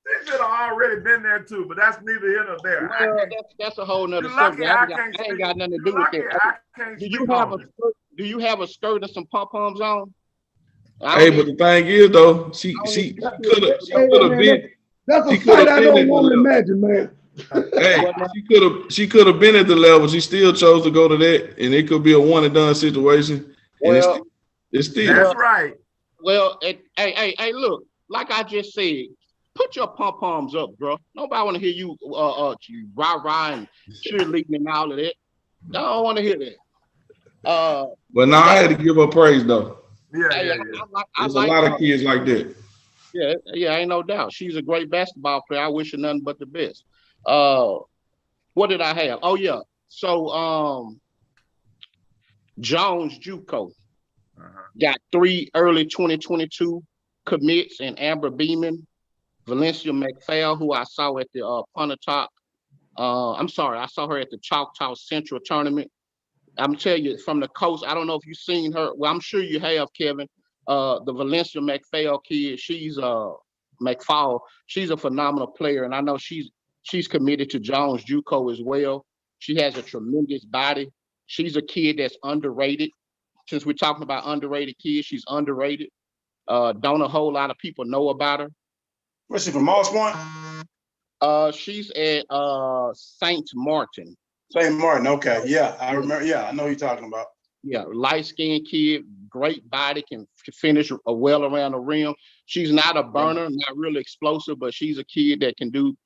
She should have already been there too, but that's neither here nor there. Well, that's a whole nother subject. I ain't got nothing to do with that. Do you have a skirt and some pom-poms on? Hey, but the thing is though, she could have been. That's a fight I don't want to imagine, man. Hey, she could have been at the level. She still chose to go to that, and it could be a one and done situation. Well, and it's still that's right. Well, hey, look, like I just said, put your pom-poms up, bro. Nobody want to hear you rah-rah and cheerleading and all of that. I don't want to hear that. But now I had to give her praise though. Yeah. There's a lot of kids like that. Yeah, ain't no doubt. She's a great basketball player. I wish her nothing but the best. What did I have? Oh yeah. So Jones JUCO got 3 early 2022 commits, and Amber Beeman Valencia McPhail, who I saw at the Pontotoc. I'm sorry, I saw her at the Choctaw Central tournament. I'm telling you, from the coast, I don't know if you've seen her. Well, I'm sure you have, Kevin. The Valencia McPhail kid, she's McFall. She's a phenomenal player, and I know she's committed to Jones JUCO as well. She has a tremendous body. She's a kid that's underrated. Since we're talking about underrated kids, she's underrated. Don't a whole lot of people know about her. Where's she from? Moss Point? She's at Saint Martin. St. Martin. Okay. Yeah, I remember. Yeah, I know who you're talking about. Yeah, light-skinned kid, great body, can finish well around the rim. She's not a burner, not really explosive, but she's a kid that can do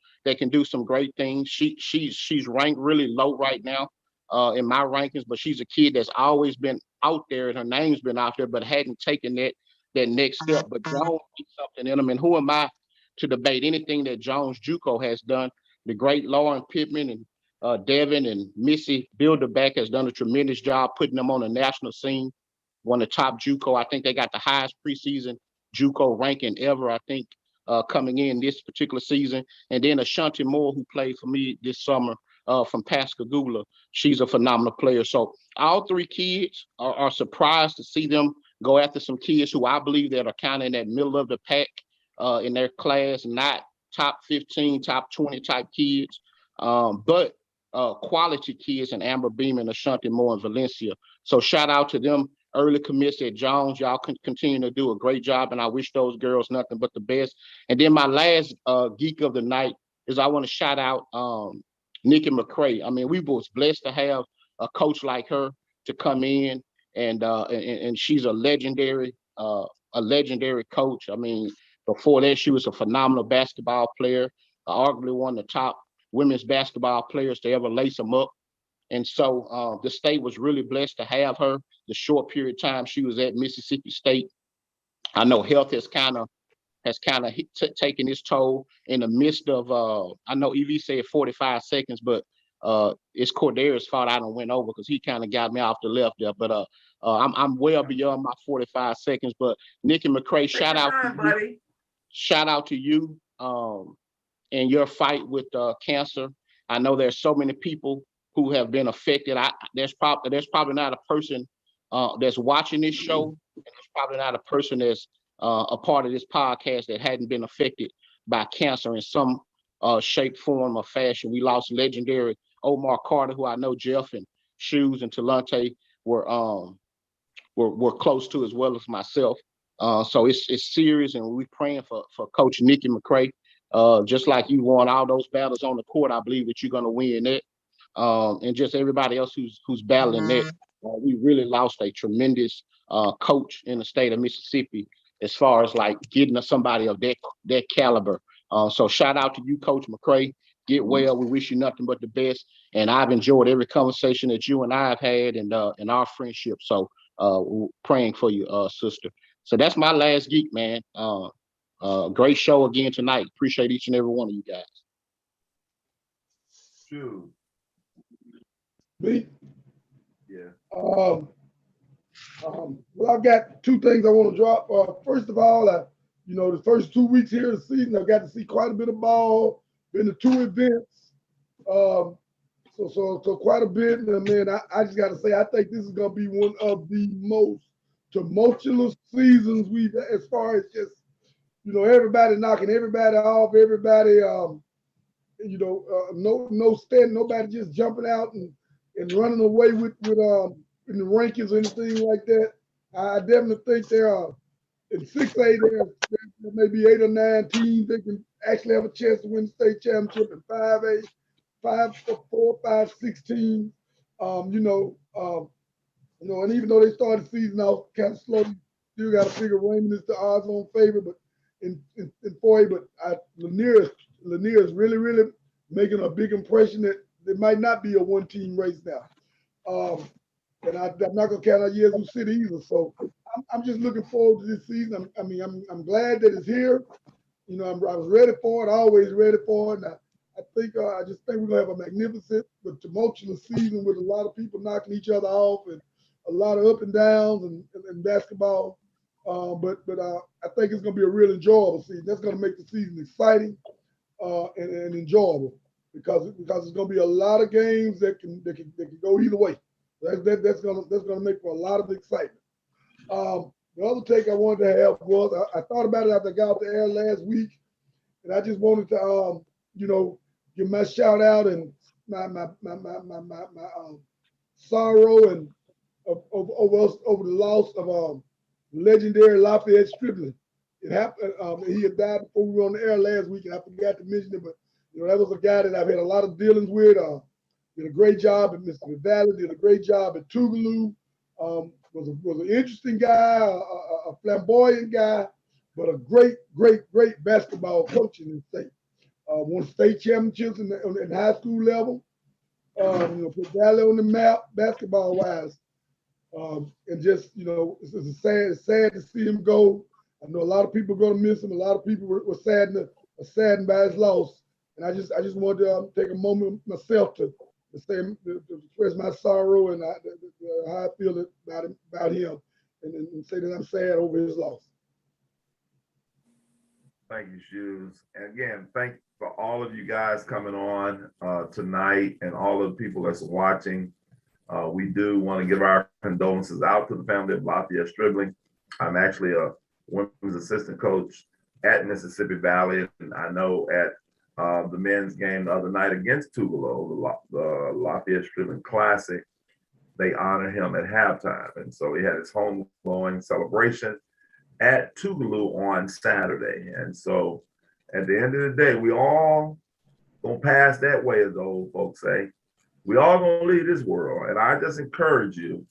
some great things. She's ranked really low right now in my rankings, but she's a kid that's always been out there, and her name's been out there, but hadn't taken that next step. But Jones did something in them, and who am I to debate anything that Jones JUCO has done? The great Lauren Pittman and Devon and Missy Bilderback has done a tremendous job putting them on the national scene. One of the top JUCO. I think they got the highest preseason JUCO ranking ever, I think, coming in this particular season. And then Ashanti Moore, who played for me this summer from Pascagoula. She's a phenomenal player. So all three kids are surprised to see them go after some kids who I believe that are kind of in that middle of the pack in their class, not top 15, top 20 type kids, but quality kids in Amber Beeman, Ashanti Moore, and Valencia. So shout out to them early commits at Jones. Y'all can continue to do a great job, and I wish those girls nothing but the best. And then my last geek of the night is I want to shout out Nikki McCray. I mean, we was blessed to have a coach like her to come in, and she's a legendary coach. I mean, before that, she was a phenomenal basketball player, arguably one of the top women's basketball players to ever lace them up. And so the state was really blessed to have her the short period of time she was at Mississippi State. I know health has kind of taken its toll in the midst of, I know EV said 45 seconds, but it's Cordera's fault I done went over because he kind of got me off the left there. But I'm well beyond my 45 seconds. But Nikki McCray, shout out to you. In your fight with cancer. I know there's so many people who have been affected. There's probably not a person that's watching this show, and there's probably not a person that's a part of this podcast that hadn't been affected by cancer in some shape, form, or fashion. We lost legendary Omar Carter, who I know Jeff and Shoes and Talante were close to, as well as myself. So it's serious, and we're praying for Coach Nikki McCray. Just like you won all those battles on the court, I believe that you're going to win that. And just everybody else who's battling that. We really lost a tremendous coach in the state of Mississippi as far as like getting somebody of that caliber. So shout out to you, Coach McCray. Get well. We wish you nothing but the best. And I've enjoyed every conversation that you and I have had and our friendship. So we're praying for you, sister. So that's my last geek, man. Great show again tonight. Appreciate each and every one of you guys. Shoot. Me? Yeah. Well, I've got two things I want to drop. First of all, the first 2 weeks here of the season, I got to see quite a bit of ball. Been to 2 events, so quite a bit. And man, I just got to say, I think this is going to be one of the most tumultuous seasons we've, as far as just, everybody knocking everybody off, everybody, no stand, nobody just jumping out and running away with in the rankings or anything like that. I definitely think there are in 6A there may be 8 or 9 teams that can actually have a chance to win the state championship. In 5A, 4, 5, 6 teams. And even though they started the season off kind of slow, still got to figure Raymond is the odds-on favorite. But in 4A, but Lanier is really, really making a big impression that there might not be a one-team race now. And I'm not gonna count out Yazoo City either. So I'm just looking forward to this season. I'm glad that it's here. I was ready for it, always ready for it. And I just think we're gonna have a magnificent but tumultuous season with a lot of people knocking each other off and a lot of up and downs and basketball. But I think it's going to be a real enjoyable season. That's going to make the season exciting and enjoyable because it's going to be a lot of games that can go either way. That's going to make for a lot of excitement. The other take I wanted to have was I thought about it after I got off the air last week, and I just wanted to give my shout out and my sorrow and over the loss of legendary Lafayette Stripling. It happened. He had died before we were on the air last week, and I forgot to mention it. But that was a guy that I've had a lot of dealings with. Did a great job at Mississippi Valley. Did a great job at Tougaloo. Was an interesting guy, a flamboyant guy, but a great basketball coach in the state. Won state championships in high school level. Put Valley on the map basketball wise. And just it's sad to see him go. I know a lot of people are going to miss him. A lot of people were saddened by his loss. And I just wanted to take a moment myself to express my sorrow and how I feel about him, and say that I'm sad over his loss. Thank you, Shoes. And again, thank you for all of you guys coming on tonight and all of the people that's watching. We do want to give our condolences out to the family of Lafayette Stripling. I'm actually a women's assistant coach at Mississippi Valley, and I know at the men's game the other night against Tougaloo, the Lafayette Stripling Classic, they honored him at halftime. And so he had his homegoing celebration at Tougaloo on Saturday. And so at the end of the day, we all gonna pass that way, as the old folks say. We all gonna leave this world. And I just encourage you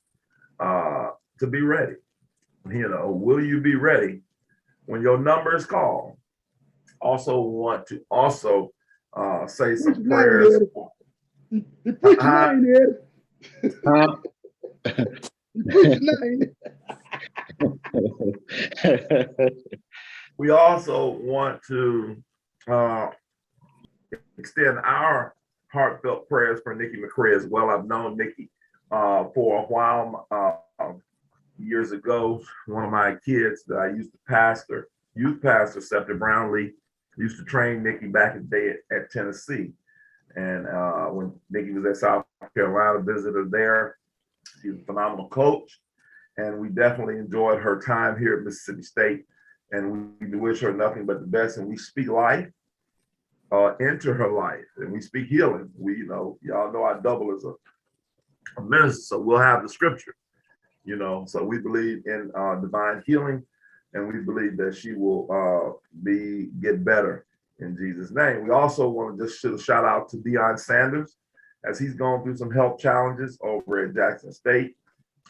to be ready. Will you be ready when your number is called? Also want to say some prayers. He put your name there. He put your name. We also want to extend our heartfelt prayers for Nikki McCray as well. I've known Nikki for a while. Years ago, one of my kids that I used to pastor, youth pastor, Scepter Brownlee, used to train Nikki back in the day at Tennessee. And when Nikki was at South Carolina, visited there. She was a phenomenal coach. And we definitely enjoyed her time here at Mississippi State. And we wish her nothing but the best. And we speak life into her life. And we speak healing. Y'all know I double as a minister, so we'll have the scripture. So we believe in divine healing, and we believe that she will get better in Jesus' name. We also want to just shout out to Deion Sanders as he's gone through some health challenges over at Jackson State.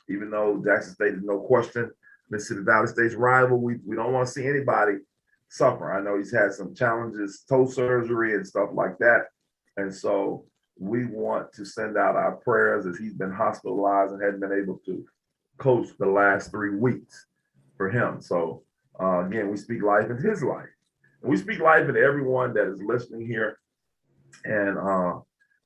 Even though Jackson State is no question Mississippi Valley State's rival, we don't want to see anybody suffer. I know he's had some challenges, toe surgery and stuff like that. And so we want to send out our prayers as he's been hospitalized and hadn't been able to coach the last 3 weeks for him. So again, we speak life into his life. And we speak life into everyone that is listening here. And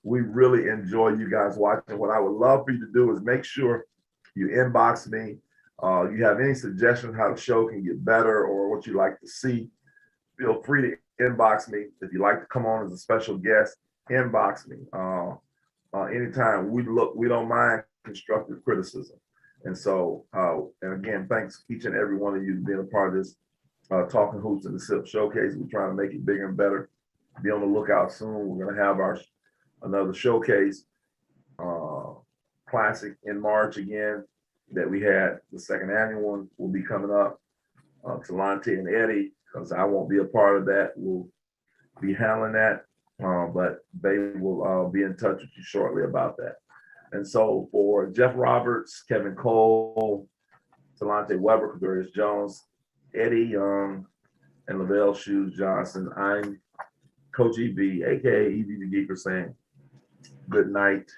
we really enjoy you guys watching. What I would love for you to do is make sure you inbox me. You have any suggestions how the show can get better or what you'd like to see, feel free to inbox me. If you'd like to come on as a special guest, inbox me. Anytime. We don't mind constructive criticism. And so, and again, thanks each and every one of you for being a part of this Talking Hoops in the SIP showcase. We're trying to make it bigger and better. Be on the lookout soon. We're going to have another showcase classic in March again that we had. The second annual one will be coming up. Talante and Eddie, because I won't be a part of that, will be handling that. But they will be in touch with you shortly about that. And so for Jeff Roberts, Kevin Cole, Talante Weber, Kadarius Jones, Eddie Young, and Lavelle Shoes Johnson, I'm Coach EB, aka EB the Geeker, saying good night